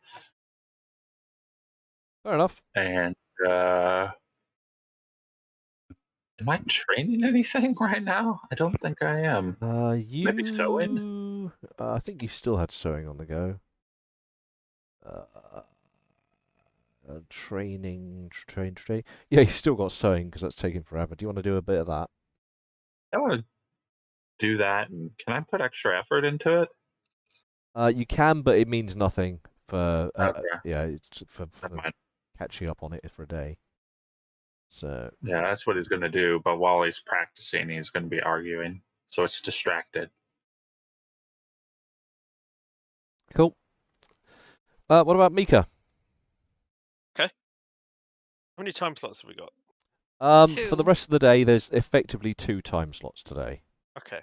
Fair enough. And am I training anything right now? I don't think I am. Maybe sewing? I think you still had sewing on the go. Training. Yeah, you still got sewing because that's taking forever. Do you want to do a bit of that? I want to do that, and can I put extra effort into it? You can, but it means nothing for Okay. yeah, it's for Never mind. catching up on it for a day. So Yeah, that's what he's going to do. But while he's practicing, he's going to be arguing, so it's distracted. cool. What about Mika? How many time slots have we got? For the 2. rest of the day, there's effectively 2 time slots today. Okay.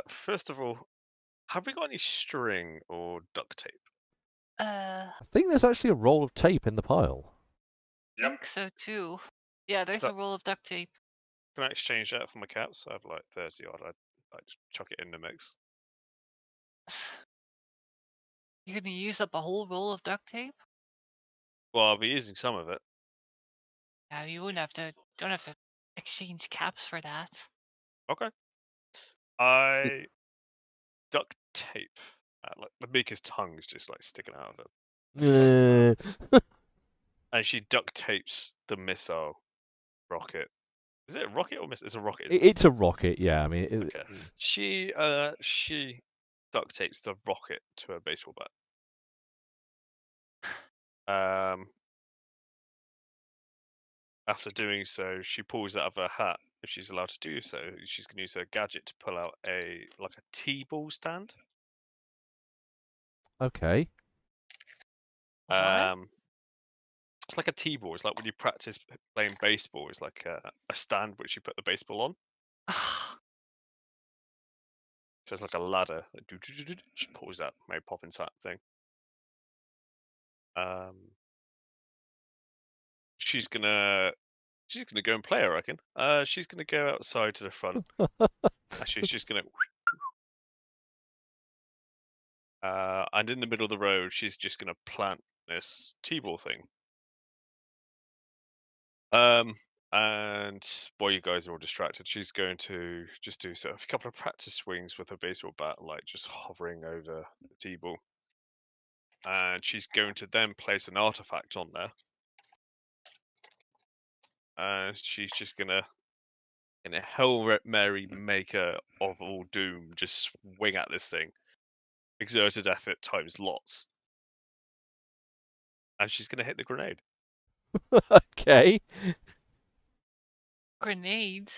First of all, have we got any string or duct tape? I think there's actually a roll of tape in the pile. I think so too. Yeah, there's a roll of duct tape. Can I exchange that for my caps? I have like 30 odd. I'd just chuck it in the mix. You're gonna use up a whole roll of duct tape? Well, I'll be using some of it. Yeah, you wouldn't have to. Don't have to exchange caps for that. Okay. I duct tape. Like the Mika's tongue is just like sticking out of it, and she duct tapes the missile rocket. Is it a rocket or missile? It's a rocket. Isn't it? It's a rocket, yeah. I mean, Okay. She duct tapes the rocket to a baseball bat. After doing so, she pulls out of her hat, if she's allowed to do so. She's going to use her gadget to pull out a T-ball stand. okay. What? It's like a T-ball. It's like when you practice playing baseball. It's like a stand which you put the baseball on. So it's like a ladder. She pulls out Mary Poppins hat thing. She's gonna go and play, I reckon. She's gonna go outside to the front. Actually, she's gonna. And in the middle of the road, she's just gonna plant this T-ball thing. And while you guys are all distracted, she's going to just do a couple of practice swings with her baseball bat, like just hovering over the T-ball. And she's going to then place an artifact on there. And she's just gonna, in a Hail Mary maker of all doom, just swing at this thing. Exerted effort times lots. And she's gonna hit the grenade. Okay. Grenades?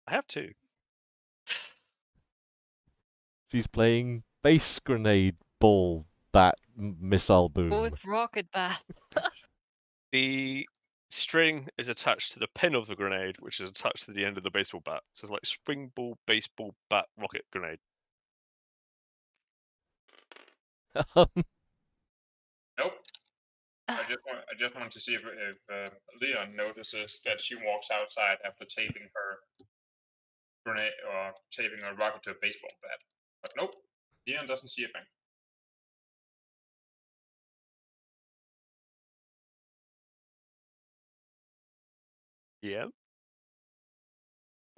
I have 2. She's playing base grenade ball bat missile boom. With rocket bat. The string is attached to the pin of the grenade, which is attached to the end of the baseball bat. So it's like spring ball, baseball bat, rocket grenade. Nope. I just want to see if Leon notices that she walks outside after taping her grenade or taping a rocket to a baseball bat. But nope, Leon doesn't see a thing. Yeah.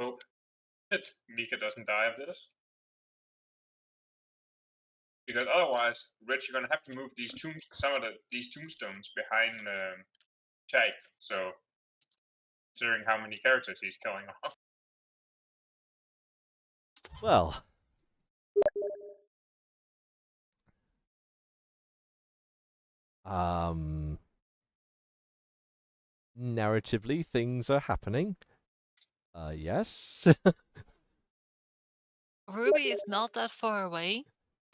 Hope that Mika doesn't die of this. Because otherwise, Rich, you're gonna have to move these these tombstones behind Jake. So, considering how many characters he's killing off. Well. Narratively, things are happening. Yes. Ruby is not that far away,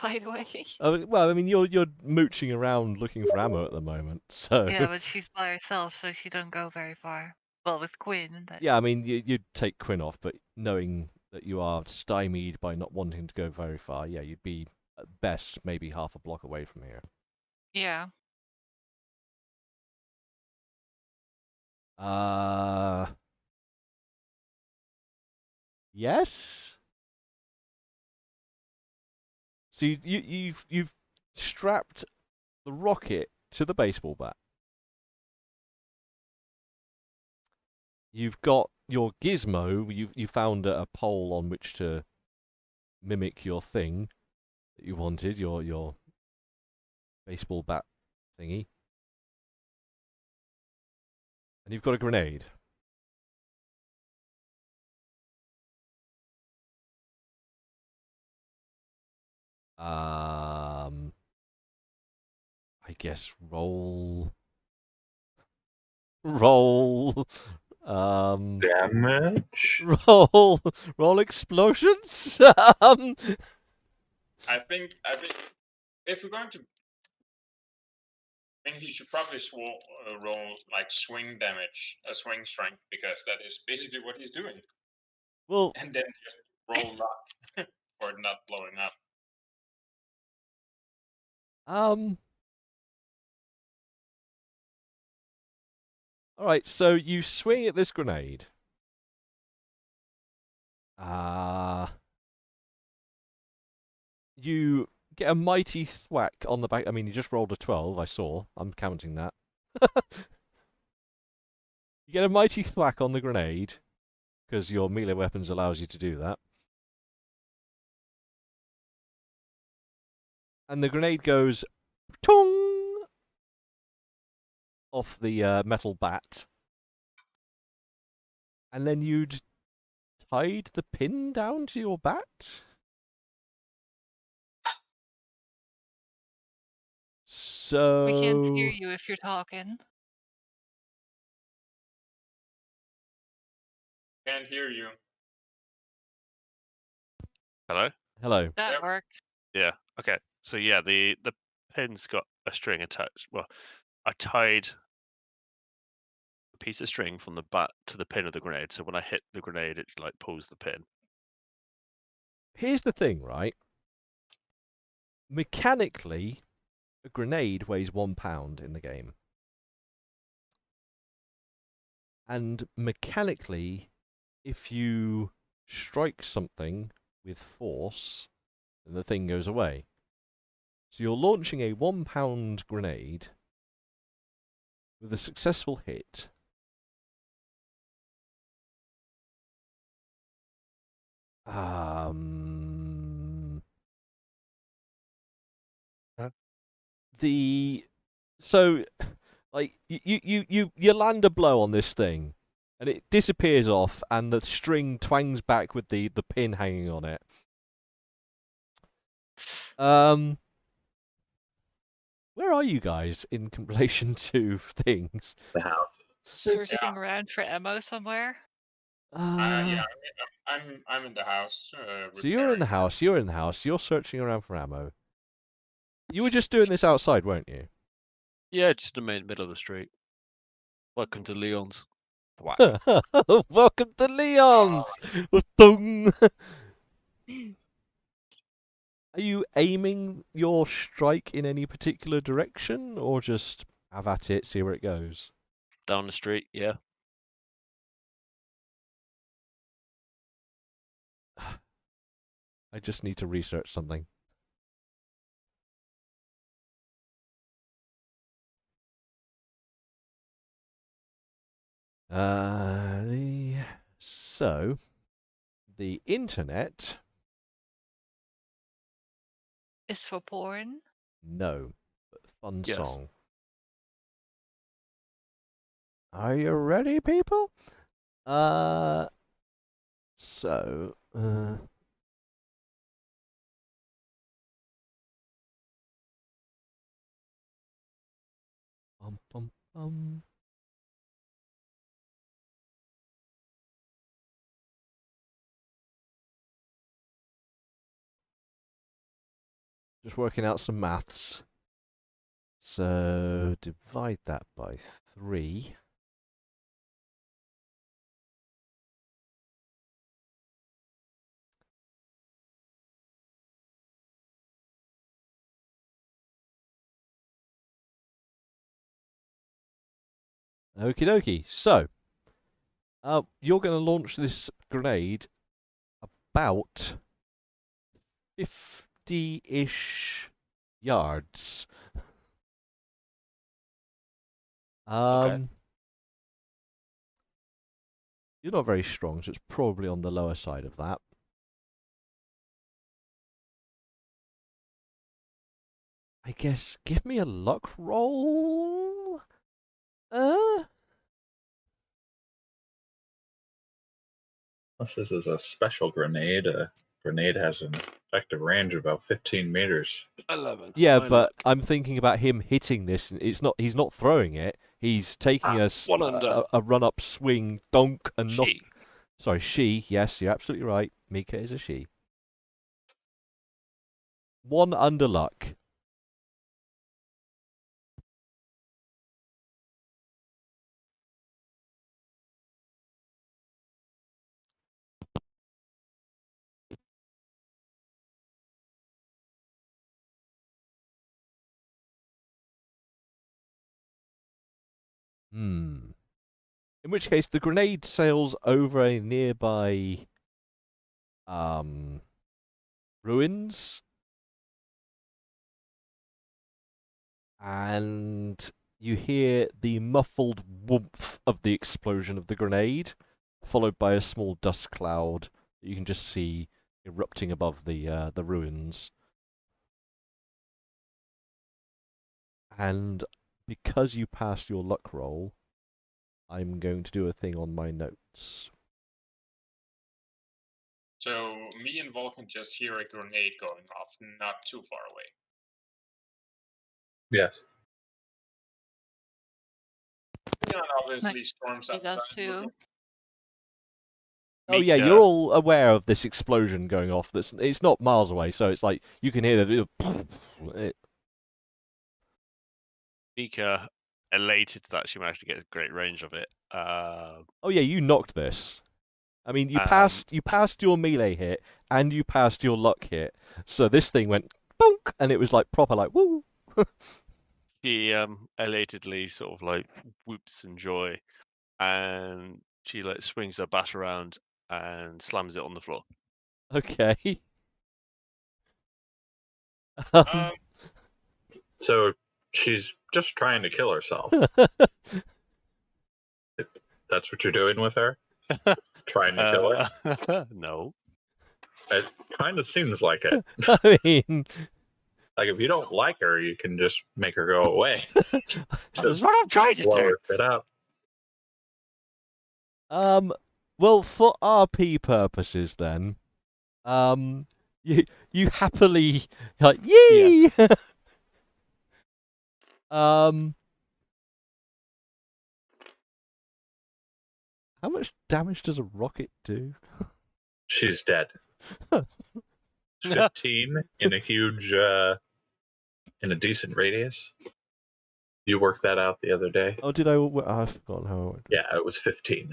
by the way. Well, I mean, you're mooching around looking for ammo at the moment, so. Yeah, but she's by herself, so she don't go very far. Well, with Quinn, but. Yeah, I mean, you'd take Quinn off, but knowing that you are stymied by not wanting to go very far, yeah, you'd be at best maybe half a block away from here. Yeah. Yes. So you've strapped the rocket to the baseball bat. You've got your gizmo. You found a pole on which to mimic your thing that you wanted, your baseball bat thingy. And you've got a grenade. I guess roll, Damage. roll explosions. I think if we're going to, I think he should probably roll like swing damage, swing strength, because that is basically what he's doing. Well, And then just roll luck for it not blowing up. All right. So you swing at this grenade. You get a mighty thwack on the back. I mean, you just rolled a 12. I saw. I'm counting that. You get a mighty thwack on the grenade because your melee weapons allows you to do that. And the grenade goes tong off the metal bat. And then you'd tied the pin down to your bat? So... We can't hear you if you're talking. Can't hear you. Hello? Hello. That Yep. worked. Yeah. Okay. So yeah, the pin's got a string attached. Well, I tied a piece of string from the butt to the pin of the grenade. So when I hit the grenade, it like pulls the pin. Here's the thing, right? Mechanically, a grenade weighs 1 pound in the game. And mechanically, if you strike something with force, then the thing goes away. So you're launching a 1 pound grenade with a successful hit. Huh? So like you land a blow on this thing and it disappears off and the string twangs back with the pin hanging on it. Where are you guys in relation to things? The house. Searching around for ammo somewhere. Yeah, I'm in the house. So you're in the house, you're searching around for ammo. You were just doing this outside, weren't you? Yeah, just in the middle of the street. Welcome to Leon's. Thwack. Welcome to Leon's! Thung. Are you aiming your strike in any particular direction, or just have at it, see where it goes? Down the street, yeah. I just need to research something. So, the internet, Is for porn. no, but fun Yes. song. Are you ready, people? So, bum bum bum. Just working out some maths. So, divide that by 3. Okie dokie. So, you're going to launch this grenade about 50-ish yards. Okay. You're not very strong, so it's probably on the lower side of that. I guess give me a luck roll. Unless this is a special grenade, a grenade has an effective range of about 15 meters. 11. Yeah, My but luck. I'm thinking about him hitting this. It's not. He's not throwing it. He's taking One under. a run-up swing, donk, and knock. She. Sorry, she. Yes, you're absolutely right. Mika is a she. 1 under luck. In which case, the grenade sails over a nearby ruins, and you hear the muffled whoomph of the explosion of the grenade, followed by a small dust cloud that you can just see erupting above the ruins. And because you passed your luck roll, I'm going to do a thing on my notes. So me and Vulcan just hear a grenade going off, not too far away. Yes. Leon obviously storms He does outside. too. Oh yeah, Mika- you're all aware of this explosion going off. It's not miles away, so it's like you can hear the. Mika, elated that she managed to get a great range of it. Oh yeah, you knocked this. I mean, you Um, passed your melee hit and you passed your luck hit. So this thing went bonk, and it was like proper like woo. She elatedly sort of like whoops in joy, and she like swings her bat around and slams it on the floor. Okay. So she's just trying to kill herself. That's what you're doing with her? Trying to kill her? No. It kind of seems like it. I mean, Like, if you don't like her, you can just make her go away. That's what I'm trying to Blow do. her shit up. well, for RP purposes, then, you happily like yee. How much damage does a rocket do? She's dead. 15 in a huge, in a decent radius. You worked that out the other day. Oh, did I? I've forgotten how. It worked. Yeah, it was 15.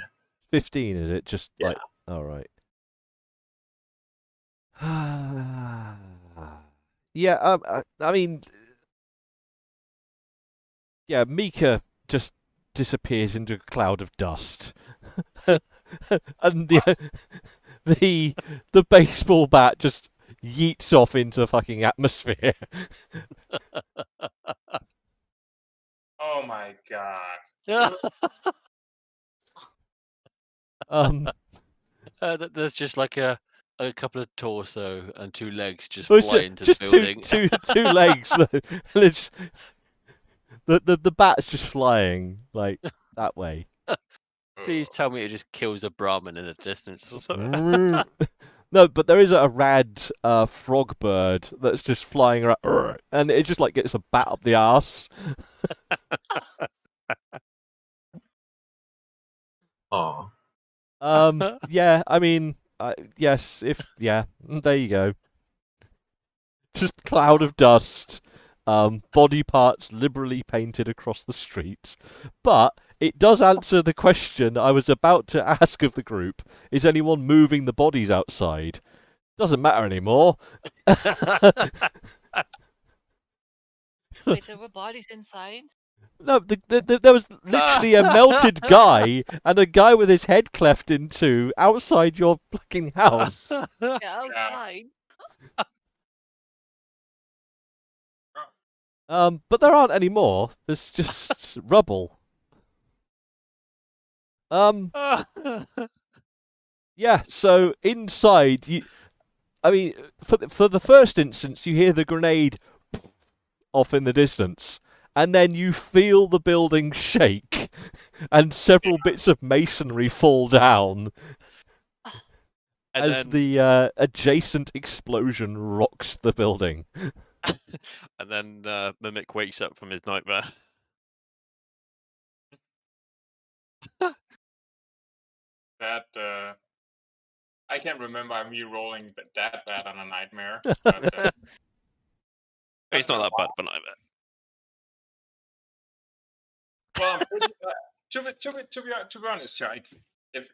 15, is it? Just Yeah. like, all right. Yeah. I mean, yeah. Mika just disappears into a cloud of dust, and the baseball bat just yeets off into fucking atmosphere. Oh my god. There's just like a couple of torso and 2 legs just Well, fly into the building. two legs. And it's the bat's just flying like that way. Please tell me it just kills a Brahmin in the distance or something. No, but there is a rad frog bird that's just flying around, and it just like gets a bat up the arse. Aw. Yeah, I mean, yes, there you go. Just cloud of dust, body parts liberally painted across the street. But it does answer the question I was about to ask of the group: is anyone moving the bodies outside? Doesn't matter anymore. Wait, there were bodies inside? No, there was literally a melted guy and a guy with his head cleft in two outside your fucking house. Yeah, Yeah. outside. But there aren't any more. There's just rubble. Yeah. So inside, I mean, for the first instance, you hear the grenade off in the distance, and then you feel the building shake, and several bits of masonry fall down And as then, the adjacent explosion rocks the building. and then Mimic wakes up from his nightmare. That I can't remember me rolling that bad on a nightmare. But, It's not that bad of a nightmare. well, I'm pretty, to be honest, Chike, if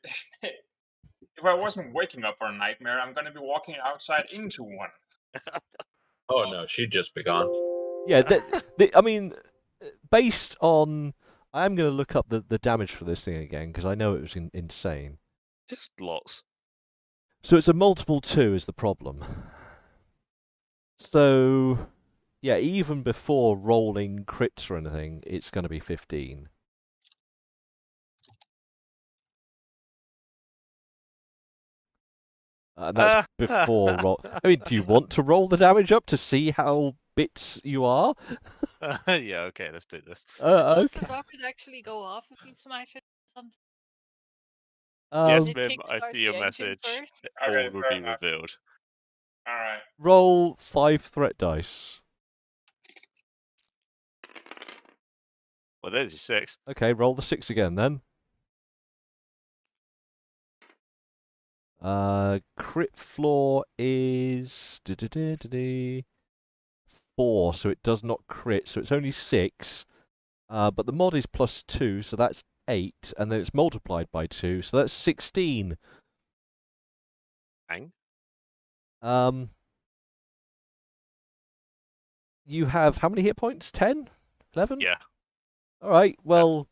if I wasn't waking up for a nightmare, I'm gonna be walking outside into one. Oh no, she'd just be gone. Yeah, I mean, based on, I am going to look up the damage for this thing again because I know it was insane. Just lots. So it's a multiple 2 is the problem. So, yeah, even before rolling crits or anything, it's going to be 15. And that's before roll. I mean, do you want to roll the damage up to see how bits you are? Yeah, okay, let's do this. Does Okay. the rocket actually go off if you smash it or something? Yes, Did it Mim, I kickstart see your the engine message. first? All Okay, will fair be enough. revealed. All right. Roll 5 threat dice. Well, there's your 6. Okay, roll the 6 again then. Crit floor is 4, so it does not crit, so it's only 6. But the mod is +2, so that's 8, and then it's multiplied by 2, so that's 16. Bang. You have how many hit points? 10? 11? Yeah. Alright, well,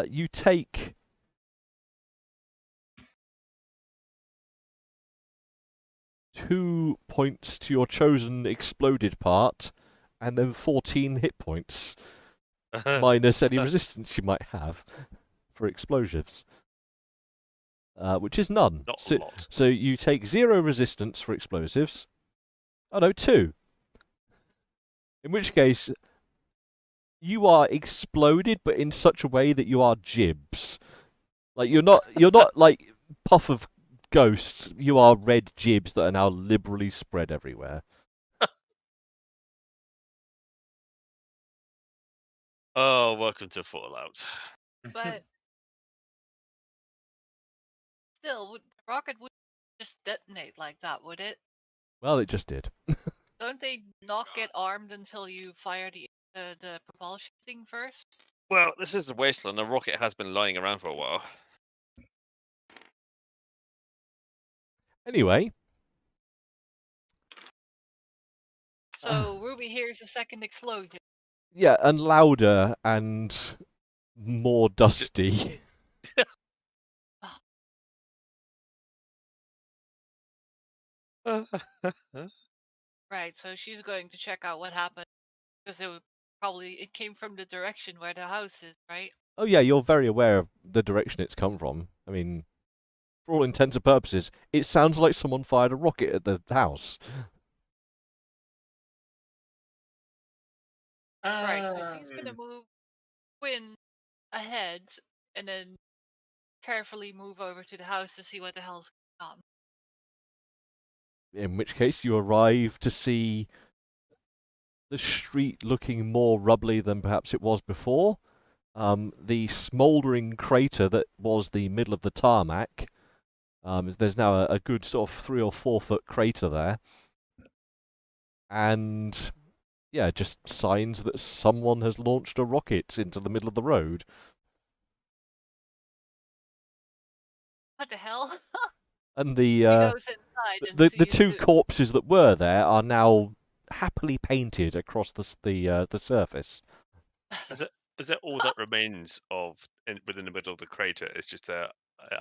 you take 2 points to your chosen exploded part, and then 14 hit points, minus any resistance you might have for explosives. Which is none. Not So, a lot. so you take 0 resistance for explosives. Oh no, 2. In which case, you are exploded, but in such a way that you are gibs. Like you're not like puff of ghosts. You are red gibs that are now liberally spread everywhere. Oh, welcome to Fallout. But still, the rocket would just detonate like that, would it? Well, it just did. Don't they not get armed until you fire the propulsion thing first? Well, this is the wasteland. The rocket has been lying around for a while. Anyway. So Ruby hears a second explosion. Yeah, and louder and more dusty. Right, so she's going to check out what happened because it came from the direction where the house is, right? Oh yeah, you're very aware of the direction it's come from. I mean, for all intents and purposes, it sounds like someone fired a rocket at the house. Right, so she's gonna move Quinn ahead and then carefully move over to the house to see what the hell's going on. In which case, you arrive to see the street looking more rubbly than perhaps it was before. The smouldering crater that was the middle of the tarmac. There's now a good sort of 3 or 4 foot crater there. And yeah, just signs that someone has launched a rocket into the middle of the road. What the hell? And He goes inside and the sees two corpses that were there are now happily painted across the surface. Is that all that remains of within the middle of the crater? Is just a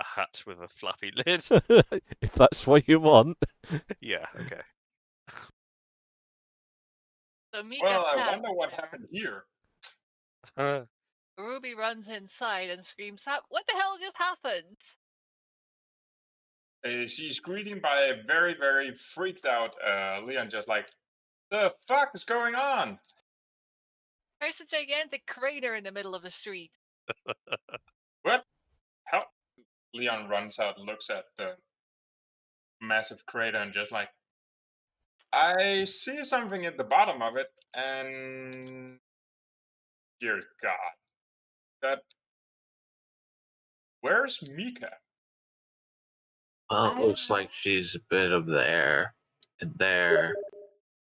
hat with a flappy lid? If that's what you want. Yeah. Okay. So Mika Well, I taps wonder what there. happened here. Ruby runs inside and screams out, "What the hell just happened?" She's greeted by a very, very freaked out Leon, just like, the fuck is going on? There's a gigantic crater in the middle of the street. What? How? Leon runs out and looks at the massive crater and just like, I see something at the bottom of it, and dear God, that. Where's Mika? Well, it looks like she's a bit of there, and there,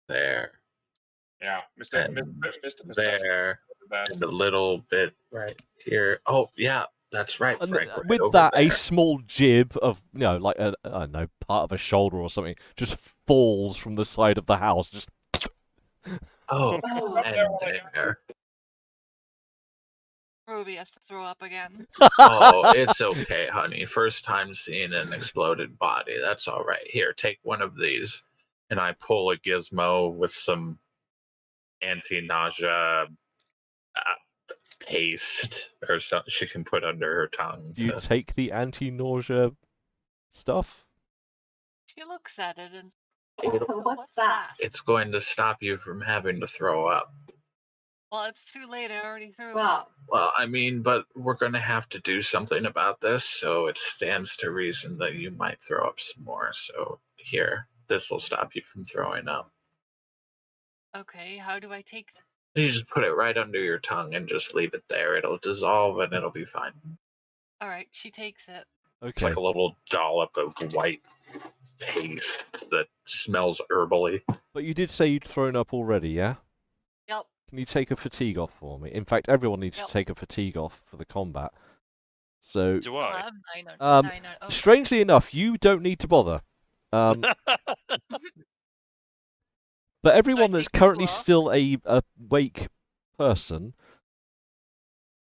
Yeah, Mr. and Perception. there, That. and a little bit right here. Oh, yeah, that's right, And Frank. Right with over that, there. a small jib of, like I don't know, part of a shoulder or something, just falls from the side of the house. Just Oh, Up and there when I got there. Ruby has to throw up again. Oh, it's okay, honey. First time seeing an exploded body. That's all right. Here, take one of these. And I pull a gizmo with some anti-nausea paste or something she can put under her tongue. Do you take the anti-nausea stuff? She looks at it and What's that? It's going to stop you from having to throw up. well, it's too late. I already threw Well, up. Well, I mean, but we're going to have to do something about this, so it stands to reason that you might throw up some more. So here, this will stop you from throwing up. Okay, how do I take this? You just put it right under your tongue and just leave it there. It'll dissolve and it'll be fine. All right, she takes it. It's Okay. like a little dollop of white paste that smells herbally. But you did say you'd thrown up already, yeah? Yep. Can you take a fatigue off for me? In fact, everyone needs Yep. to take a fatigue off for the combat. So, Do I'll I? have 9 on. Oh, strangely enough, you don't need to bother. But everyone that's take two currently off? still a awake person,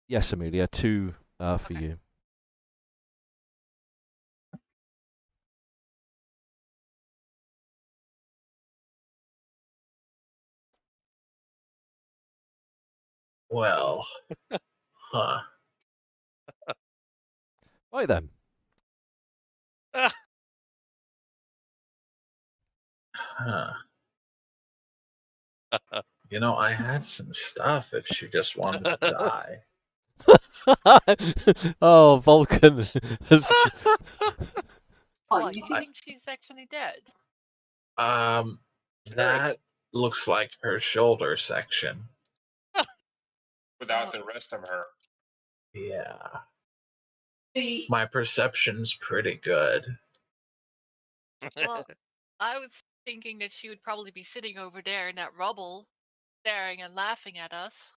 yes, Amelia, 2 for Okay. you. Well, huh. Right then. Huh. You know, I had some stuff if she just wanted to die. Oh, Vulcan. What, you think she's actually dead? That looks like her shoulder section. without the rest of her. Yeah. see, My perception's pretty good. Well, I was thinking that she would probably be sitting over there in that rubble, staring and laughing at us.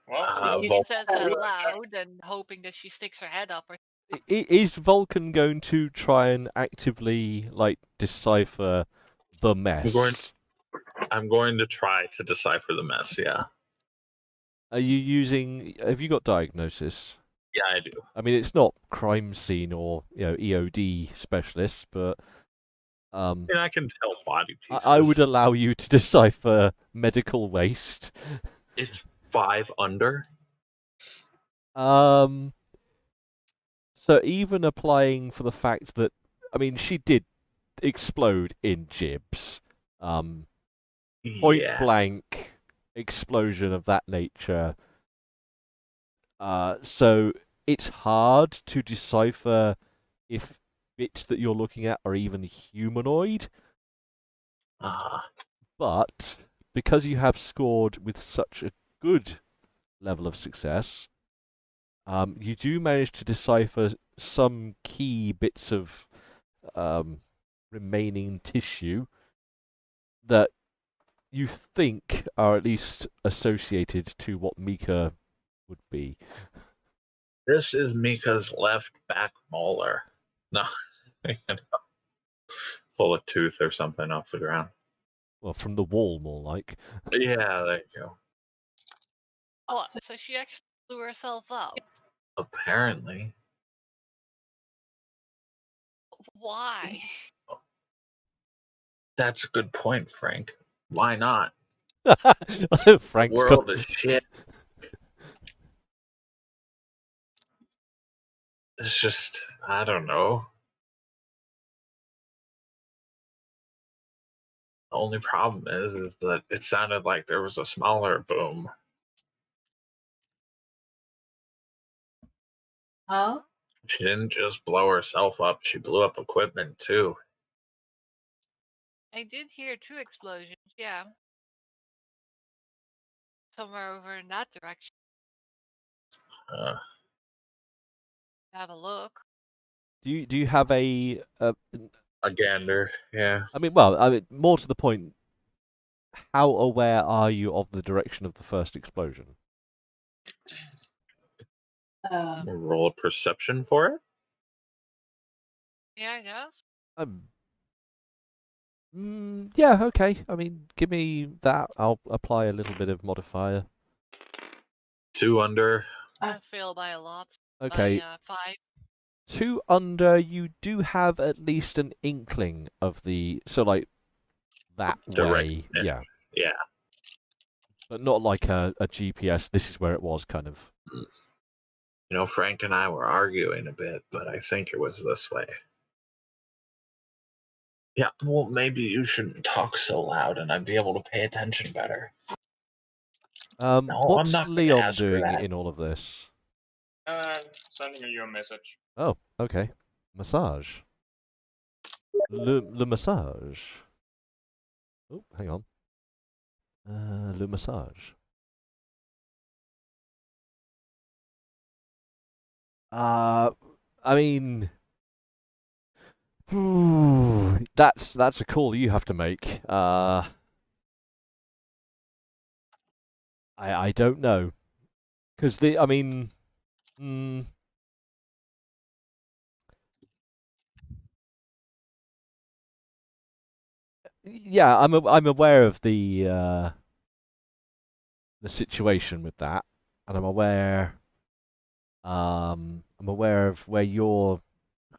Well, She Vul- says that loud and hoping that she sticks her head up. Or Is Vulcan going to try and actively, like, decipher the mess? I'm going to try to decipher the mess, yeah. Are you using... Have you got diagnosis? Yeah, I do. I mean, it's not crime scene or, EOD specialist, but... And I can tell body pieces. I would allow you to decipher medical waste. It's 5 under. So even applying for the fact that, I mean, she did explode in jibs. Point Yeah. blank explosion of that nature. So it's hard to decipher if bits that you're looking at are even humanoid. But because you have scored with such a good level of success, you do manage to decipher some key bits of remaining tissue that you think are at least associated to what Mika would be. This is Mika's left back molar. No. Pull a tooth or something off the ground. Well, from the wall, more like. Yeah, there you go. What? So she actually blew herself up. Apparently. Why? That's a good point, Frank. Why not? Frank's World got... is shit. It's just, I don't know. The only problem is that it sounded like there was a smaller boom. Huh? She didn't just blow herself up, she blew up equipment too. I did hear 2 explosions, yeah. Somewhere over in that direction. Uh, Have a look. Do you have a a gander, yeah. I mean, more to the point, how aware are you of the direction of the first explosion? Roll a perception for it? Yeah, I guess. Yeah, okay. I mean, give me that. I'll apply a little bit of modifier. 2 under. I fail by a lot. Okay. By 5. 2 under, you do have at least an inkling of the... So, like, that way. Direction. Yeah. Yeah. But not like a GPS, this is where it was, kind of. You know, Frank and I were arguing a bit, but I think it was this way. Yeah, well, maybe you shouldn't talk so loud and I'd be able to pay attention better. No, I'm What's not gonna Leon ask for doing that. in all of this? Sending you a message. Oh, okay. Massage. Le massage. Oh, hang on. Le massage. I mean, that's a call you have to make. I don't know, because I mean, yeah, I'm aware of the situation with that, and I'm aware of where you're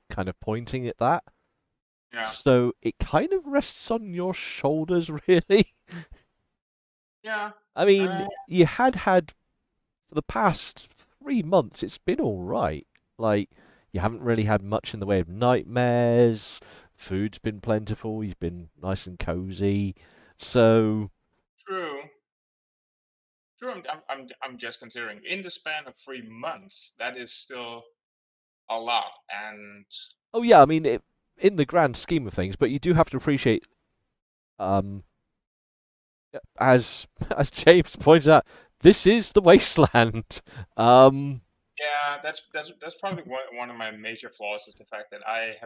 kind of pointing at that. Yeah. So it kind of rests on your shoulders, really. Yeah. I mean, you had for the past 3 months, it's been all right. Like, you haven't really had much in the way of nightmares. Food's been plentiful. You've been nice and cozy. So, True. True. I'm just considering in the span of 3 months, that is still a lot. And oh yeah, I mean, in the grand scheme of things, but you do have to appreciate, as James points out, this is the wasteland. yeah, that's probably one of my major flaws is the fact that I've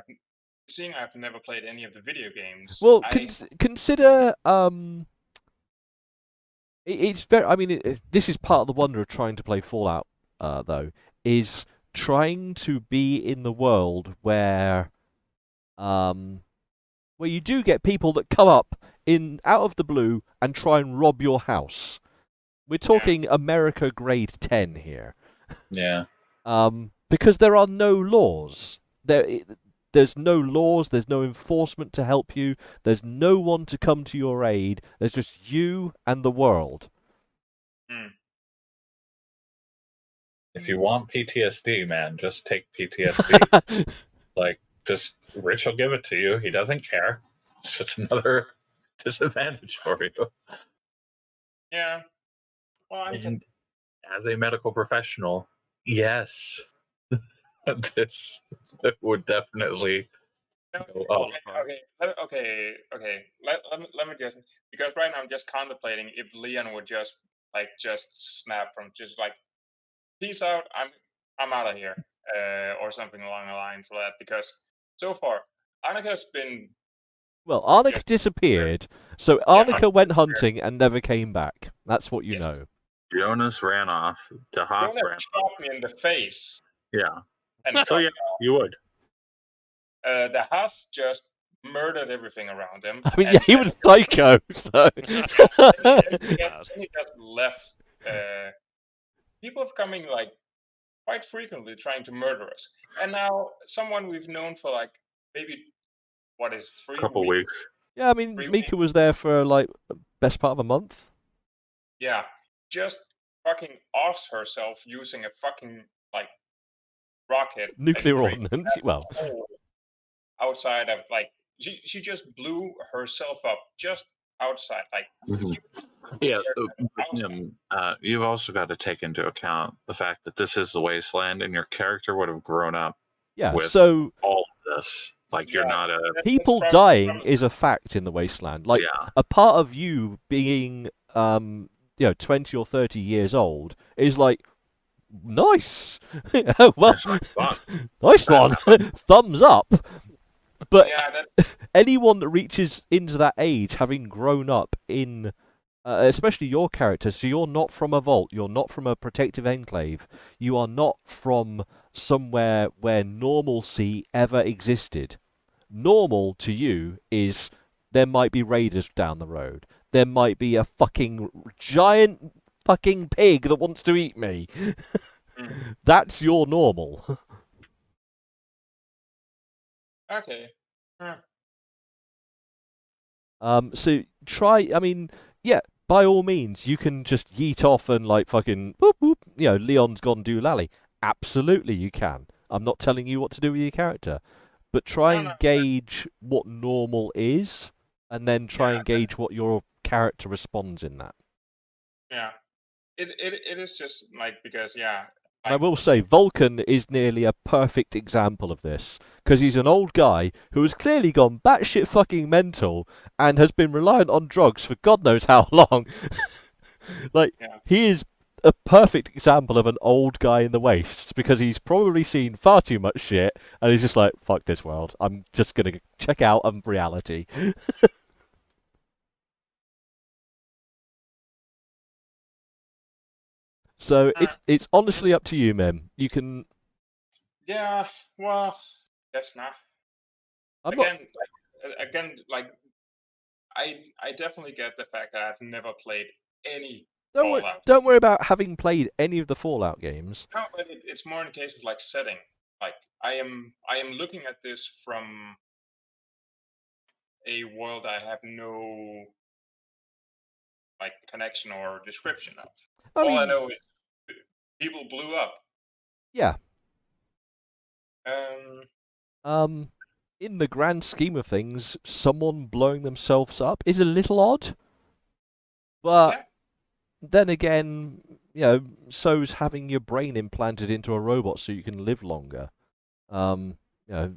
never played any of the video games. Well, consider it's very. I mean, this is part of the wonder of trying to play Fallout, though, is trying to be in the world where you do get people that come up out of the blue and try and rob your house. We're talking America grade 10 here. Yeah. Because there are no laws. There's no laws, there's no enforcement to help you, there's no one to come to your aid, there's just you and the world. If you want PTSD, man, just take PTSD. Like, just Rich will give it to you. He doesn't care. It's just another disadvantage for you. Yeah. Well, And as a medical professional, yes, this would definitely go up. Okay. Let me just, because right now I'm just contemplating if Leon would just snap from just like, peace out, I'm out of here, or something along the lines of that. Because so far, Annika's been Well, Arnica disappeared, so Arnica went hunting and never came back. That's what you know. Jonas ran off. Jonas shot me in the face. Yeah. And so yeah, you would. The Haas just murdered everything around him. I mean, yeah, he was psycho, so... he just left people have coming like quite frequently trying to murder us, and now someone we've known for like maybe what is A couple weeks. Yeah, I mean, 3 Mika weeks. was there for like best part of a month. Yeah, just fucking offs herself using a fucking like rocket Nuclear penetrating ordnance. a Well, hole outside of like she just blew herself up just outside like Mhm. Yeah, you've also got to take into account the fact that this is the wasteland, and your character would have grown up yeah. with So all of this. Like, you're Yeah, not a that's people probably dying probably- is a fact in the wasteland. Like yeah. a part of you being, 20 or 30 years old is like nice. Well, It's like, fuck, nice that one. happened. Thumbs up. But yeah, that's anyone that reaches into that age, having grown up in, especially your character, so you're not from a vault, you're not from a protective enclave, you are not from somewhere where normalcy ever existed. Normal to you is there might be raiders down the road. There might be a fucking giant fucking pig that wants to eat me. That's your normal. okay. Huh. So try. I mean, yeah. By all means, you can just yeet off and like fucking boop boop. Leon's gone do lally. Absolutely, you can. I'm not telling you what to do with your character, but try No, no, and gauge what normal is, and then try Yeah, and gauge what your character responds in that. yeah. It is just like because And I will say, Vulcan is nearly a perfect example of this, because he's an old guy who has clearly gone batshit fucking mental and has been reliant on drugs for God knows how long. Like, Yeah. he is a perfect example of an old guy in the wastes, because he's probably seen far too much shit, and he's just like, fuck this world, I'm just gonna check out of reality. So it's honestly up to you, Mem. You can. Yeah, well, that's not. I'm not. Again, like I definitely get the fact that I've never played any Don't worry. Fallout. Don't worry about having played any of the Fallout games. No, but it's more in the case of like setting. Like I am looking at this from a world I have no like connection or description of. I All I mean, know is people blew up. yeah. Um, In the grand scheme of things, someone blowing themselves up is a little odd. But Yeah. then again, so's having your brain implanted into a robot so you can live longer. Um, you know,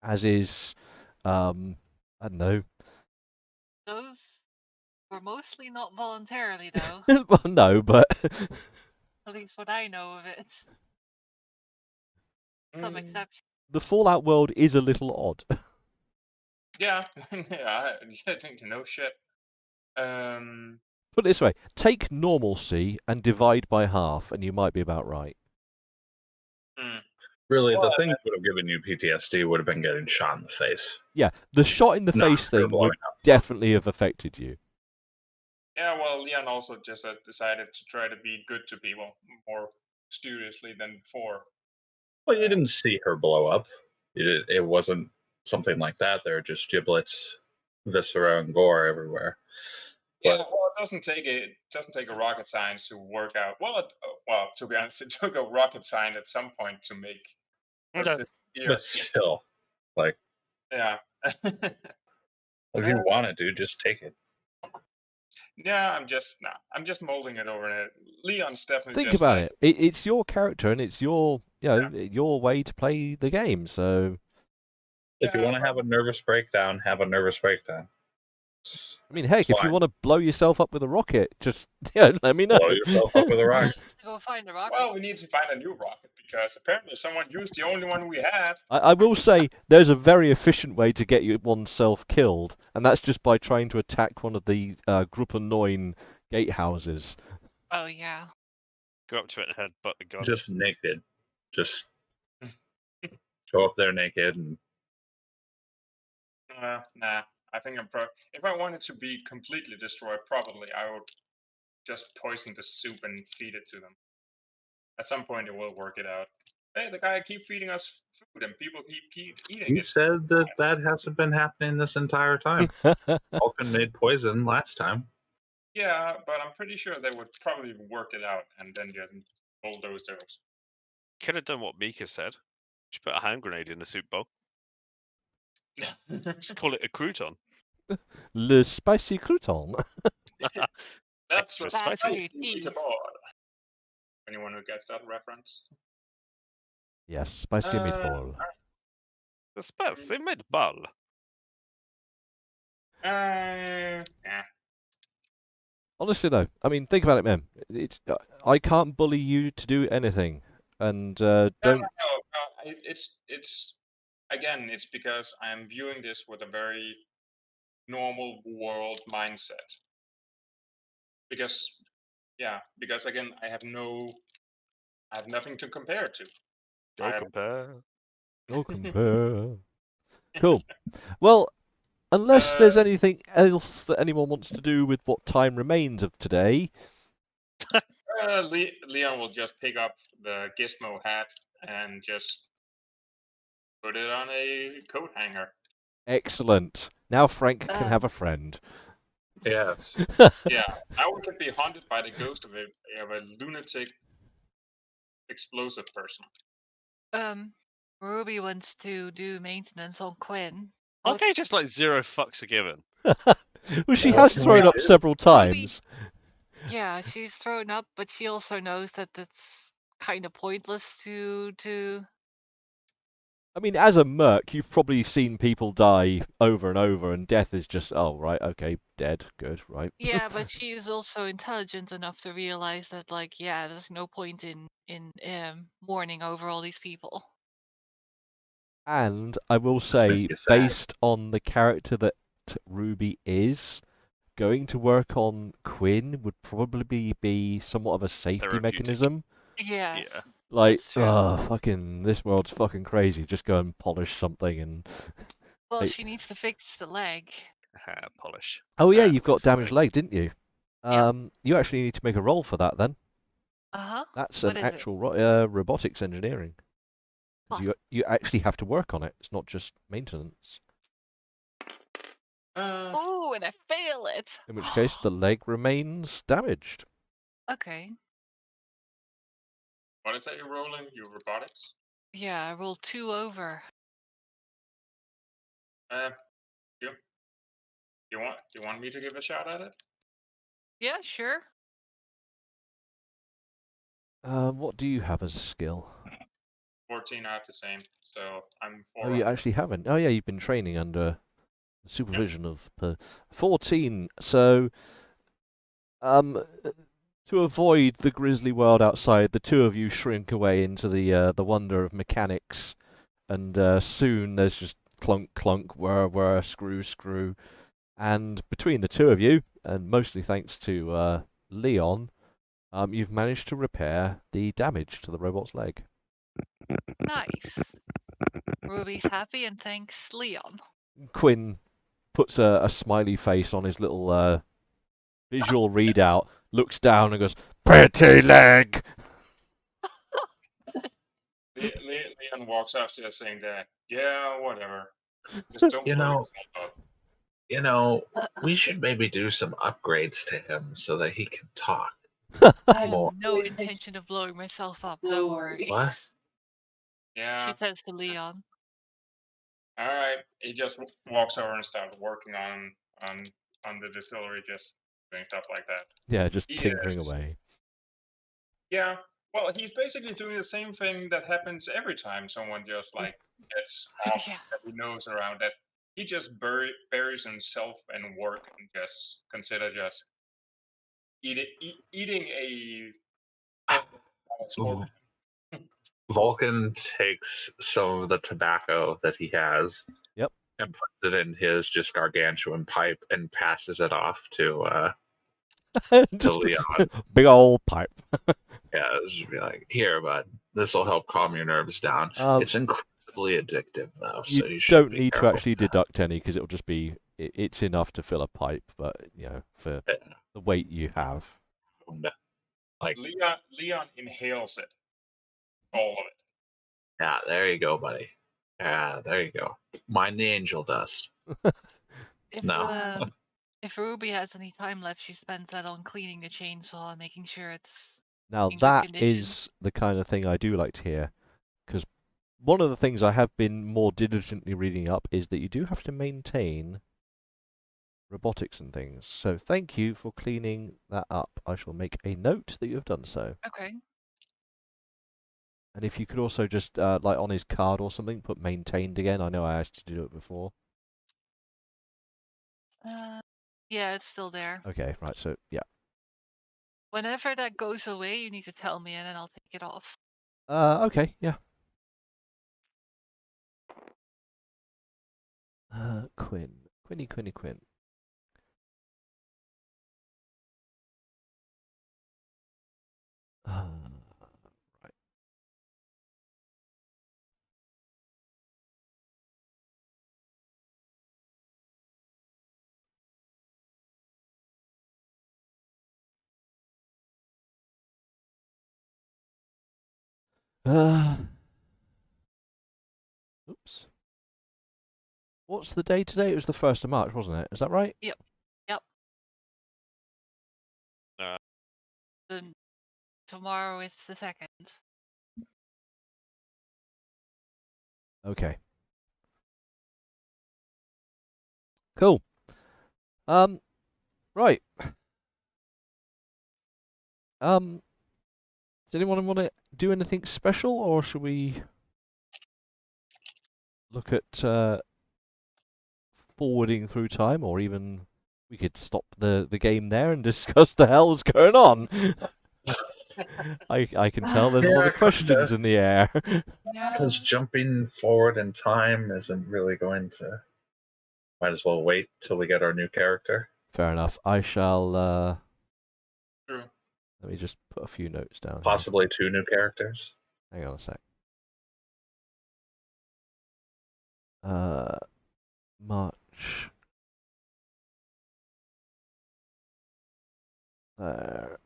as is, I don't know. Those were mostly not voluntarily, though. Well, no, but At least what I know of it. Some exceptions. the Fallout world is a little odd. Yeah, yeah, I think no shit. Put it this way: take normalcy and divide by half, and you might be about right. Really, Well, the thing that would have given you PTSD would have been getting shot in the face. Yeah, the shot in the Not face her thing blowing would up. definitely have affected you. Yeah, well, Leon also just decided to try to be good to people more studiously than before. Well, you didn't see her blow up. It wasn't something like that. There were just giblets, viscera, and gore everywhere. Yeah, well, it doesn't take a rocket science to work out. Well, well, to be honest, it took a rocket science at some point to make her Okay. disappear. But still, like, Yeah. if you want to do, just take it. Yeah, I'm just molding it over it. Leon's definitely Think just about like, it. It's your character and it's your, your way to play the game. So, If you want to have a nervous breakdown, have a nervous breakdown. I mean, heck, It's if you fine. want to blow yourself up with a rocket, just let me know. Blow yourself up with a rocket. Let's go find a rocket. well, we need to find a new rocket because apparently someone used the only one we have. I will say there's a very efficient way to get oneself killed, and that's just by trying to attack one of the Gruppe 9 gatehouses. Oh, yeah. Go up to it and headbutt the gun. Just naked. Just go up there naked and Nah. I think if I wanted to be completely destroyed, probably I would just poison the soup and feed it to them. at some point it will work it out. Hey, the guy keep feeding us food, and people keep eating He it. said that hasn't been happening this entire time. Vulcan made poison last time. Yeah, but I'm pretty sure they would probably work it out and then just bulldoze those. Could have done what Mika said. Just put a hand grenade in the soup bowl. Just call it a crouton. Le spicy crouton. That's Extra a That's spicy. meatball. Anyone who gets that reference? Yes, spicy meatball. The spicy meatball. Yeah. Honestly, though, I mean, think about it, man. I can't bully you to do anything, and don't. No. It's again, it's because I'm viewing this with a very normal world mindset. Because again, I have nothing to compare to. Go compare. No compare. Cool. Well, unless there's anything else that anyone wants to do with what time remains of today. Leon will just pick up the gizmo hat and just put it on a coat hanger. Excellent. Now Frank can Um, have a friend. Yes. Yeah, now we can be haunted by the ghost of a lunatic explosive person. Ruby wants to do maintenance on Quinn. Okay, just like 0 fucks are given. Well, she What has can we thrown up do? several times. Yeah, she's thrown up, but she also knows that it's kind of pointless to. I mean, as a merc, you've probably seen people die over and over, and death is just, oh, right, okay, dead, good, right. Yeah, but she is also intelligent enough to realize that, like, yeah, there's no point in mourning over all these people. And I will Just make say, you sad. based on the character that Ruby is, going to work on Quinn would probably be somewhat of a safety Therapeutic. mechanism. Yeah. Yeah. Like, That's true. fucking, this world's fucking crazy. Just go and polish something and. Well, Hey. she needs to fix the leg. Polish. Oh yeah, Ah, you've got fix the damaged leg, didn't you? Yeah. You actually need to make a roll for that then. Uh-huh. That's What an is it? actual robotics engineering. 'Cause What? you actually have to work on it. It's not just maintenance. Oh, and I fail it. In which case, the leg remains damaged. Okay. What is that you're rolling? Your robotics? Yeah, I rolled 2 over. You want me to give a shot at it? Yeah, sure. What do you have as a skill? 14 out the same, so I'm 4 Oh, you under. actually haven't. Oh yeah, you've been training under the supervision of 14. So, to avoid the grisly world outside, the two of you shrink away into the wonder of mechanics, and soon there's just clunk, clunk, whir, whir, screw, screw, and between the two of you, and mostly thanks to Leon, you've managed to repair the damage to the robot's leg. Nice. Ruby's happy and thanks Leon. Quinn puts a smiley face on his little visual readout, looks down and goes, "Pretty leg!" Leon walks after saying that, yeah, whatever. Just don't You blow know, yourself up. we should maybe do some upgrades to him so that he can talk. I have More. no intention of blowing myself up, don't worry. What? Yeah. She says to Leon. All right. He just walks over and starts working on the distillery, just doing stuff like that. Yeah, just He tinkering is. away. Yeah. Well, he's basically doing the same thing that happens every time someone just like gets off Yeah. that he knows around. That he just buries himself in work and just consider just eating a. Vulcan takes some of the tobacco that he has. Yep. And puts it in his just gargantuan pipe and passes it off to Just Leon. Big old pipe. Yeah, just be like, here, bud. This will help calm your nerves down. It's incredibly addictive, though. So you should don't be need to careful actually with that. deduct any because it'll just be it's enough to fill a pipe, but you know, for Yeah. the weight you have. Like Leon inhales it all of it. Yeah, there you go, buddy. Yeah, there you go. Mind the angel dust. If No. if Ruby has any time left, she spends that on cleaning the chainsaw and making sure it's Now in good that condition. is the kind of thing I do like to hear, because one of the things I have been more diligently reading up is that you do have to maintain robotics and things. So thank you for cleaning that up. I shall make a note that you have done so. Okay. And if you could also just, like on his card or something, put maintained again. I know I asked you to do it before. Yeah, it's still there. Okay, right, so, yeah. Whenever that goes away, you need to tell me and then I'll take it off. Okay, yeah. Quinn. Quinn. Right. Oops. What's the day today? It was the 1st of March, wasn't it? Is that right? Yep. Then tomorrow it's the 2nd. Okay. Cool. Right. Does anyone want to do anything special, or should we look at forwarding through time, or even we could stop the game there and discuss the hell's going on? I can tell there's a lot of questions in the air. Yeah. Because jumping forward in time isn't really going to. Might as well wait till we get our new character. Fair enough. I shall. True. Let me just put a few notes down. Possibly 2 new characters. Hang on a sec. March. There.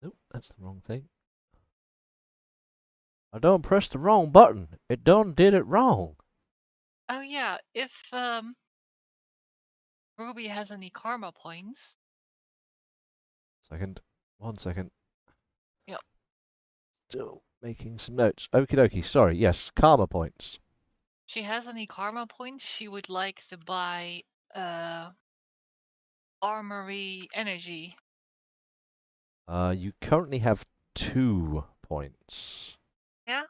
Nope, that's the wrong thing. I done pressed the wrong button. It done did it wrong. Oh yeah, if Ruby has any karma points. Second. 1 second. Yep. Still making some notes. Okie dokie. Sorry. Yes, karma points. She has any karma points, she would like to buy armory energy. You currently have 2 points. Yeah?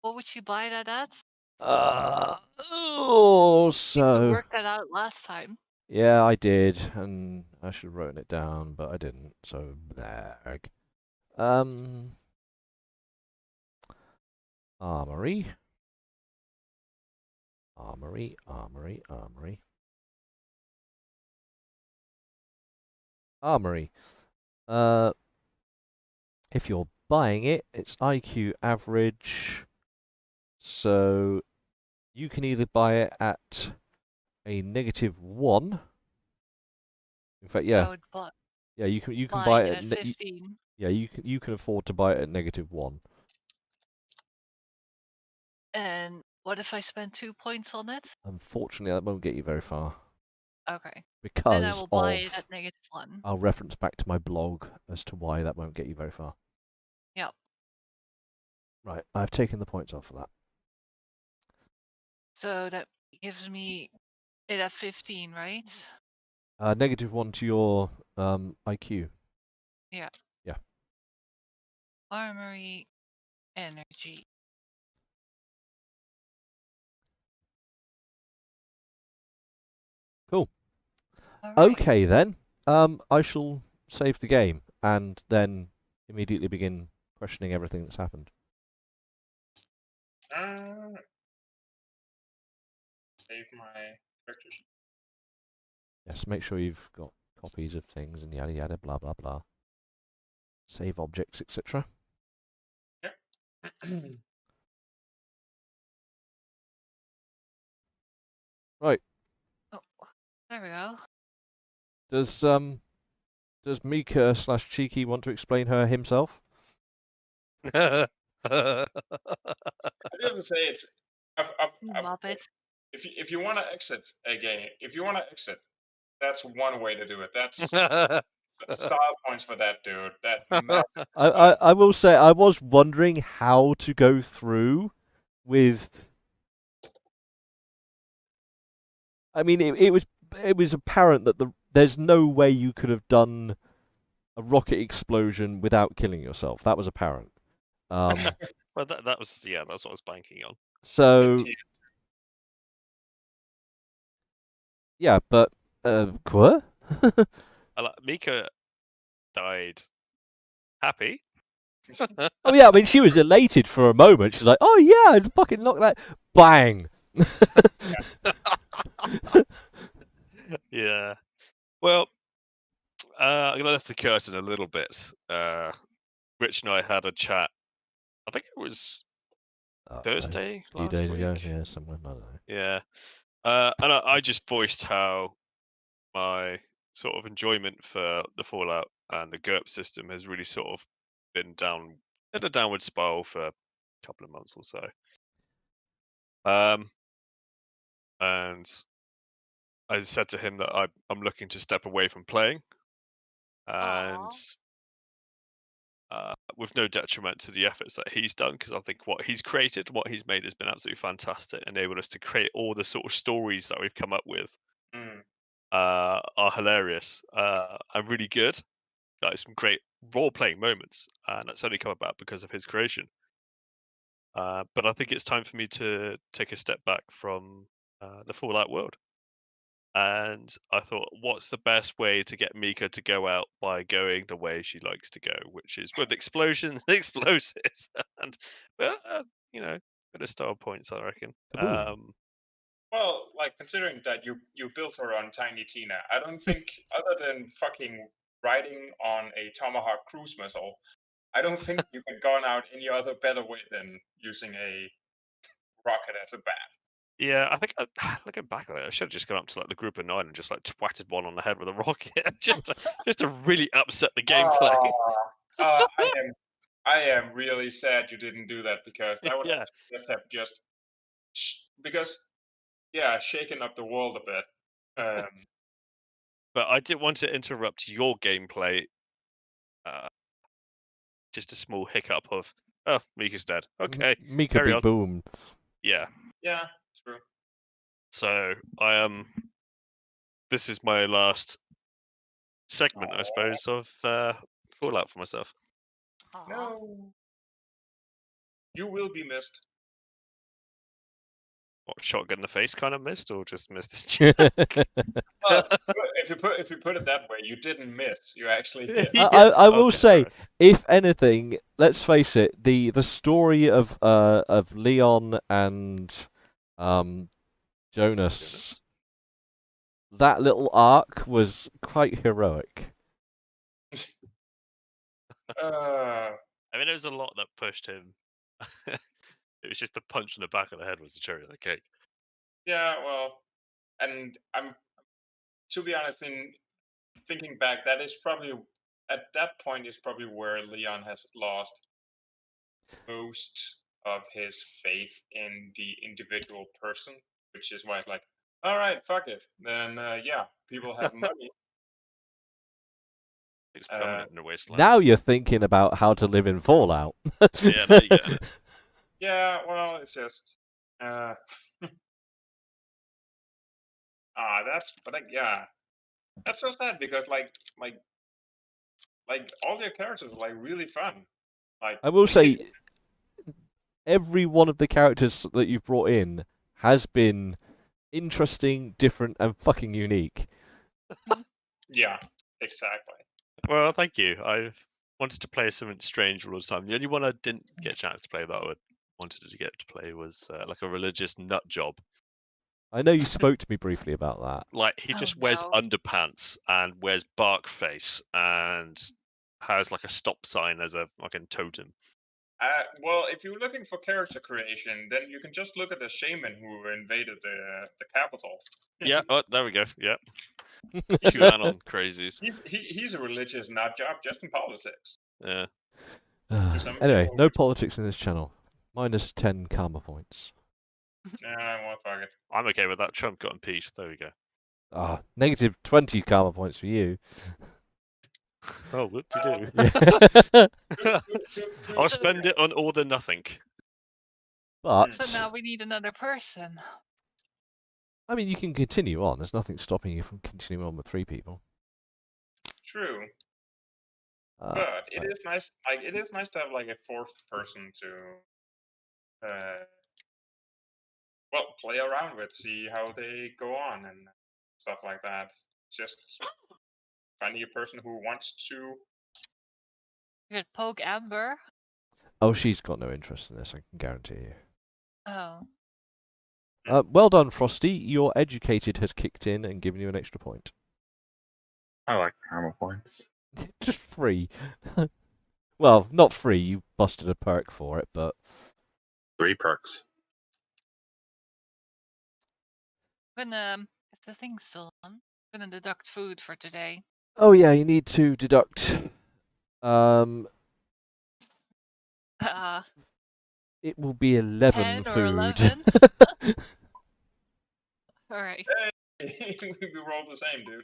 What would she buy that at? Oh, You so. worked that out last time. Yeah, I did, and I should have written it down, but I didn't, so blag. Armory. Armory. If you're buying it, it's IQ average, so you can either buy it at a -1. In fact, I yeah, would yeah, you can buy buy it it at at 15. yeah, you can afford to buy it at -1. And what if I spend 2 points on it? Unfortunately, that won't get you very far Okay. Then I because will buy of. it at -1. I'll reference back to my blog as to why that won't get you very far. Yep. Right, I've taken the points off for that. So that gives me it at 15, right? -1 to your IQ. Yeah. Yeah. Armory energy. Cool. All right. Okay then. I shall save the game and then immediately begin questioning everything that's happened. Save my characters. Yes, make sure you've got copies of things and yada yada blah blah blah. Save objects, etc. Yep. Right. Oh, there we go. Does Does Mika / Cheeky want to explain her himself? I do have to say it's. Muppet. If you want to exit a game, that's one way to do it. That's style points for that dude. That massive. I will say I was wondering how to go through with. I mean, it was apparent that there's no way you could have done a rocket explosion without killing yourself. That was apparent. Well, that was that's what I was banking on. So yeah, but what? Mika died happy. Oh yeah, I mean she was elated for a moment. She's like, "Oh yeah, I'd fucking knock that bang." Yeah. Well, I'm gonna lift the curtain a little bit. Rich and I had a chat. I think it was Thursday a few last days week. ago, yeah, somewhere. I don't know. Yeah. And I just voiced how my sort of enjoyment for the Fallout and the GURPS system has really sort of been down in a downward spiral for a couple of months or so. And I said to him that I'm looking to step away from playing, and with no detriment to the efforts that he's done, because I think what he's created, what he's made, has been absolutely fantastic. Enabled us to create all the sort of stories that we've come up with. Are hilarious and really good. Like some great role-playing moments, and that's only come about because of his creation. But I think it's time for me to take a step back from the Fallout world. And I thought, what's the best way to get Mika to go out by going the way she likes to go, which is with explosions and explosives, and bit of style points, I reckon. Well, like considering that you built her on Tiny Tina, I don't think other than fucking riding on a Tomahawk cruise missile, I don't think you could go out any other better way than using a rocket as a bat. Yeah, I think looking back on it, I should have just gone up to like the group of 9 and just like twatted one on the head with a rocket, just to really upset the gameplay. I am really sad you didn't do that, because that would have shaken up the world a bit. But I didn't want to interrupt your gameplay. Just a small hiccup of, oh, Mika's dead. Okay, Mika carry be on. boom. Yeah. Yeah, true. So I am. This is my last segment, I suppose, of Fallout for myself. No, you will be missed. What, shotgun in the face kind of missed, or just missed? Well, if you put it that way, you didn't miss. You actually hit. I will Okay, say, right. if anything, let's face it, the story of Leon and Jonas, that little arc was quite heroic. I mean, there was a lot that pushed him. It was just the punch in the back of the head was the cherry on the cake. Yeah, well, and I'm, to be honest, in thinking back, that is probably, at that point, is probably where Leon has lost most of his faith in the individual person, which is why it's like, all right, fuck it, then yeah, people have money. It's permanent in the wasteland. Now you're thinking about how to live in Fallout. Yeah, now you get it. Yeah, well, it's just, yeah, that's so sad, because like all their characters are like really fun. Like, I will say, every one of the characters that you've brought in has been interesting, different, and fucking unique. Yeah, exactly. Well, thank you. I've wanted to play something strange all the time. The only one I didn't get a chance to play that I wanted to get to play was like a religious nut job. I know you spoke to me briefly about that. Like he just wears underpants and wears bark face and has like a stop sign as a fucking totem. Well, if you're looking for character creation, then you can just look at the shaman who invaded the capital. Yeah, oh, there we go. Yeah. QAnon crazies. He's a religious nut job just in politics. Yeah. some Anyway, people no would- politics in this channel. Minus 10 karma points. Well, fuck it. I'm okay with that. Trump got impeached. There we go. Ah, negative 20 karma points for you. Oh, whoop to do. Yeah. I'll spend it on all the nothing. But, So now we need another person. I mean, you can continue on. There's nothing stopping you from continuing on with 3 people. True, Uh, but it is nice. Like it is nice to have like a fourth person to, well, play around with, see how they go on and stuff like that. Just finding a person who wants to. You could poke Amber. oh, she's got no interest in this, I can guarantee you. Oh. Well done, Frosty. Your educated has kicked in and given you an extra point. I like karma points. Just 3. Well, not 3. You busted a perk for it, but 3 perks. Is the thing still on? I'm gonna deduct food for today. oh yeah, you need to deduct. It will be 11 10 or food. 11? Alright. Hey, we rolled the same, dude.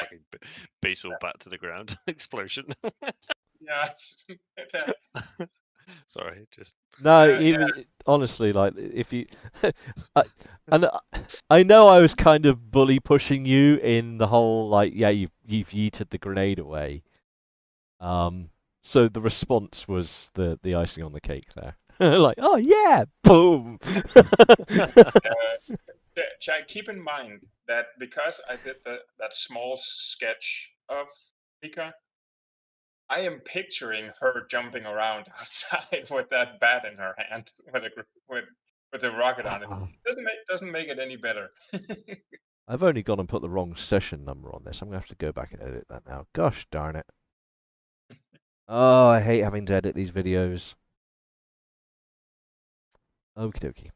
Fucking baseball bat to the ground. Explosion. Yeah. Sorry, just No, Yeah, honestly, like if you, and I know I was kind of bully pushing you in the whole like, yeah, you've yeeted the grenade away. So the response was the icing on the cake there. Like, oh yeah, boom. Chad, keep in mind that because I did that small sketch of Mika, I am picturing her jumping around outside with that bat in her hand with a rocket on it. Doesn't make it any better. I've only gone and put the wrong session number on this. I'm gonna have to go back and edit that now. Gosh darn it. Oh, I hate having to edit these videos. Okie dokie.